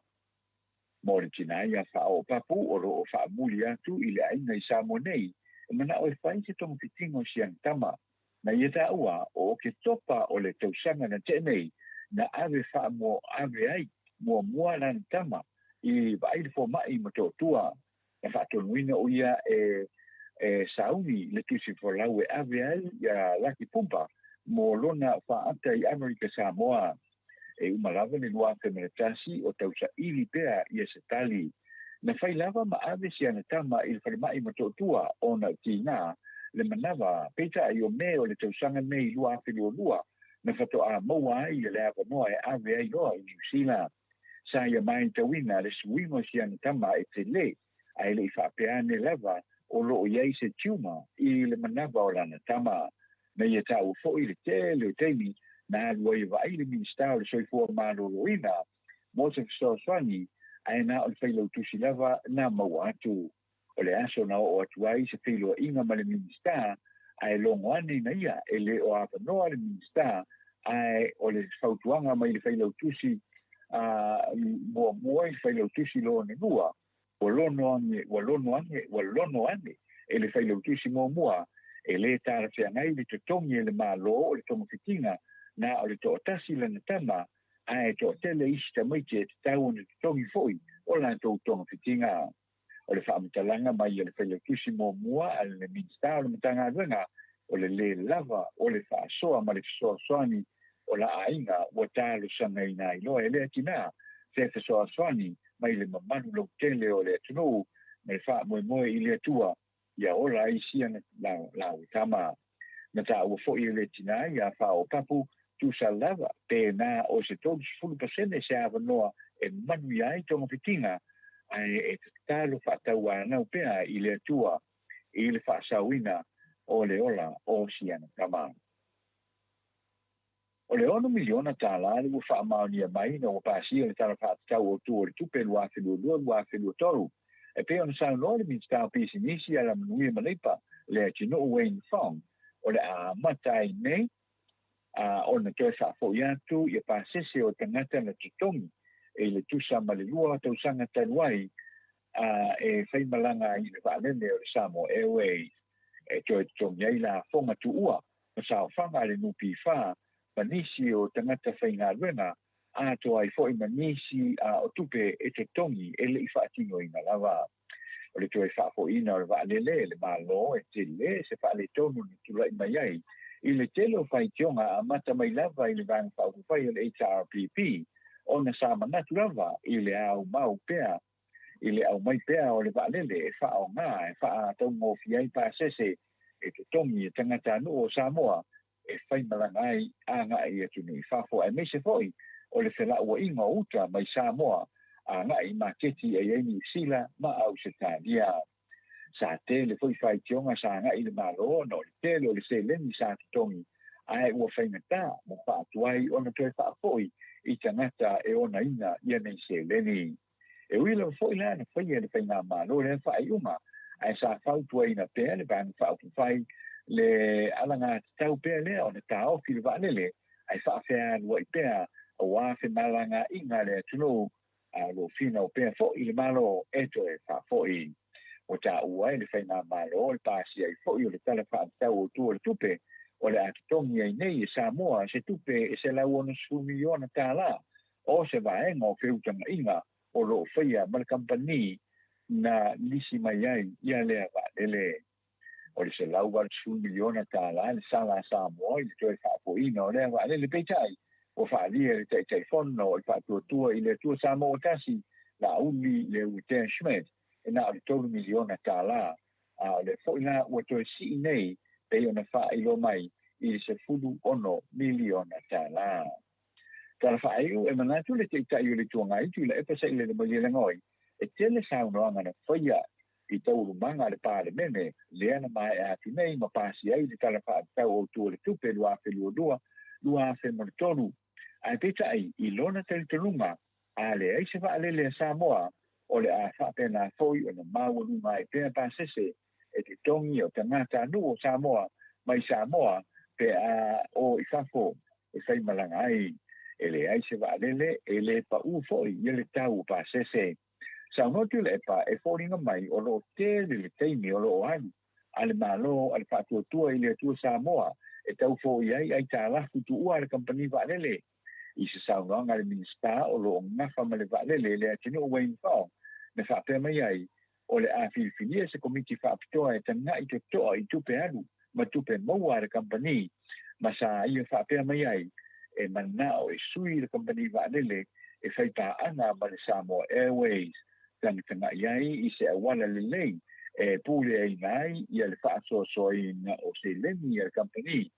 mo le tina ia whao papu o lo o whaamuli atu i le ainga i Samoa nei e mana o e whai se tongfitinga o siang tama na ia tā ua o ke topa o le tausanga na te nei na ave whaamo ave ai mua lan tama i vai le fo mai mo to tua na whaatonuina o ia sauni le tusi folau ave ai ia laki pumpa mo lona whaata i Amerika Samoa umalava le lua femenatasi o tausaʻili pea ia se tali na fai lava ma ave siana tama i le falemaʻi matoʻatua ona utinā le manawa peitaʻi o me o le tausaga me i lua afelualua na fatoʻa maua ai le avanoa e ave ai loa i niusila sa ia mai tauina le suiga o siana tama e tele ae leʻi faapeane lava o loo iai se tiuma i le manawa o lana tama na ia taʻua foʻi le tele o taimi na alu ai vaai le minista o le soifua malōlōina mo se fesoasoani ae na o le failautusi lava na maua atu o le aso na oo atu ai se feiloaʻiga ma le minista ae logo ane na ia e lē o avanoa le minista ae o le fautuaga mai le failautusi muamua i le failautusi lo nanua ua lono ane e le failautusi muamua e lē talafeagai le totogi e le mālō o le tomafitiga na o le toʻatasi lana tama ae toʻatele isi tamaiti e tatau ona totogi foʻi o latou tomafitiga o le faamatalaga mai ia le failautusi muamua a le minista o le matagaluega o le lē lava o le faasoa ma le fesoasoani o la aiga ua talosaga ina iloa e lē tinā se fesoasoani mai le mamanu lautele o le atunuu ma le faamoemoe i le atua ia ola ai sia na lauitama na taʻua foʻi e le tinā ia faaopapu tusa lava pena o se 30% se avanoa e manu ia ai tomafitiga ae e tatalo faatauanau pea i le atua i le faasauina o le ola o siana tama o le 1 miliona tālā le ua faamaonia mai na ua pasia le talafaatau o tu o le tupe lua felua tolu e pea ona saunoa le minista o pisinisi a la manuia maleipa le atinuu Wayne Fong o le amata ai nei ona toe faafoʻi atu ia pasese o tagata na totogi e le tusa ma le lua tausaga tanu ai e faimalaga i le vaalele o le Samoa Airways e toe totogi ai la foga tuʻua ma saofaga a le nupifā manisi o tagata faigaluega atoa ai foʻi manisi o tupe e totogi e leʻi faatinoina lava o le toe faafoʻiina o le vaalele le mālō e tele se faaletonu na tulaʻi mai ai i le tele o faitioga amata mai lava i le vaga faaupufai o le HRPP ona sa manatu lava i le aumau pea i le aumai pea o le vaalele e faaogā e faataugofi ai pasese e totogi e tagata anuu o Samoa e faimalaga ai agaʻi atunui fafo ae meise foʻi o le felaʻuaʻiga o uta mai Samoa agaʻi maketi ai ai niusila ma ausitalia sa tele foi faitioga sa agaʻi le mālō na o le tele o le seleni sa totogi ae ua faigatā ma faatu ai ona toe faafoʻi i tagata e onaina ia nei seleni e ui lava foʻi la na faia le faigā mālō le faaiʻuga ae sa fautu aina pea le vaga faaupufai le alaga tatau pea lea ona taofi le vaalele ae faafealu ai pea auā femalagaʻiga le atunuu lo fina o pea foʻi le mālō e toe faafoʻi o taʻua ai le faigā mālō o le pasi ai foʻi o le tala faatatau o tu o le tupe o le atotogi ai nei e Samoa se tupe e se lau ona 10 miliona tālā o se vaega o feutagaʻiga o loo faia ma le kampani na lisi mai ai ia lea vaalele o le se lau 10 miliona tālā le sala Samoa i le toe faafoʻiina o lea vaalele peitaʻi o faalia le taʻitaʻifono o le faatuatua i le atua Samoa tasi laʻuli le Utea Schmidt e na o le 3 miliona tālā o le foʻi la ua toe siʻi nei pei ona faailoa mai i le 10 miliona tālā talafaaiʻu e manatu le taʻitaʻi o le tuagaitu i la epa saʻi le malialegoi e tele saunoaga na faia i taulumaga a le palemene lea na mae atu nei ma pasi ai le talafaatau o tu o le tupe lua felualua lua femonitolu ae peitaʻi i lona talitonuga a leai se vaalele a Samoa o le a faapena foʻi ona maualuga ai pea pasese e totogi o tagata anuu o Samoa mai Samoa pe a o i fafo e faimalaga ai e leai se vaalele e lē paʻū foʻi ia le tau pasese saunotu le epa e foliga mai o loo tele le taimi o loo ai a le mālō a le faatuatua i le atua Samoa e tau foʻi ai talafu tuʻua a le kampani vaalele i se saunoaga le minista o loo gafa ma le vaalele le atinuu Wayne Fong na faapea mai ai o le a Filipinia se komiti whaapitoa e tanga i te toa i tupe anu, ma tupe maua le company, ma sa ia whaapea mai ai, e manao e sui le company whaanele, e whaita ana ma le Samoa Airways, tanga iai i se awana le lei, e pule ai nai, ia le whaasoasoi na o se leni le company,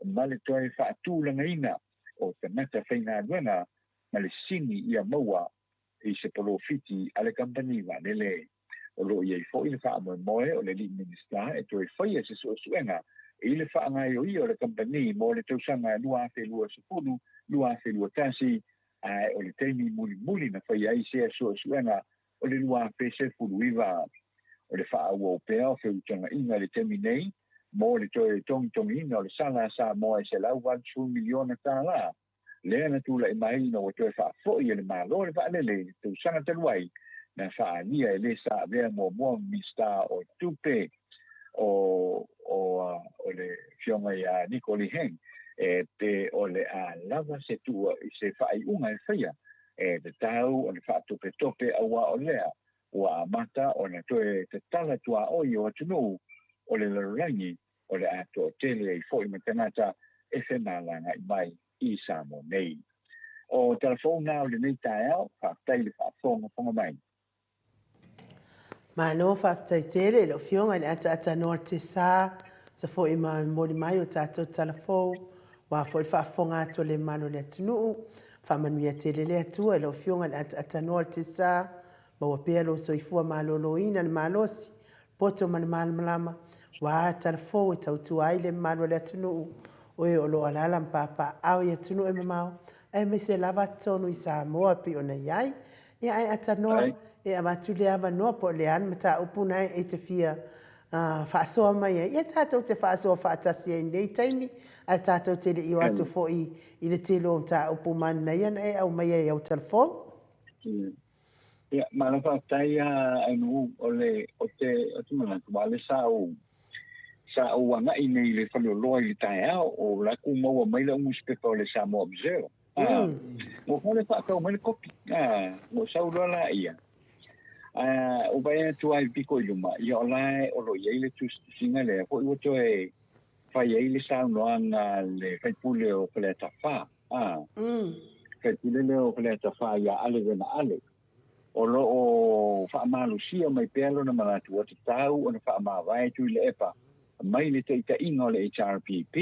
ma le toe whaatūlanga ina, o tangata whaina aduana, ma le sini ia maua, i se polofiti a le company whaanele. O lo iai fo i le wha moe o le lead minister e toi whaia se suenga i le wha ngai o i o le company mo le tausanga lua whelua sepunu, lua whelua tasi o le teimi muli na whaia i se suenga o le lua whese fulu iwa o le wha au o pea o whiutanga inga le temi nei mo le toi tongi ina o le sala sa moe se lau 1 miliona tā la lea na tula i mai no o toi wha fo i le malo le wha lele tausanga taluai na whaania e le sa vea mo mista o tupe o le fionga ia Nicoli Heng pe o le a lava se tua i se whai unga e whaia le tau o le wha tope awa o lea o a mata o na toe te tala tua oi o tunu o le larangi o le ato tele i fo i matanata e whenalanga i mai i Samo nei. O telefona o le nei tae au, whaatai le whaafonga mai. Ma no whaftai tere lo fionga ni ata noa te sa fo i ma mori mai o tātou talafou wa fo i whaafonga ato le mano le atunuu whamanuia tere le atua lo fionga ni ata noa te sa ma wa pea lo soifua ma lolo ina ni malosi poto man malama wa talafou e tautu ai le mano le atunuu oe o lo alala mpapa au i atunuu e mamau e me se lava tonu i Samoa pi o na iai e ai ata noa e amatu le ava noa po le an mata upuna e te fia whaasoa mai e. Ia tātou te whaasoa whaatasi e nei taimi a tātou te le iwa atu fo i le telo o tā upu mani nei ana e au mai e au telefon. Ia, mana whaatai anu o te manatu wale sa o anga i nei le whaloloa i le tae au o laku maua mai la unuspepa o le Samoa Observer. Mo kone whaakau mai le kopi. Mo saurola ia. O vai tu ai piko iluma ia olai o lo ia le tu singa le ko i to e fai ile sa no anga le fai pule o le tafa fai pule le o le tafa ia ale na ale o lo o fa malusia mai pelo na mana tu o tau o fa ma vai tu le epa mai le te inga le HRPP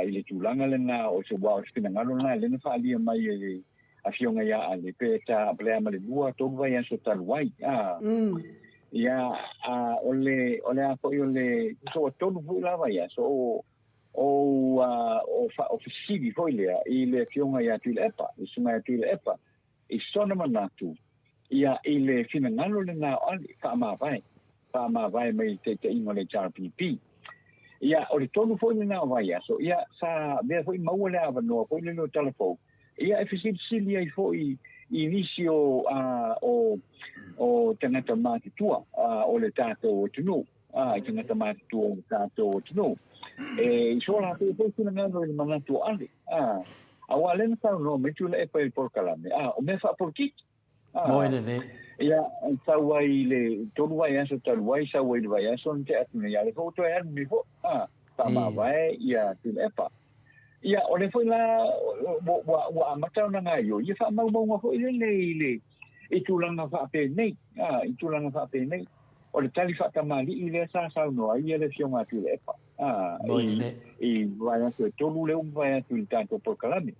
ile tu langa le na o se wa spina ngalo na le na fa ali mai e a fionga ia ale pe ta blema le lua to vai aso talwai ia ole a ko le so tonu fu la vai so o fisigi foi le ile fionga ia tu lepa i sunga tu lepa i sona manatu ia ile fina ngalo le na ali fa ma vai mai te ingo le RPP ia ole tonu foi le na vai so ia sa ve foi mau le ava no foi le telefone ia efficiency ai foi inicio o tangata matitua o le tato tunu tangata matitua o tato tunu e sola pe na ngano le manatu ale awale na sa no me tula e pa il porkalame o me fa porki moine ne ia sa wai le tonu wai aso tal wai sa wai vai aso te atuna ia le foto e mi fo ta ma vai ia tilepa ia ole foi la wa mata na ngayo ia fa mau foi le i tulanga fa pe nei i tulanga fa pe nei o le tali fa tamali i le sa no ia le fionga tu le pa i vai aso tolu le vai tu tanto por calame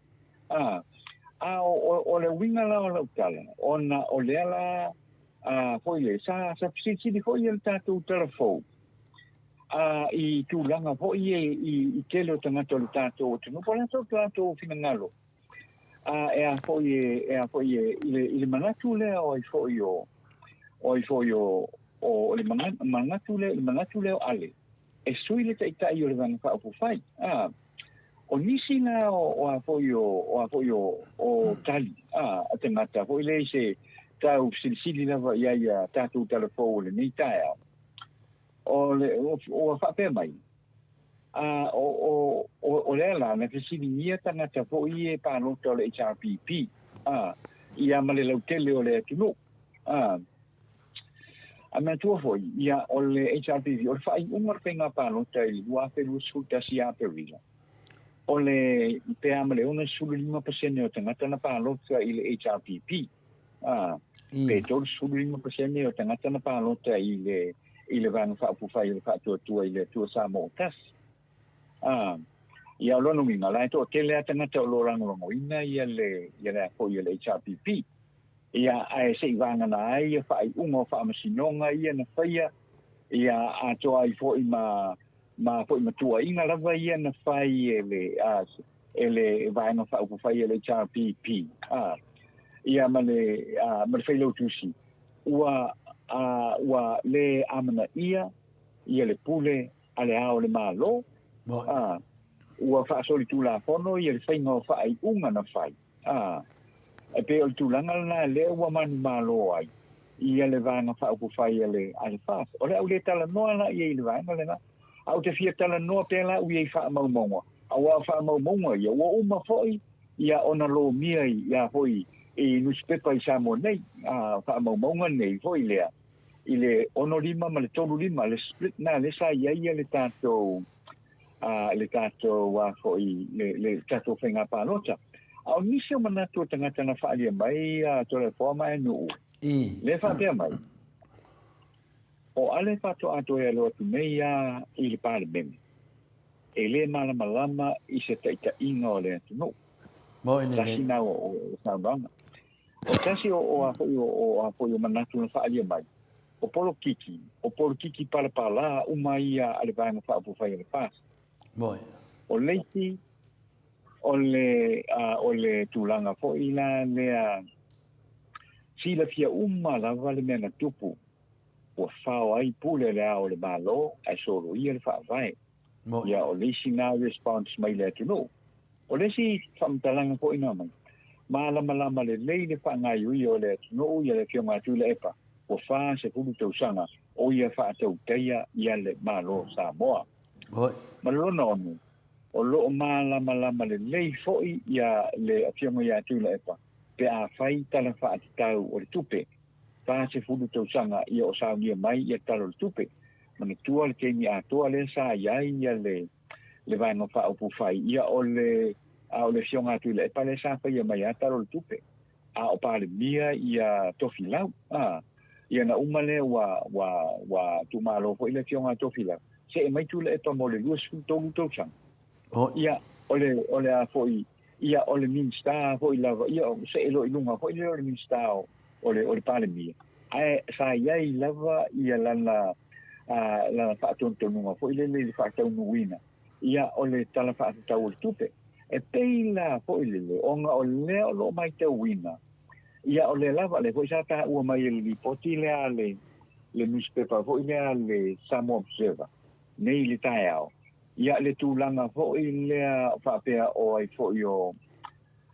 o le winga la o le tala ona o le ala foi le sa si di foi il tato telefone i tulanga po i tele o tangata o le tato o tunu po lanto tato finangalo e a po i le manatu le o i fo le manatu le o ale e sui le taitai o le vanga fa upu fai o nisi na o a po o tali a tangata po i le se tau silisili lava ia tato telefo le nei tae o fa pe mai o le la na que sinia tanga ta fo i pa no to le HRPP ia male lo tele o le tunu Ana tua foi ia o le HRPV o fai unga penga pa no tai wa pe lu su ta sia pe vila. O le pe amale una su 5% o tangata na pa lo i le HRPP. Pe tol su 5% o tangata na pa lo i le vanga fa pu fai le fa tua i le tua sa mo tas. Ia lo no minga la to tele tangata lo rango ina ia le ko ia le HRPP. Ia ai se vanga na ai fai unga fa masinonga ia na faia ia a to ai fo ma fo ma tua ina lava ia na fai ele vai no fa fai ele HRPP ia male fai lo tusi ua le amana ia le pule ale ao le malo ua fa soli tu la fono ia le fai no fai unga na fai e pe o tulanga na le ua manu malo ai ia le vanga fa upu fai ale fas o le au le tala noa na ia le vanga le na au te fia tala noa pe la u ia fa maumonga au fa maumonga ia ua uma foi ia ona lo mia ia foi e newspaper i samo nei fa maumonga nei foi lea ile ono lima ma le tolu lima le split na le sa ia le tato wa foi le tato fenga pa nota au nisi o manatu tangata na whaalia mai to le forma e nuu. Le whapea mai. O ale pato ato e aloa tu mei i le pāle meme. E le malama i se taita inga o le atu no. Tasi na o sauranga. O tasi o apoi o manatu na whaalia mai. O polo kiki pala umai ale vanga whaapu whai le pas. O leiti o le tulanga fo ila lea sila fia lava le mena tupu o fao ai pule le ao le malo ai solo ia le faa vai ia o lesi na response mai le atu no o lesi whamtalanga fo ina mai malama le lei le faa ngai ui o le atu no ia le fia ngatu le epa o faa se pulu tausanga o ia faa tau teia ia le malo Samoa malona onu o lo malama le lei foi ia le afionga ia tu le epa pe a fai tala fa atau o le tupe fa se fudu tau sanga ia o sa ia mai ia talo le tupe mana tua le kemi a toa le sa ia le vai no fa o fai ia o le fionga tu le epa le sa fa ia mai a talo le tupe a o pa le mia ia tofilau ia na umale wa tu malo foi le fionga tofilau se mai tu le epa mo le lus tolu tau sanga ia ole a foi ia ole minsta foi lava ia se elo ilunga foi le minsta ole palemi ai sa ia lava ia la fa tontonunga foi le fa tonuina ia ole tala fa tau tupe e peila foi le onga ole lo mai te wina ia ole lava le foi sa ta u mai le poti le newspaper foi le Samoa Observer nei le taiao ia le tūlanga fo'i lea whapea o ai fo'i o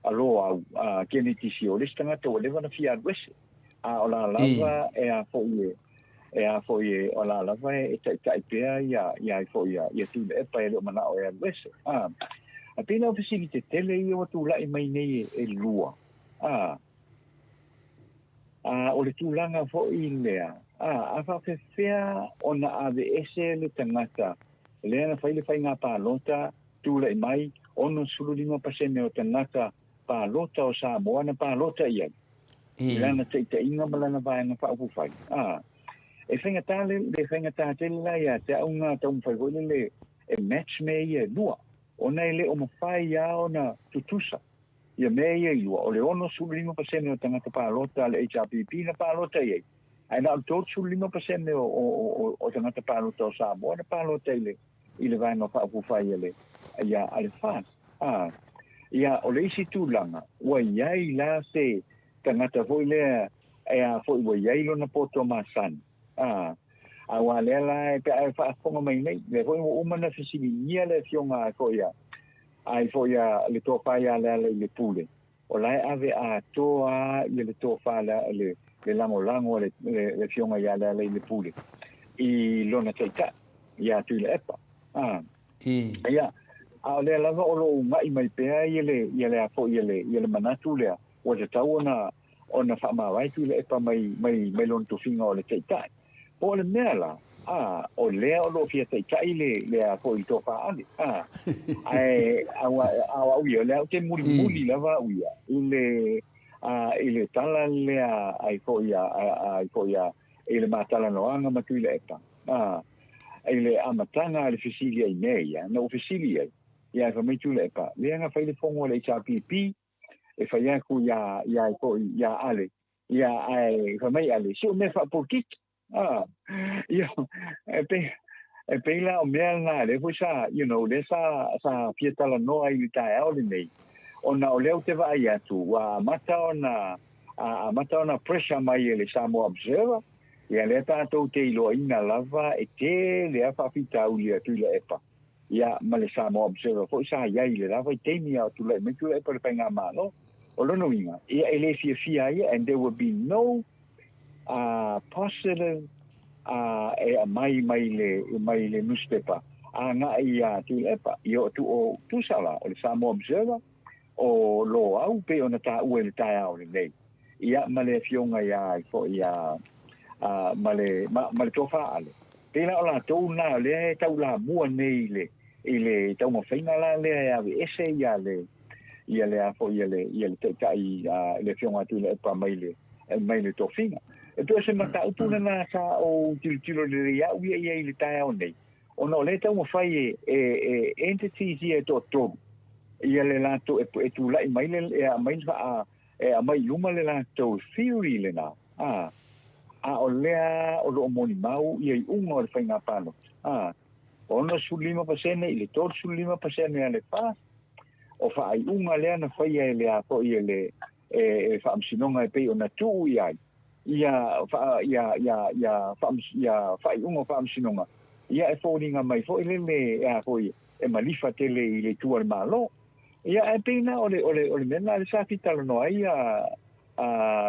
aloa kene tisi o listanga to lewa na fia adwese o la lava e a fo'i o la lava e tai pea ia ai fo'i ia tūle e pae leo mana o e adwese a pena o facilite tele ia o tūlai mai nei e lua o le tūlanga fo'i lea a whapea o na ave ese le tangata Lena fai ngā pālota tūla i mai ono sulu 5% o tanaka pālota o Samoa na pālota ia. Lena te inga malana vai ngā whaupu fai. E whaingatā tele la ia te aunga taum fai hoi le e match me ia lua. O nei le o mawhai ia o na tutusa. Ia me ia lua. O le ono sulu 5% o tangata pālota le HRPP na pālota ia. Ai na tot sulu 5% o tangata pālota o Samoa na pālota ia. Ile vai no fa fai ele ia ale fas ia o le isi tūlanga wa iai la se tangata foi le foi wa iai lo na poto masan a wa le la pe ai fa fonga mai nei le foi uma na fisili nia le fionga ko ia ai foi le to fa ia le pule o lai ave a toa ia le to fa le lango le fionga ia le pule i lona taita ia tu le epa ia a le lava o lo mai mai pea ile a fo ile manatu le o te tau ona fa mai tu le epa mai lon tu finga o le teitai o le mea la o lea o lo fia tai le a ko i to fa ali ai a ui le o te muli lava ui ile tala le ai ko ia ile matala no anga matu le eta ile amatanga le fisilia i nei no fisilia ia fa mai tu le pa le nga fa le fongo le HPP e fa ia ku ia ko ia ale ia ai fa mai ale so me fa por kit ia e pe la o mea nga le fu sa le sa fiesta la no ai ta e o le nei ona o leo te vai atu wa mata ona pressure mai le Samoa Observer ia le tātou te iloina lava e te le afa fita uli atu le epa ia ma le Samoa Observer fo sa ia le lava i te mia tu le me tu e per penga malo o lono inga ia ele fia ia and there will be no positive mai le newspaper nga ia tu le epa io tu sala o le Samoa Observer o lo au pe ona ta ue le tai au le nei ia ma le fionga ia fo ia ma le tofa ale pela ola to na le tau la mua nei le tau mo faina la le ia ese ia le afo ia le tai le fionga tu le pa mai le tofinga e to se mata upu na sa o tilo le ia ia le tai au nei ona le tau mo fai entities ia to ia le lato e tu lai mai le mai mai luma le lato theory le na o lea o lo moni mau ia i unga o le whainga pano ono su 5% i le tol su 5% a le pa o wha ai unga lea na whaia e lea po ia le wha amsinonga e pei o na tuu ia wha ai unga wha amsinonga ia e fōringa mai fo i le e malifa tele i le tua le malo ia e peina o le mena le sa fitalo no ai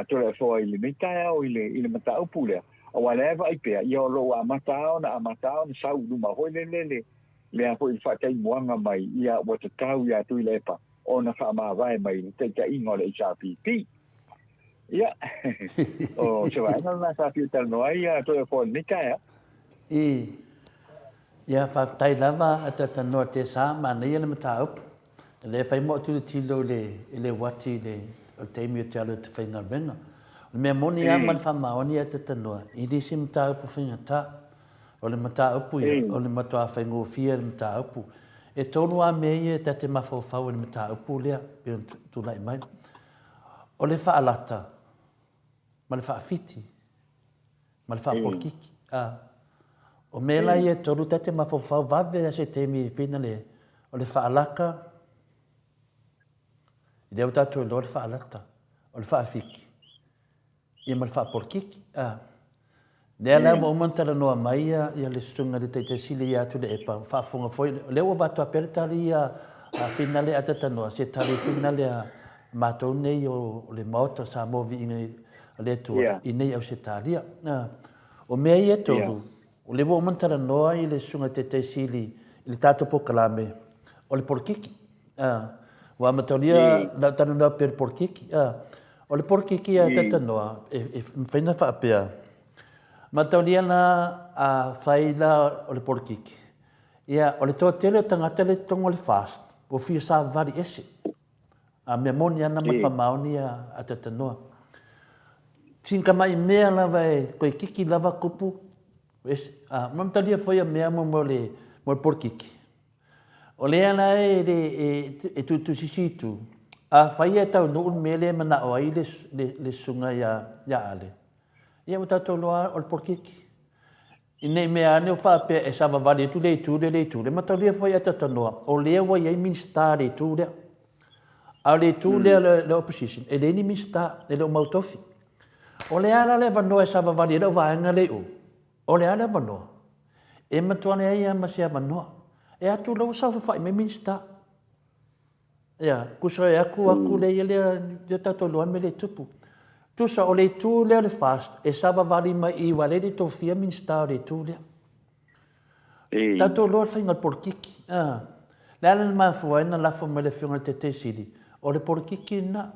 tole fo i le mita o i le mata upu le o whatever i pea ia o lo amatao na sau luma hoi le a po i whakai muanga mai ia o te tau ia tu i le epa o na wha mawae mai te ingo le HRPP ia o se waena na sa fitalo no ai tole fo i mita ia whaftai lava a te tanoa te sa mana ia le mata upu le fai mo tu tilo le wati le o te mi te alo te whainga renga. O mea moni a man whamaoni a te tanoa. I risi mta upu whainga ta. O le mata upu ia. O le matua whaingo fia le mata upu. E tonu a mea ia te te mawhawhau le mata upu lea. Pio tu lai mai. O le whaalata. Ma le whaafiti. Ma le whaapolkiki. O mea lai e tonu te te mawhawhau vave a se te mi whina le. O le whaalaka. I reo tātou e loa le whaalata, o le whaafiki. Ia ma le whaapolkiki. Nea lea mo umantara noa mai ia le sunga le teite sili ia tu le epa. Whaafunga foi. Leo watu a peretari ia whina le atata noa. Se tari whina le mātou nei o le maota sa movi inga le tua. I nei au se taria. O mea ia tolu. O le wo umantara noa i le sunga teite sili i le tātou pokalame. O le polkiki. Wa matoria la tanu na per porkiki o le porkiki a tata noa e faina fa pea matoria na a faila o le porkiki ia o le to tele tangata le tongo le fast o fi sa vari ese a memonia na ma maoni a tata noa sinka mai mea lava e ko kiki lava kupu es matoria foi a mea mo le porkiki o le ana e tu sisitu a faia tau no mele mana o ai le sunga ya ale ia mo tatu loa o le porkiki ine me ane o fa pe e sava vale tu le matalia foi ata tanoa o le wa ia minister le tu le a le tu le opposition e le ni minister le mautofi o le ala le vano e sava vale le va nga le o le ala vano e matuane ia ma sia vano e atu lo sa fa me minsta ya kuso e aku le le tato lo me le tupu tu sa o le tu le fast e sava vali mai I vale di to fia minsta le tu le tato lo fa ngal porkiki la ma fu na la fo me le fiona te sili o le porkiki na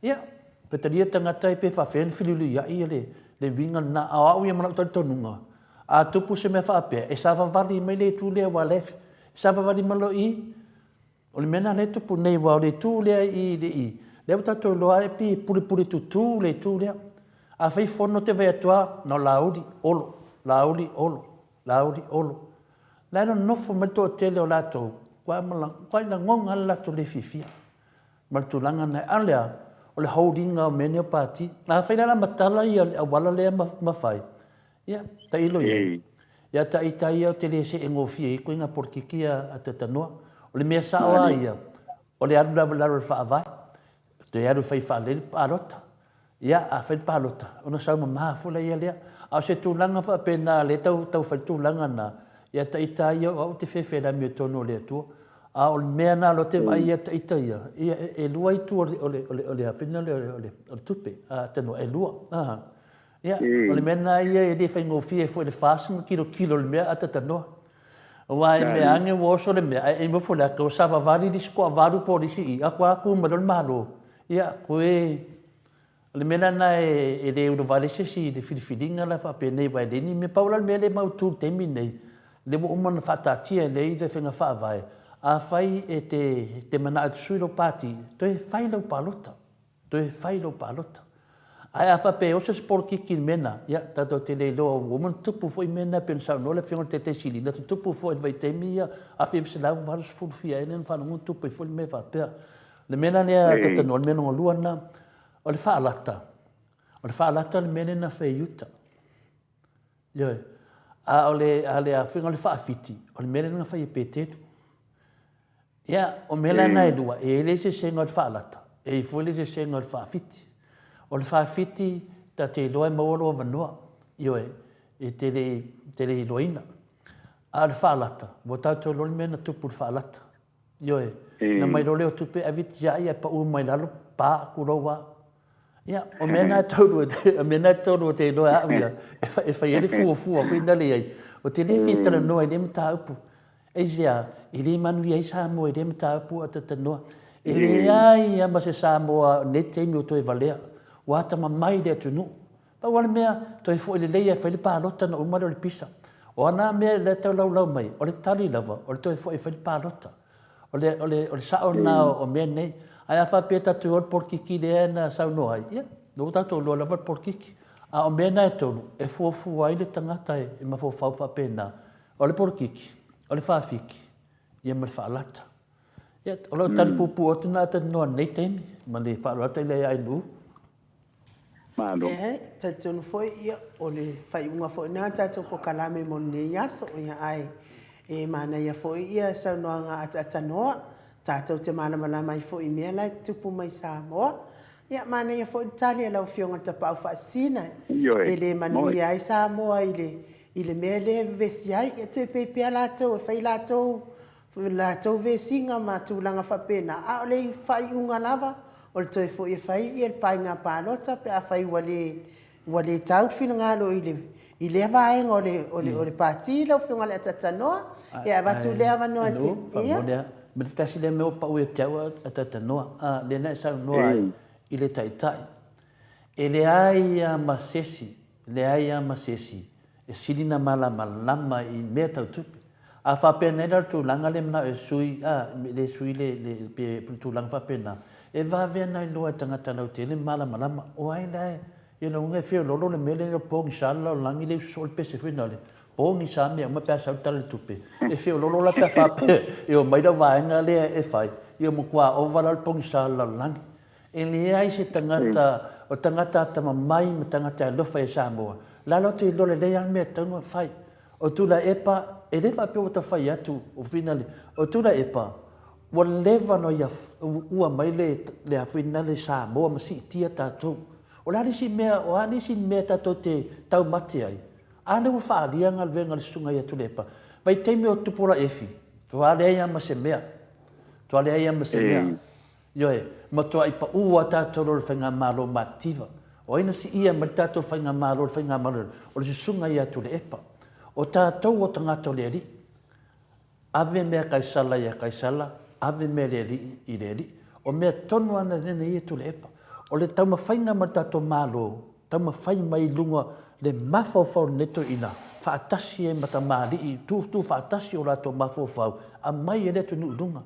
ya peteria tanga tai pe fa fen fililu ya I le vinga na au ia mana tonunga a tupu se me whaapea e sa wawali mai le tu lea wa lefi sa wawali malo i o le mena le tupu nei wa le tu lea i le i le au tatou loa e pi puri tu le tu lea a fai fono te vai atua no lauri olo lauri olo la no nofo mai to tele o latou kwa ina ngonga latou le fifia ma tulanga na alea o le holdinga o mene o pati na fai la matala ia a wala le ma fai ia ta ilo ia ta itaia o te le se engofia i koinga porkikia a te tanoa o le mea sawa ia o le adu la fa vai te adu fai fa le palota ia a fai palota ona sa ma fula ia le a se tulanga fa pena le tau fai tulanga na ia ta itaia o te fefe la mi tono le tu a o mea na lo te vai ia ta itaia ia e lua i tu o le afina le tupe a tano e lua ia o le mena ia e le fai ngofia fo le fasin kilo le mea ata tanoa wa e mea ange woso le mea e mo fola ko sa vali di sko varu polisi i akwa ku madol malo ia koe le mena na e le uno vale se si le filifilinga la fa pe nei vai le ni me paula me le mau tu temi nei le mo umana fatatia le i le fenga fa vai a fai e te mana atu lo pati to e fai lo palota ai a fa pe o se sport kiki mena ya tato te le lo woman tupu foi mena pensa no le fiona te sili na tupu foi vai te mia a fi se la var fu fia enen fa no tupu foi me fa pe le mena ne te no mena o luana o le fa lata le mena na fe yuta yo a ole a finga le fa fiti o le mena na fa petetu ia o mela nai lua e le se senga fa lata e foi le se senga fa fiti o le fa fiti ta te loa mo lo vanua io e te le loina a le fa lata mo ta to lo mena tu por fa lata io na mai lo le tu pe avit ja ia pa u mai lalo pa ku lo wa ia o mena to te loa avia e fa ele fu fi na le o te le fita no e le mta upu e ia ele manu ia sa mo e le mta upu ata no ele ai ama se sa mo ne te mi to e valea wata mai le tunu pa wala mea to e fu ele le fa le pa lota no ma le pisa o ana me le te lau mai o le tali lava o le to e fu e fa le pa lota o le sa ona o me nei ai fa peta tu or por kiki le na sa no ai ia no ta to lo lava por kiki a o me na e tonu e fu ai le tangata e ma fu fa pena o le por kiki o le fa fiki ia me fa lata ia o lo tali pupu o tuna ta no nei temi ma le fa lata le ai nu te tonu foi ia o le fai unga foi na tatou ko kalame mo nei aso ia ai e mana ia foi ia saunoaga atanoa tatou te malamala mai foi mea lai tupu mai Samoa ia mana ia foi tali e laufioga tapau faasina e lē manuia ai Samoa i le mea lē vesi ai ia toe peipea latou e fai latou vesiga ma tulaga faapena a o le faiuga lava o le toe foʻi e fai ia le paigā palota pe a fai ua lē taufinagalo i le avaega o le pati laufioga le atatanoa e avatu lea manoa ia ma le tasi le mea paʻu e teau atatanoa lenā e saunoa ai i le taʻitaʻi e leai ia masesi e silina malamalama i mea tautupi a faapena ai tulaga le manao e sui le sui le tulaga faapena e vavea nai loa e tagata lautele malamalama o ai lae ia lauga e feololo le mea le pogi sa lalolagi le uso o le pese fuina le pogi sa mea uma pea sau tala le tupe e feololo la pea faapea e o mai lau vaega lea e fai ia mo kuaova la le pogi sa lalolagi e lea ai se tagata o tagata atamamai ma tagata alofa e Samoa lalo te ilo lelei a mea taunga fai o tula epa e le faapea ua tafai atu o fina le o tula epa ua leva no ia ua mai le afuina le Samoa ma siitia tatou o le alisi mea o alisi mea tatou te taumate ai a le ua faaliaga le vega le susuga ia tula epa mai taimi o tupu la efi toale ai ama se mea ioe ma toa i paʻua tatou lo le faiga malo mativa o ina siia ma le tatou faiga malo o le susuga ia tule epa o tatou o tagata o le alii ave mea kaisala ia kaisala ave mea le alii i le alii o mea tonu ana lena ia tule epa o le taumafaiga ma le tatou malo tama fai mai lunga le mafau neto ina faatasi e matamali tu faatasi o lato mafau a mai e leto nu lunga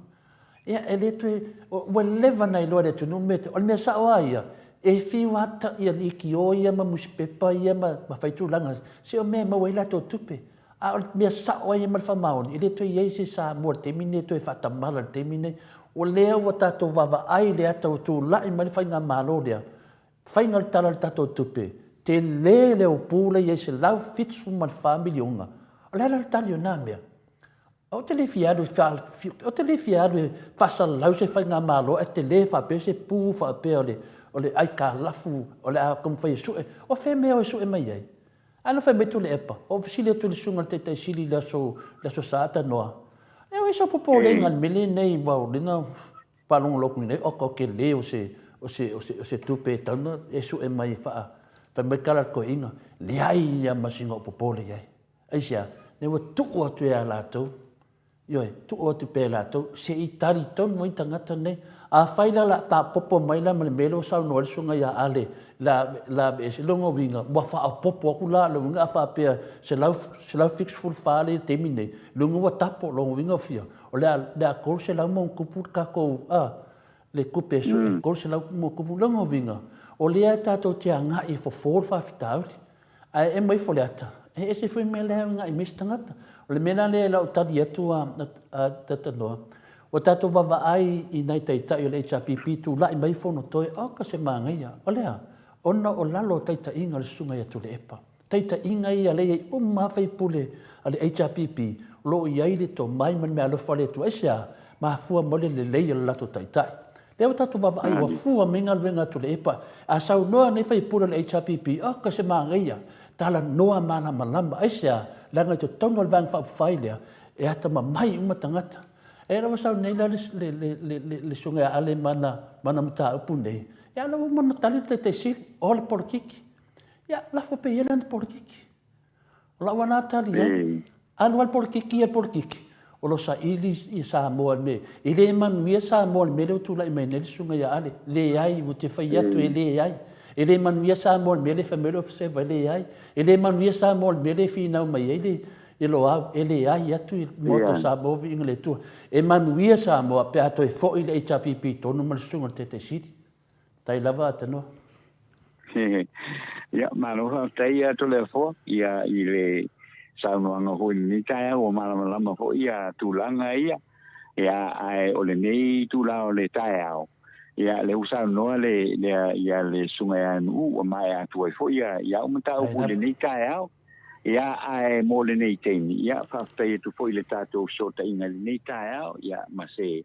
ia e leto o leva nai lo leto nu mete o me sa ia e fi wata ia ni ki o ia ma muspepa ia ma faitu langa se o me ma wai lato tupe a me sa o ia ma fa maoni e leto ia se sa mo termine to e fatamala termine o lea wa tato vava ai le ata o tu lai ma fai nga malo lea fai nga tala tato tupe te le o pula ia se lau fitsu ma family unga o le la tali o na mea o te le fiado fa sa lau se fai nga malo e te le fa pe se pu fa pe o le ai ka lafu o le a kom fai su o fe me o su e mai ai ana fa metu le epa o sile tu le sunga te sili la so sa ta noa e o isa popo le ngal mele nei wa le na palong lok ni o ko ke le o se tupe tana e su e mai fa me kala ko inga le ai ya masinga popo le ai ai sia ne wa tu o tu ya la tu yo tu o tu pe la tu se i tari ton mo tangata nei a faila la ta popo mai la melo sa no le sunga ya ale la e se longo winga wa fa popo ku la lo nga fa pe se la fix full fa le termine longo wa tapo longo winga fia o la ko se la mon ku put ka ko le kupe so ko se la mo ku longo winga o le ata to tia nga e fo fa fitau ai e mai fo le ata e se foi me le nga i mistangata o le mena le la ta dia tu a tata no o tato vava ai i nei taita i le HRPP tu lai mai fono toi o ka se mangaia o lea ona o lalo taita inga le sunga ia tu le epa taita inga ia le o mawhai pule a le HRPP lo i aile to mai man mea lofa le tu esia ma fua mole le leia le lato taita le o tato vava ai wa fua minga venga tu le epa a sau noa nei whai pule le HRPP o ka se mangaia tala noa mana malamba esia langa to tono le vang whai lea e ata ma mai umatangata e la wasa nei la le sunga ale mana mata upu nei ya la mana tali te sil o le porkiki ya la fo pe yela le porkiki la wana tali ya anual porkiki o lo sa ili i sa mo me ile man wi sa mo me le tu la me nei sunga ya ale le ai mo te fai atu le ai ile man wi sa mo me le family of se le ai ile man wi sa mo me le fina mai ile ilo ele ai atu moto sa bovi ingle tu e manuia sa mo pe ato e fo ile HPP to no mal sunga te siti tai lava tano ya mano tai ato le fo ya ile sa no nga ho ni tai o mala ma fo ya tu langa ya ai ole nei tu la ole tai ao ya le usa no le ya le sunga ya nu o mai atu fo ya o mata o le nei tai ao ia ai mole nei teni ia fa fai tu foi le tato shota ina nei tae ia ma se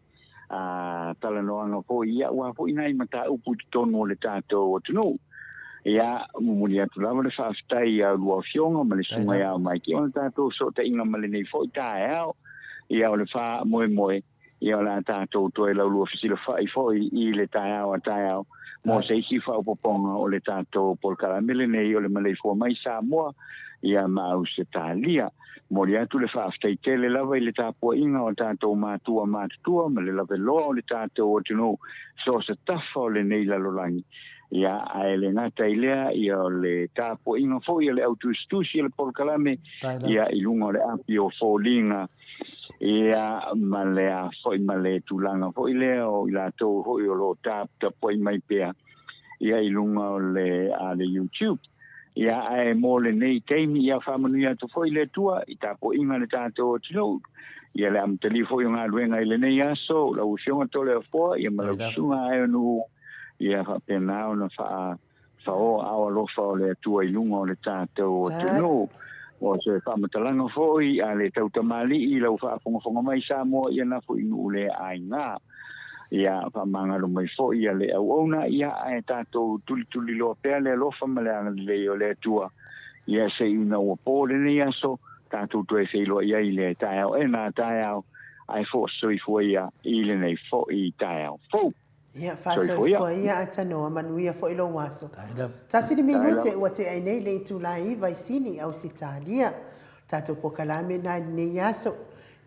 tala no anga foi ia wa foi nai mata upu tono le tato o tunu ia mumulia tu lava le fa stai ia lo fionga ma le sunga ia mai ki on tato shota ina ma le nei foi tae ia o le fa moe ia la tato to e la lo fisile fa i foi i le tae mo se si fa poponga o le tato por caramele nei o le male fo mai sa mo ia mau se talia moria tu le fa stai tele lava i le tapo inga o tato matua ma le lave lo le tato o tino so se tafa o le nei la lolangi ia a ele ngata ilea ia le tapo inga fo ia le autostusi le por calame ia ilunga le apio folinga ia malea foi male tulanga foi le o ila to ho yo lo tap poi mai pea ia ilunga le a le YouTube ia ai mole nei teimi ia famanu to foi le tua i tapo inga le tato tino ia le am telefo nga luenga ile nei aso la usiona to le fo ia malasunga ai no ia fa pena ona fa o a lo fa le tua ilunga le tato tino o se fa matalanga foi ale tau tamali i lau fa fonga mai sa mo ia na foi nu le ainga ia fa manga lo mai foi ia le au ona ia e tato tuli lo pele lo fa male le le tua ia se una o pole ni aso tato tu se lo ia ile tao e na tao ai fo sui foi ia ile nei fo i tao fo ia fa sui foi ia atano manuia foi lo waso ta sini minute o te ai nei le tu lai vai sini au sitalia tato po kalame na ni aso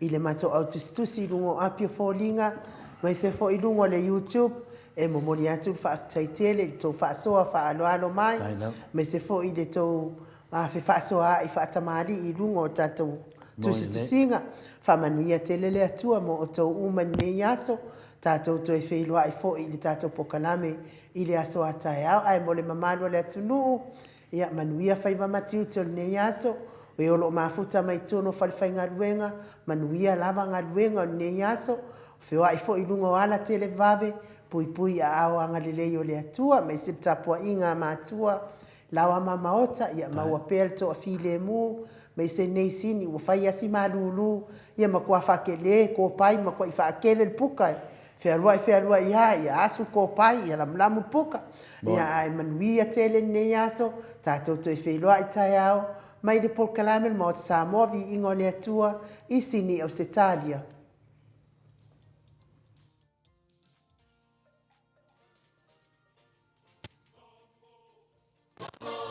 ile mato autostusi lungo apio folinga mai se foi lungo le YouTube e momoli atu whaaftaitele i tō whaasoa whaaloalo mai. Taina. Me se fo i le tō whi whaasoa i whaatamari i rungo o tātou tusinga. Whamanuia te lele atua mo o tō umani nei aso. Tātou to e wheilua i fo i le tātou pokalame i le aso atai au. Ai mo le mamalua le atu nuu. Ia manuia whaiva matiu te o nei aso. O e olo mafuta mai tono whalifai ngā ruenga. Manuia lava ngā ruenga o nei aso. Whiwa i fo i lungo ala te le vave. Pui pui a au anga le lei o le atua. Mai se tapua i ngā mātua. Lawa mamaota ia maua pel to a file mu. Mai se nei sini ua whai asi malulu. Ia makua whakele ko pai makua i whakele le pukai. Whialua ia asu ko pai ia lamlamu puka. Ia ai manuia tele nei aso. Tātou to e wheilua i tai au. Mai le polkalame mo te Samoa vi ingo le atua i sini o se talia. Go,